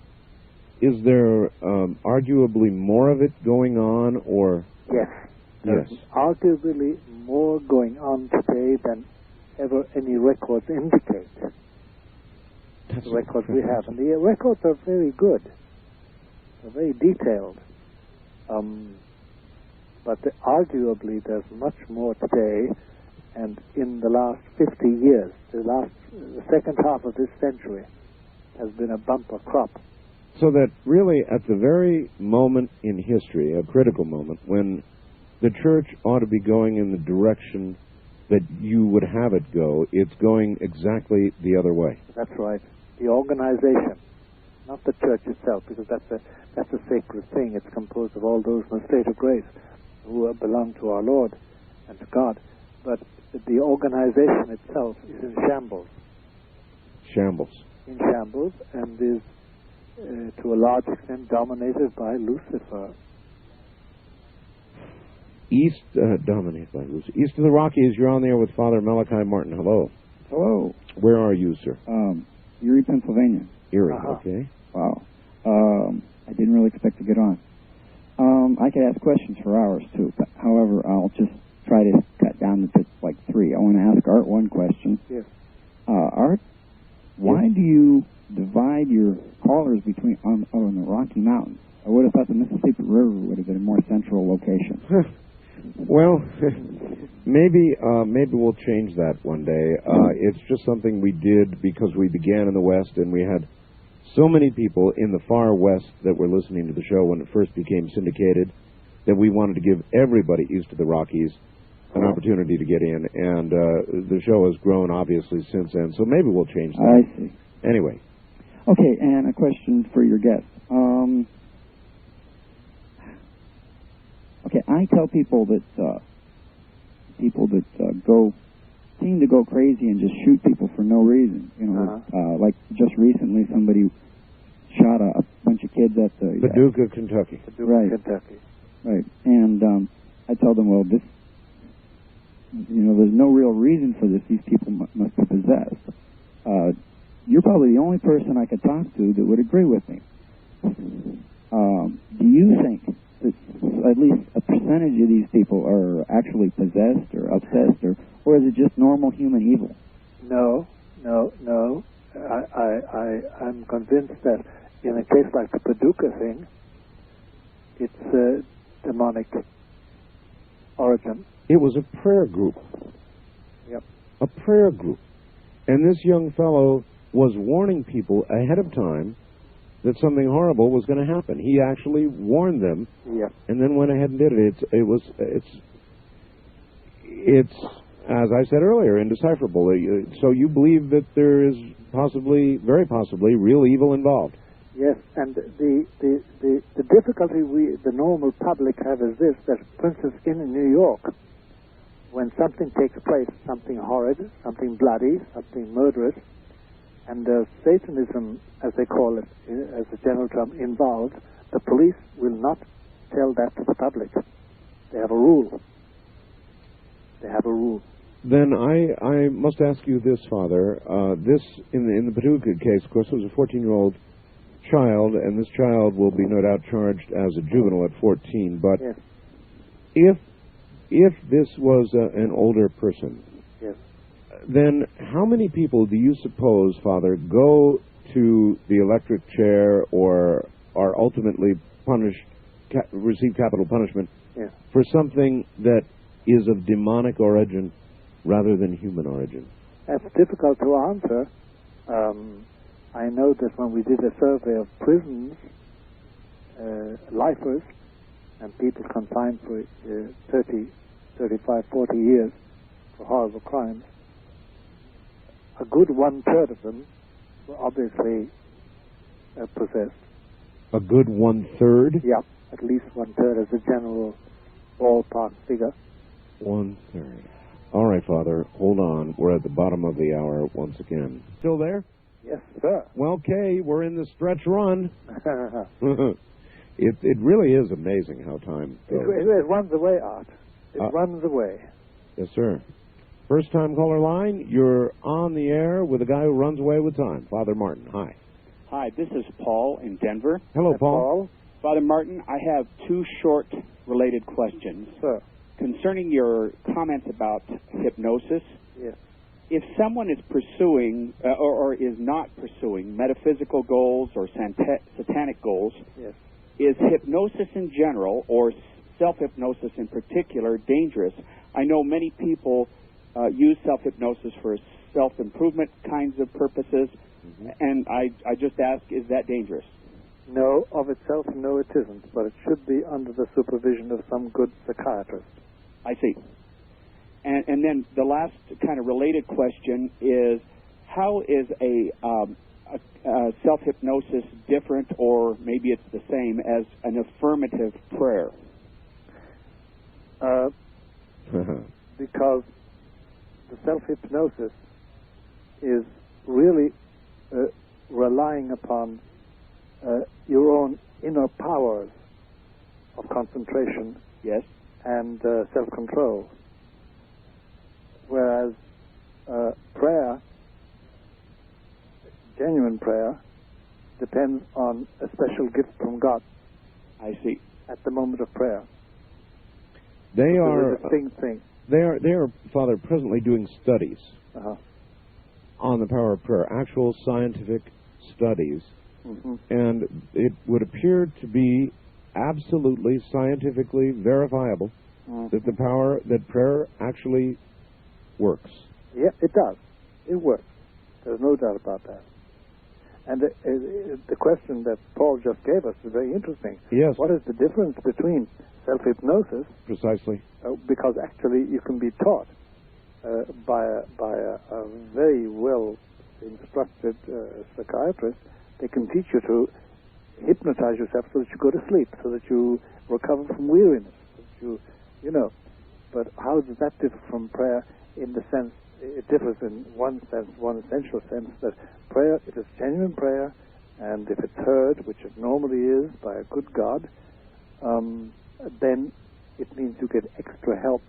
[SPEAKER 1] arguably more of it going on, or?
[SPEAKER 2] Yes. There's arguably more going on today than ever any records indicate.
[SPEAKER 1] That's
[SPEAKER 2] the records we have. And the records are very good. They're very detailed. But arguably there's much more today, and in the last 50 years, the second half of this century has been a bumper crop.
[SPEAKER 1] So that really at the very moment in history, a critical moment, when the church ought to be going in the direction that you would have it go, it's going exactly the other way.
[SPEAKER 2] That's right. The organization, not the church itself, because that's a sacred thing. It's composed of all those in the state of grace who belong to our Lord and to God. But the organization itself is in shambles.
[SPEAKER 1] Shambles.
[SPEAKER 2] In shambles, and is to a large extent dominated by Lucifer.
[SPEAKER 1] Dominated by Lucifer. East of the Rockies, you're on there with Father Malachi Martin. Hello.
[SPEAKER 3] Hello.
[SPEAKER 1] Where are you, sir?
[SPEAKER 3] Erie, Pennsylvania.
[SPEAKER 1] Erie, okay.
[SPEAKER 3] Wow. I didn't really expect to get on. I could ask questions for hours, too. But, however, I'll just try to cut down to like 3. I want to ask Art one question.
[SPEAKER 2] Yes.
[SPEAKER 3] Art, why do you divide your callers between on the Rocky Mountains? I would have thought the Mississippi River would have been a more central location.
[SPEAKER 1] Well, maybe we'll change that one day. It's just something we did because we began in the West, and we had so many people in the far West that were listening to the show when it first became syndicated that we wanted to give everybody east of the Rockies an opportunity to get in, and the show has grown, obviously, since then, so maybe we'll change that.
[SPEAKER 3] I see.
[SPEAKER 1] Anyway.
[SPEAKER 3] Okay, and a question for your guest. Okay, I tell people that seem to go crazy and just shoot people for no reason. You know, like just recently, somebody shot a bunch of kids at the
[SPEAKER 1] Paducah, Kentucky.
[SPEAKER 3] Right,
[SPEAKER 2] Kentucky.
[SPEAKER 3] Right, and I tell them, well, this, there's no real reason for this. These people must be possessed. You're probably the only person I could talk to that would agree with me. Do you think that at least a percentage of these people are actually possessed or obsessed, or is it just normal human evil?
[SPEAKER 2] No. I'm convinced that in a case like the Paducah thing, it's a demonic origin.
[SPEAKER 1] It was a prayer group.
[SPEAKER 2] Yep.
[SPEAKER 1] A prayer group. And this young fellow was warning people ahead of time that something horrible was going to happen. He actually warned them, and then went ahead and did it. It's as I said earlier, indecipherable. So you believe that there is very possibly, real evil involved?
[SPEAKER 2] Yes, and the difficulty the normal public have is this: that, for instance, in New York, when something takes place, something horrid, something bloody, something murderous, And Satanism, as they call it, as a general term, involves the police will not tell that to the public. They have a rule. They have a rule.
[SPEAKER 1] Then I must ask you this, Father. This, in the Paducah case, of course, it was a 14-year-old child, and this child will be no doubt charged as a juvenile at 14. But
[SPEAKER 2] yes.
[SPEAKER 1] if this was an older person,
[SPEAKER 2] yes,
[SPEAKER 1] then how many people do you suppose, Father, go to the electric chair or are ultimately punished, receive capital punishment for something that is of demonic origin rather than human origin?
[SPEAKER 2] That's difficult to answer. I know that when we did a survey of prisons, lifers, and people confined for 30, 35, 40 years for horrible crimes, a good one-third of them were obviously possessed.
[SPEAKER 1] A good one-third?
[SPEAKER 2] Yeah, at least one-third as a general ballpark figure.
[SPEAKER 1] One-third. All right, Father, hold on. We're at the bottom of the hour once again. Still there?
[SPEAKER 2] Yes, sir.
[SPEAKER 1] Well, okay, we're in the stretch run. It really is amazing how time goes.
[SPEAKER 2] It runs away, Art. It runs away.
[SPEAKER 1] Yes, sir. First time caller line, you're on the air with a guy who runs away with time. Father Martin, hi.
[SPEAKER 9] Hi, this is Paul in Denver.
[SPEAKER 1] Hello, Paul.
[SPEAKER 9] Father Martin, I have two short related questions.
[SPEAKER 2] Sir.
[SPEAKER 9] Concerning your comments about hypnosis.
[SPEAKER 2] Yes.
[SPEAKER 9] If someone is pursuing or is not pursuing metaphysical goals or satanic goals,
[SPEAKER 2] yes,
[SPEAKER 9] is hypnosis in general or self-hypnosis in particular dangerous? I know many people use self-hypnosis for self-improvement kinds of purposes, and I just ask, is that dangerous?
[SPEAKER 2] No, of itself, no, it isn't, but it should be under the supervision of some good psychiatrist.
[SPEAKER 9] I see. And then the last kind of related question is, how is a self-hypnosis different, or maybe it's the same, as an affirmative prayer?
[SPEAKER 2] Because the self-hypnosis is really relying upon your own inner powers of concentration,
[SPEAKER 9] yes,
[SPEAKER 2] and self-control. Whereas prayer, genuine prayer, depends on a special gift from God.
[SPEAKER 9] I see.
[SPEAKER 2] At the moment of prayer.
[SPEAKER 1] They are
[SPEAKER 2] a distinct thing.
[SPEAKER 1] They are, Father, presently doing studies on the power of prayer, actual scientific studies, and it would appear to be absolutely scientifically verifiable that prayer actually works.
[SPEAKER 2] Yeah, it does. It works. There's no doubt about that. And the question that Paul just gave us is very interesting.
[SPEAKER 1] Yes.
[SPEAKER 2] What is the difference between self-hypnosis?
[SPEAKER 1] Precisely.
[SPEAKER 2] Because actually you can be taught by a very well instructed psychiatrist. They can teach you to hypnotize yourself so that you go to sleep, so that you recover from weariness. So that you know. But how does that differ from prayer? In the sense, it differs in one sense, one essential sense, that prayer, if it's genuine prayer, and if it's heard, which it normally is by a good God, then it means you get extra help,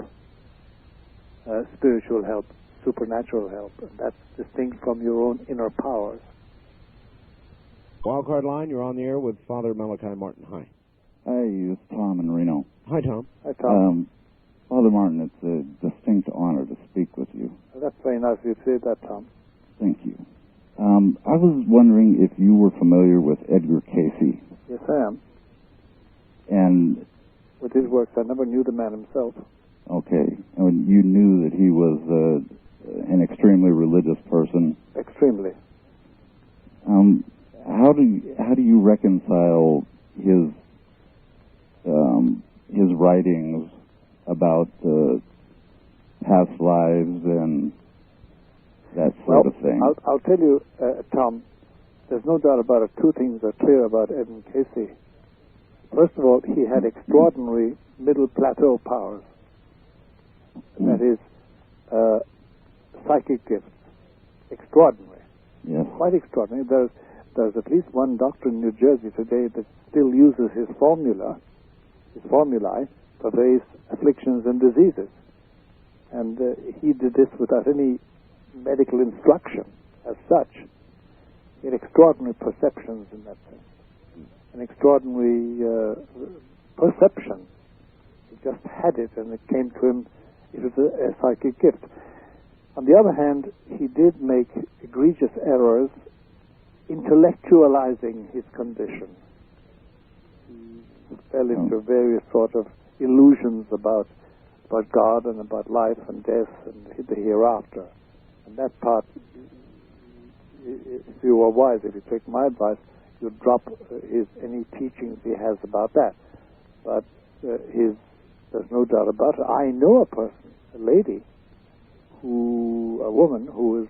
[SPEAKER 2] spiritual help, supernatural help, and that's distinct from your own inner powers.
[SPEAKER 1] Wildcard line, you're on the air with Father Malachi Martin. Hi.
[SPEAKER 3] Hi, it's Tom in Reno.
[SPEAKER 1] Hi, Tom.
[SPEAKER 2] Hi, Tom.
[SPEAKER 3] Father Martin, it's a distinct honor to speak with you.
[SPEAKER 2] That's very nice of you to say that, Tom.
[SPEAKER 3] Thank you. I was wondering if you were familiar with Edgar Cayce.
[SPEAKER 2] Yes, I am.
[SPEAKER 3] And
[SPEAKER 2] with his works, I never knew the man himself.
[SPEAKER 3] Okay. And you knew that he was an extremely religious person.
[SPEAKER 2] Extremely.
[SPEAKER 3] How do you reconcile his writings about past lives and that sort of thing?
[SPEAKER 2] I'll tell you, Tom, there's no doubt about it. Two things are clear about Edmund Cayce. First of all, he had extraordinary middle plateau powers. That is, psychic gifts. Extraordinary.
[SPEAKER 3] Yes.
[SPEAKER 2] Quite extraordinary. There's at least one doctor in New Jersey today that still uses his formulae for various afflictions and diseases. And he did this without any medical instruction as such. He had extraordinary perceptions in that sense. An extraordinary perception. He just had it, and it came to him. It was a psychic gift. On the other hand, he did make egregious errors intellectualizing his condition. He fell into various sort of illusions about God and about life and death and the hereafter. And that part, if you are wise, if you take my advice, you drop any teachings he has about that. But there's no doubt about it. I know a person, a lady, a woman whose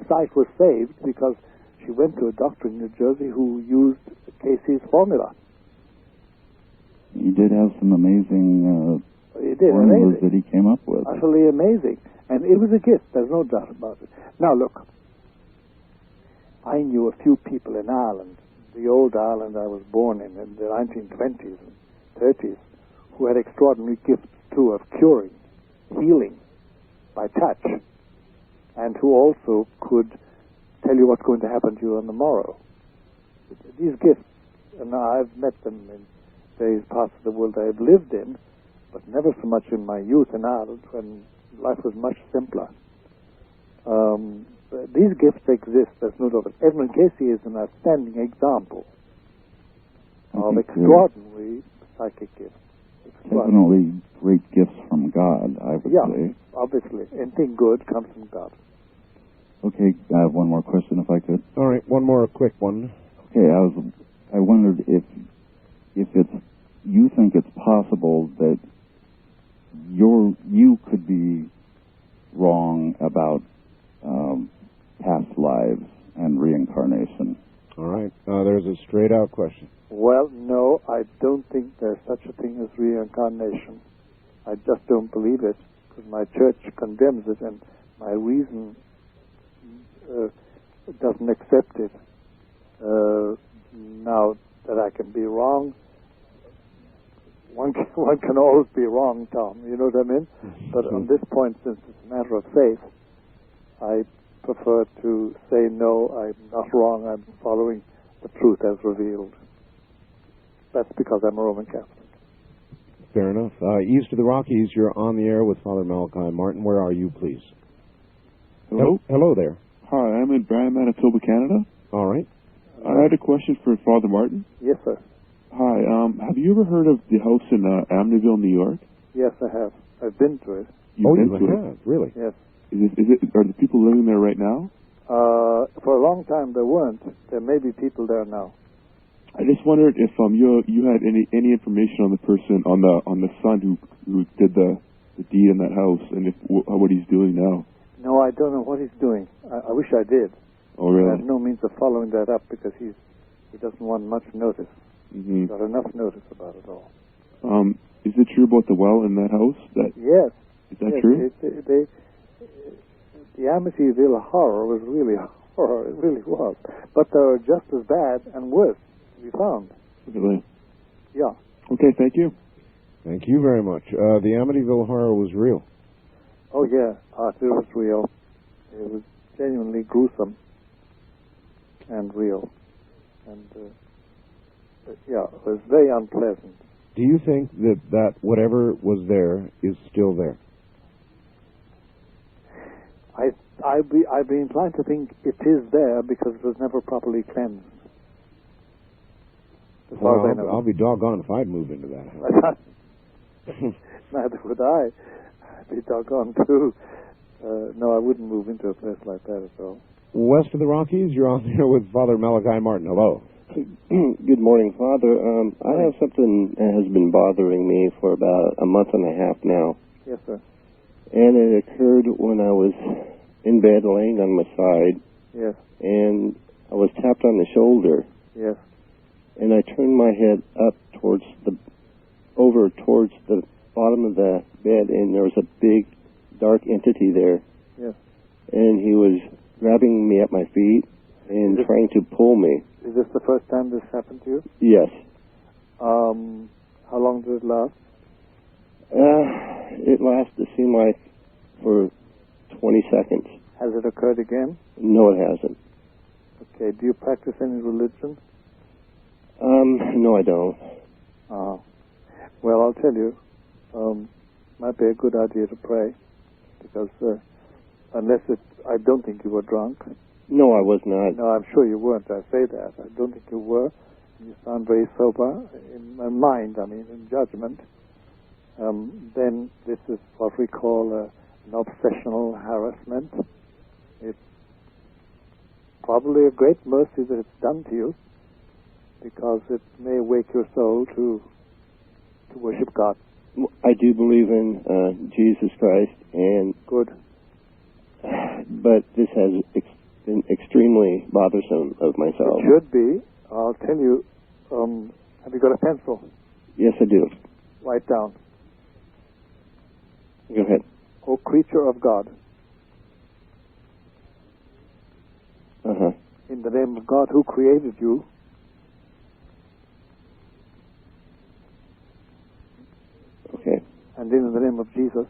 [SPEAKER 2] sight was saved because she went to a doctor in New Jersey who used Casey's formula.
[SPEAKER 3] He did have some amazing
[SPEAKER 2] formulas
[SPEAKER 3] that he came up with.
[SPEAKER 2] Utterly amazing. And it was a gift, there's no doubt about it. Now look, I knew a few people in Ireland, the old Ireland I was born in the 1920s and 30s, who had extraordinary gifts too of curing, healing by touch, and who also could tell you what's going to happen to you on the morrow. These gifts, and I've met them in various parts of the world I have lived in, but never so much in my youth in Ireland when life was much simpler. These gifts exist, there's no doubt. Edmund Casey is an outstanding example of extraordinary psychic gifts.
[SPEAKER 3] Definitely great gifts from God, I would say.
[SPEAKER 2] Obviously. Anything good comes from God.
[SPEAKER 3] Okay, I have one more question if I could.
[SPEAKER 1] All right, one more quick one.
[SPEAKER 3] Okay, I wondered if you think it's possible that you could be wrong about past lives and reincarnation.
[SPEAKER 1] All right, there's a straight-out question.
[SPEAKER 2] Well, no, I don't think there's such a thing as reincarnation. I just don't believe it, because my church condemns it, and my reason doesn't accept it. Now that I can be wrong, one can always be wrong, Tom. You know what I mean? But on this point, since it's a matter of faith, I prefer to say no. I'm not wrong. I'm following the truth as revealed. That's because I'm a Roman Catholic.
[SPEAKER 1] Fair enough. East of the Rockies, you're on the air with Father Malachi Martin. Where are you, please?
[SPEAKER 10] Hello?
[SPEAKER 1] Hello there.
[SPEAKER 10] Hi, I'm in Brand, Manitoba, Canada.
[SPEAKER 1] All right.
[SPEAKER 10] I had a question for Father Martin.
[SPEAKER 2] Yes, sir.
[SPEAKER 10] Hi, have you ever heard of the house in Amityville, New York?
[SPEAKER 2] Yes, I have. I've been to it.
[SPEAKER 1] You have? Really?
[SPEAKER 2] Yes.
[SPEAKER 10] Are the people living there right now?
[SPEAKER 2] For a long time there weren't. There may be people there now.
[SPEAKER 10] I just wondered if you had any information on the person, on the son who did the deed in that house, and what he's doing now.
[SPEAKER 2] No, I don't know what he's doing. I wish I did.
[SPEAKER 10] Oh, really?
[SPEAKER 2] I have no means of following that up because he doesn't want much notice.
[SPEAKER 10] Mm-hmm.
[SPEAKER 2] Got enough notice about it all.
[SPEAKER 10] Is it true about the well in that house?
[SPEAKER 2] Yes.
[SPEAKER 10] Is that true?
[SPEAKER 2] The Amityville horror was really a horror. It really was. But there are just as bad and worse to be found.
[SPEAKER 10] Really?
[SPEAKER 2] Yeah.
[SPEAKER 10] Okay, thank you.
[SPEAKER 1] Thank you very much. The Amityville horror was real.
[SPEAKER 2] Oh, yeah. It was real. It was genuinely gruesome and real. And, yeah, it was very unpleasant.
[SPEAKER 1] Do you think that whatever was there is still there?
[SPEAKER 2] I'd be inclined to think it is there because it was never properly cleansed. As far as I know.
[SPEAKER 1] I'll be doggone if I'd move into that house.
[SPEAKER 2] Neither would I. I'd be doggone too. No, I wouldn't move into a place like that at all.
[SPEAKER 1] West of the Rockies, you're on there with Father Malachi Martin. Hello.
[SPEAKER 11] Good morning, Father. I have something that has been bothering me for about a month and a half now.
[SPEAKER 2] Yes, sir.
[SPEAKER 11] And it occurred when I was in bed laying on my side.
[SPEAKER 2] Yes.
[SPEAKER 11] And I was tapped on the shoulder.
[SPEAKER 2] Yes.
[SPEAKER 11] And I turned my head up towards the bottom of the bed, and there was a big, dark entity there.
[SPEAKER 2] Yes.
[SPEAKER 11] And he was grabbing me at my feet and trying to pull me.
[SPEAKER 12] Is this the first time this happened to you?
[SPEAKER 11] Yes.
[SPEAKER 12] How long did it last?
[SPEAKER 11] It lasted, it seemed like, for 20 seconds.
[SPEAKER 12] Has it occurred again?
[SPEAKER 11] No, it hasn't.
[SPEAKER 12] Okay. Do you practice any religion?
[SPEAKER 11] No, I don't.
[SPEAKER 12] Well, I'll tell you, might be a good idea to pray, because I don't think you were drunk.
[SPEAKER 11] No, I was not.
[SPEAKER 12] No, I'm sure you weren't. I say that. I don't think you were. You sound very sober in mind, in judgment. Then this is what we call an obsessional harassment. It's probably a great mercy that it's done to you, because it may wake your soul to worship God.
[SPEAKER 11] I do believe in Jesus Christ, and
[SPEAKER 12] good.
[SPEAKER 11] But this has been extremely bothersome of myself.
[SPEAKER 12] It should be. I'll tell you. Have you got a pencil?
[SPEAKER 11] Yes, I do.
[SPEAKER 12] Write down.
[SPEAKER 11] Go ahead.
[SPEAKER 12] O creature of God. In the name of God who created you,
[SPEAKER 11] okay,
[SPEAKER 12] and in the name of Jesus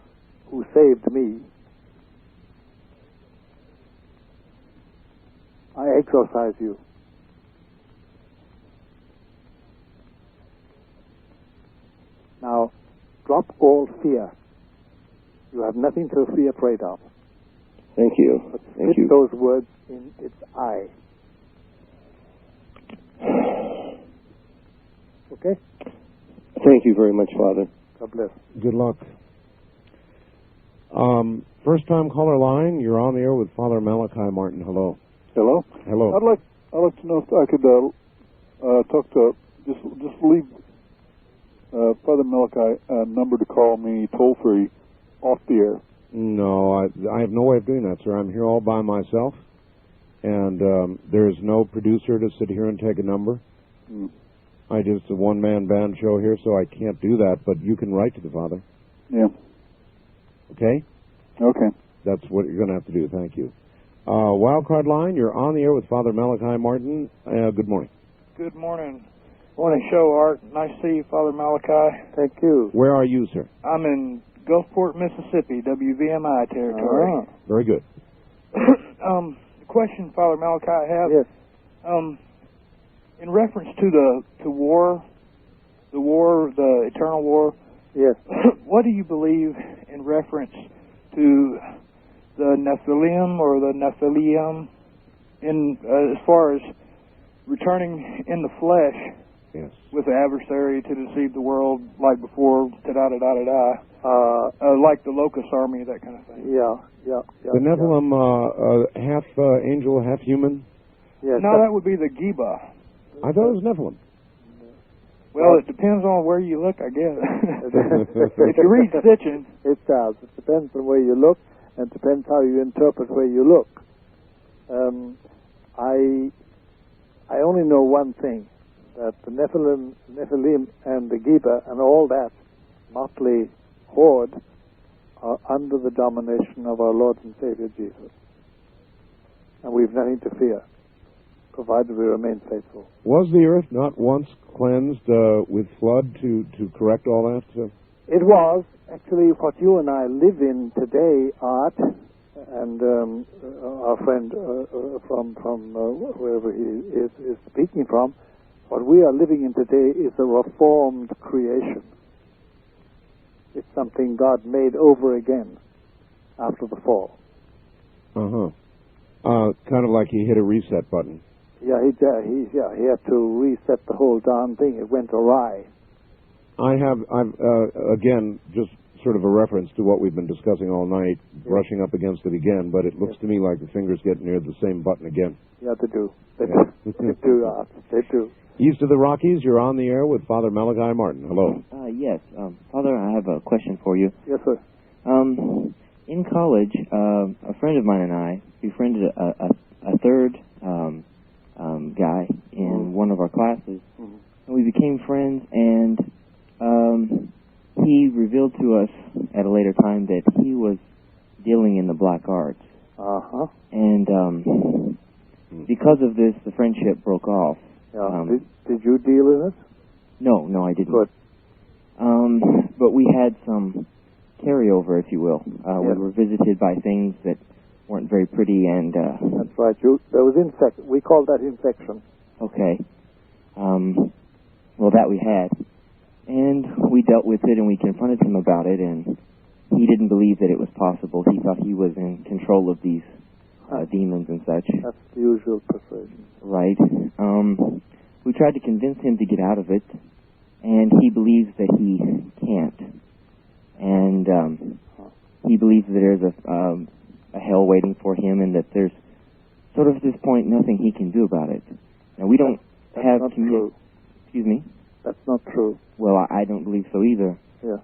[SPEAKER 12] who saved me, I exorcise you. Now, drop all fear. You have nothing to be afraid of.
[SPEAKER 11] Thank you.
[SPEAKER 12] But
[SPEAKER 11] Thank
[SPEAKER 12] fit
[SPEAKER 11] you.
[SPEAKER 12] those words in its eye. Okay?
[SPEAKER 11] Thank you very much, Father.
[SPEAKER 12] God bless.
[SPEAKER 1] Good luck. First time caller line, you're on the air with Father Malachi Martin. Hello.
[SPEAKER 13] Hello.
[SPEAKER 1] Hello.
[SPEAKER 13] I'd like to know if I could talk to just leave Father Malachi a number to call me toll free off the air.
[SPEAKER 1] No, I have no way of doing that, sir. I'm here all by myself, and there's no producer to sit here and take a number. I just a one-man band show here, so I can't do that, but you can write to the Father.
[SPEAKER 13] Yeah.
[SPEAKER 1] Okay?
[SPEAKER 13] Okay.
[SPEAKER 1] That's what you're going to have to do. Thank you. Wildcard line, you're on the air with Father Malachi Martin. Good morning.
[SPEAKER 14] Good morning. Morning show, Art. Nice to see you, Father Malachi.
[SPEAKER 12] Thank you.
[SPEAKER 1] Where are you, sir?
[SPEAKER 14] I'm in Gulfport, Mississippi, WVMI territory.
[SPEAKER 1] Very good.
[SPEAKER 14] The question, Father Malachi, I have.
[SPEAKER 12] Yes.
[SPEAKER 14] In reference to the eternal war.
[SPEAKER 12] Yes.
[SPEAKER 14] What do you believe in reference to the Nephilim or the Nephilim as far as returning in the flesh?
[SPEAKER 1] Yes.
[SPEAKER 14] With the adversary to deceive the world, like before, like the locust army, that kind of thing.
[SPEAKER 12] Yeah.
[SPEAKER 1] The Nephilim, half angel, half human?
[SPEAKER 12] Yes.
[SPEAKER 14] No, that would be the Geba.
[SPEAKER 1] I thought it was Nephilim.
[SPEAKER 14] Well, it depends on where you look, I guess. If you read Sitchin.
[SPEAKER 12] It does. It depends on where you look, and it depends how you interpret where you look. I only know one thing, that the Nephilim and the Geba and all that motley horde are under the domination of our Lord and Savior Jesus. And we've nothing to fear, provided we remain faithful.
[SPEAKER 1] Was the earth not once cleansed with flood to correct all that?
[SPEAKER 12] It was. Actually, what you and I live in today, Art, and our friend from wherever he is speaking from, what we are living in today is a reformed creation. It's something God made over again after the fall.
[SPEAKER 1] Kind of like he hit a reset button.
[SPEAKER 12] Yeah, he had to reset the whole darn thing. It went awry.
[SPEAKER 1] I've again, just sort of a reference to what we've been discussing all night, brushing up against it again, but it looks to me like the fingers get near the same button again.
[SPEAKER 12] Yeah, they do. They do, Art. They do.
[SPEAKER 1] East of the Rockies, you're on the air with Father Malachi Martin. Hello.
[SPEAKER 15] Yes. Father, I have a question for you.
[SPEAKER 12] Yes, sir.
[SPEAKER 15] In college, a friend of mine and I befriended a third guy in one of our classes, and we became friends, and he revealed to us at a later time that he was dealing in the black arts.
[SPEAKER 12] Uh-huh.
[SPEAKER 15] And Because of this, the friendship broke off.
[SPEAKER 12] Yeah. Did you deal in it?
[SPEAKER 15] No, I didn't.
[SPEAKER 12] Good.
[SPEAKER 15] But we had some carryover, if you will.
[SPEAKER 12] Yes.
[SPEAKER 15] We were visited by things that weren't very pretty, and
[SPEAKER 12] that's right. There was we call that infection.
[SPEAKER 15] Okay. Well, that we had, and we dealt with it, and we confronted him about it, and he didn't believe that it was possible. He thought he was in control of these demons and such.
[SPEAKER 12] That's the usual persuasion.
[SPEAKER 15] Right. We tried to convince him to get out of it, and he believes that he can't. And he believes that there's a hell waiting for him, and that there's sort of at this point nothing he can do about it. Now, we don't have...
[SPEAKER 12] That's not true.
[SPEAKER 15] Excuse me?
[SPEAKER 12] That's not true.
[SPEAKER 15] Well, I don't believe so either.
[SPEAKER 12] Yeah.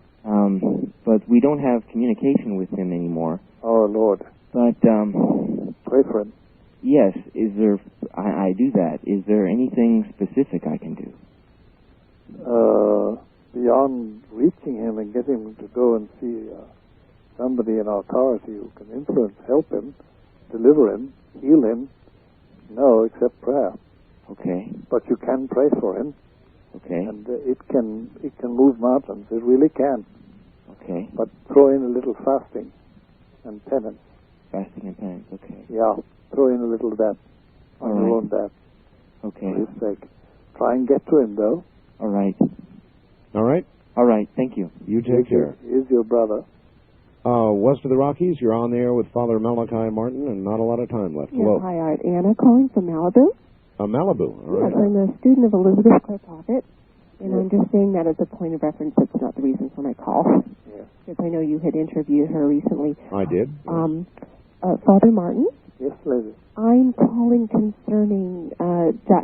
[SPEAKER 15] But we don't have communication with him anymore.
[SPEAKER 12] Oh, Lord.
[SPEAKER 15] But,
[SPEAKER 12] pray for him.
[SPEAKER 15] Yes. Is there... I do that. Is there anything specific I can do?
[SPEAKER 12] Beyond reaching him and getting him to go and see somebody in authority who can influence, help him, deliver him, heal him, no, except prayer.
[SPEAKER 15] Okay.
[SPEAKER 12] But you can pray for him.
[SPEAKER 15] Okay.
[SPEAKER 12] And it can move mountains. It really can.
[SPEAKER 15] Okay.
[SPEAKER 12] But throw in a little fasting and penance.
[SPEAKER 15] Fasting and penance. Okay.
[SPEAKER 12] Yeah. Throw in a little of that on your own bat.
[SPEAKER 15] Okay.
[SPEAKER 12] For his sake. Try and get to him, though.
[SPEAKER 15] All right.
[SPEAKER 1] All right.
[SPEAKER 15] All right. Thank you.
[SPEAKER 1] You take care.
[SPEAKER 12] He is your brother.
[SPEAKER 1] West of the Rockies, you're on there with Father Malachi Martin, and not a lot of time left.
[SPEAKER 16] Yes,
[SPEAKER 1] Hello.
[SPEAKER 16] hi, Art. Anna calling from Malibu.
[SPEAKER 1] Malibu, all right.
[SPEAKER 16] Yes, I'm a student of Elizabeth Clare Prophet, and I'm just saying that as a point of reference. That's not the reason for my call.
[SPEAKER 12] Yes.
[SPEAKER 16] Because I know you had interviewed her recently.
[SPEAKER 1] I did.
[SPEAKER 16] Father Martin?
[SPEAKER 12] Yes, lady.
[SPEAKER 16] I'm calling concerning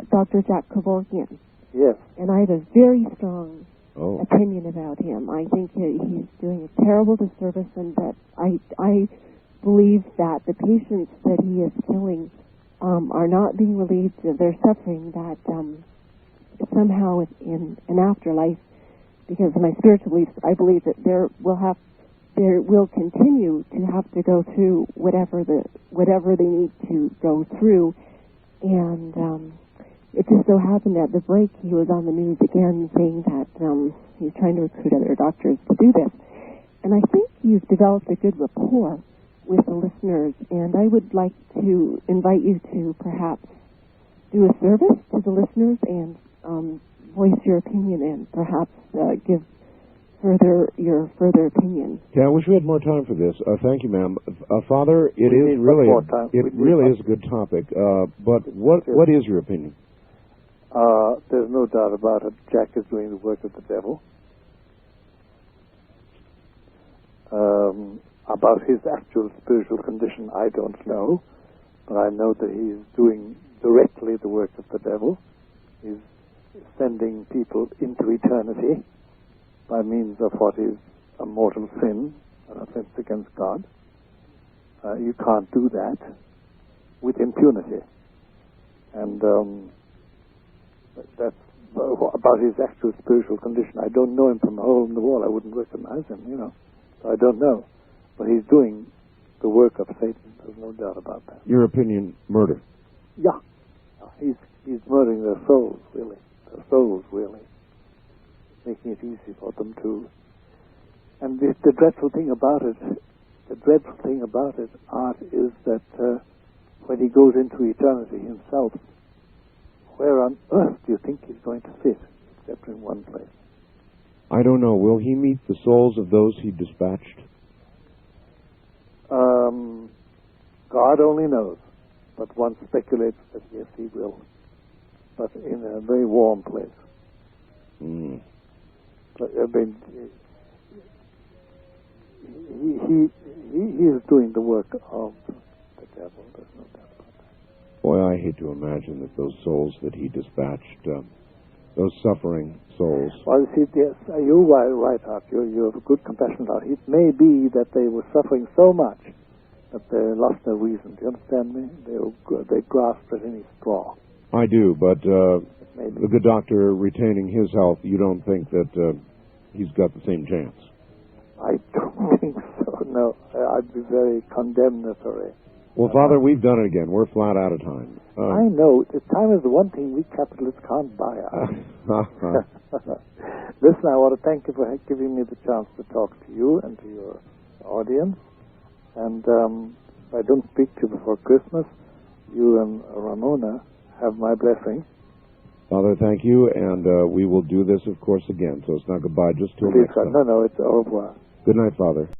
[SPEAKER 16] Dr. Jack Kevorkian.
[SPEAKER 12] Yes.
[SPEAKER 16] And I have a very strong opinion about him. I think he's doing a terrible disservice, and that I believe that the patients that he is killing are not being relieved of their suffering, that somehow in an afterlife, because of my spiritual beliefs, I believe that there will continue to have to go through whatever they need to go through. And it just so happened at the break he was on the news again saying that he's trying to recruit other doctors to do this. And I think you've developed a good rapport with the listeners, and I would like to invite you to perhaps do a service to the listeners and voice your opinion and perhaps give your further opinion.
[SPEAKER 1] Yeah, I wish we had more time for this. Thank you, ma'am. Father, it really is a good topic. But what is your opinion?
[SPEAKER 12] There's no doubt about it. Jack is doing the work of the devil. About his actual spiritual condition, I don't know. But I know that he is doing directly the work of the devil. He's sending people into eternity by means of what is a mortal sin, an offense against God. You can't do that with impunity. And that's about his actual spiritual condition. I don't know him from a hole in the wall. I wouldn't recognize him, So I don't know. But he's doing the work of Satan. There's no doubt about that.
[SPEAKER 1] Your opinion, murder.
[SPEAKER 12] Yeah. He's murdering their souls, really. Making it easy for them to... And the dreadful thing about it, Art, is that when he goes into eternity himself, where on earth do you think he's going to fit, except in one place?
[SPEAKER 1] I don't know. Will he meet the souls of those he dispatched?
[SPEAKER 12] God only knows. But one speculates that yes, he will. But in a very warm place. But, he is doing the work of the devil. There's no doubt about that.
[SPEAKER 1] Boy, I hate to imagine that those souls that he dispatched, those suffering souls.
[SPEAKER 12] Well, see, yes, you're right, Art. You have a good compassion, Art. It may be that they were suffering so much that they lost their reason. Do you understand me? They grasped at any straw.
[SPEAKER 1] I do, but the good doctor retaining his health, you don't think that he's got the same chance?
[SPEAKER 12] I don't think so, no. I'd be very condemnatory
[SPEAKER 1] Well, Father, we've done it again. We're flat out of time.
[SPEAKER 12] I know. Time is the one thing we capitalists can't buy us. Listen, I want to thank you for giving me the chance to talk to you and to your audience. And if I don't speak to you before Christmas, you and Ramona have my blessing.
[SPEAKER 1] Father, thank you, and we will do this, of course, again. So it's not goodbye, just till next time.
[SPEAKER 12] No, it's au revoir.
[SPEAKER 1] Good night, Father.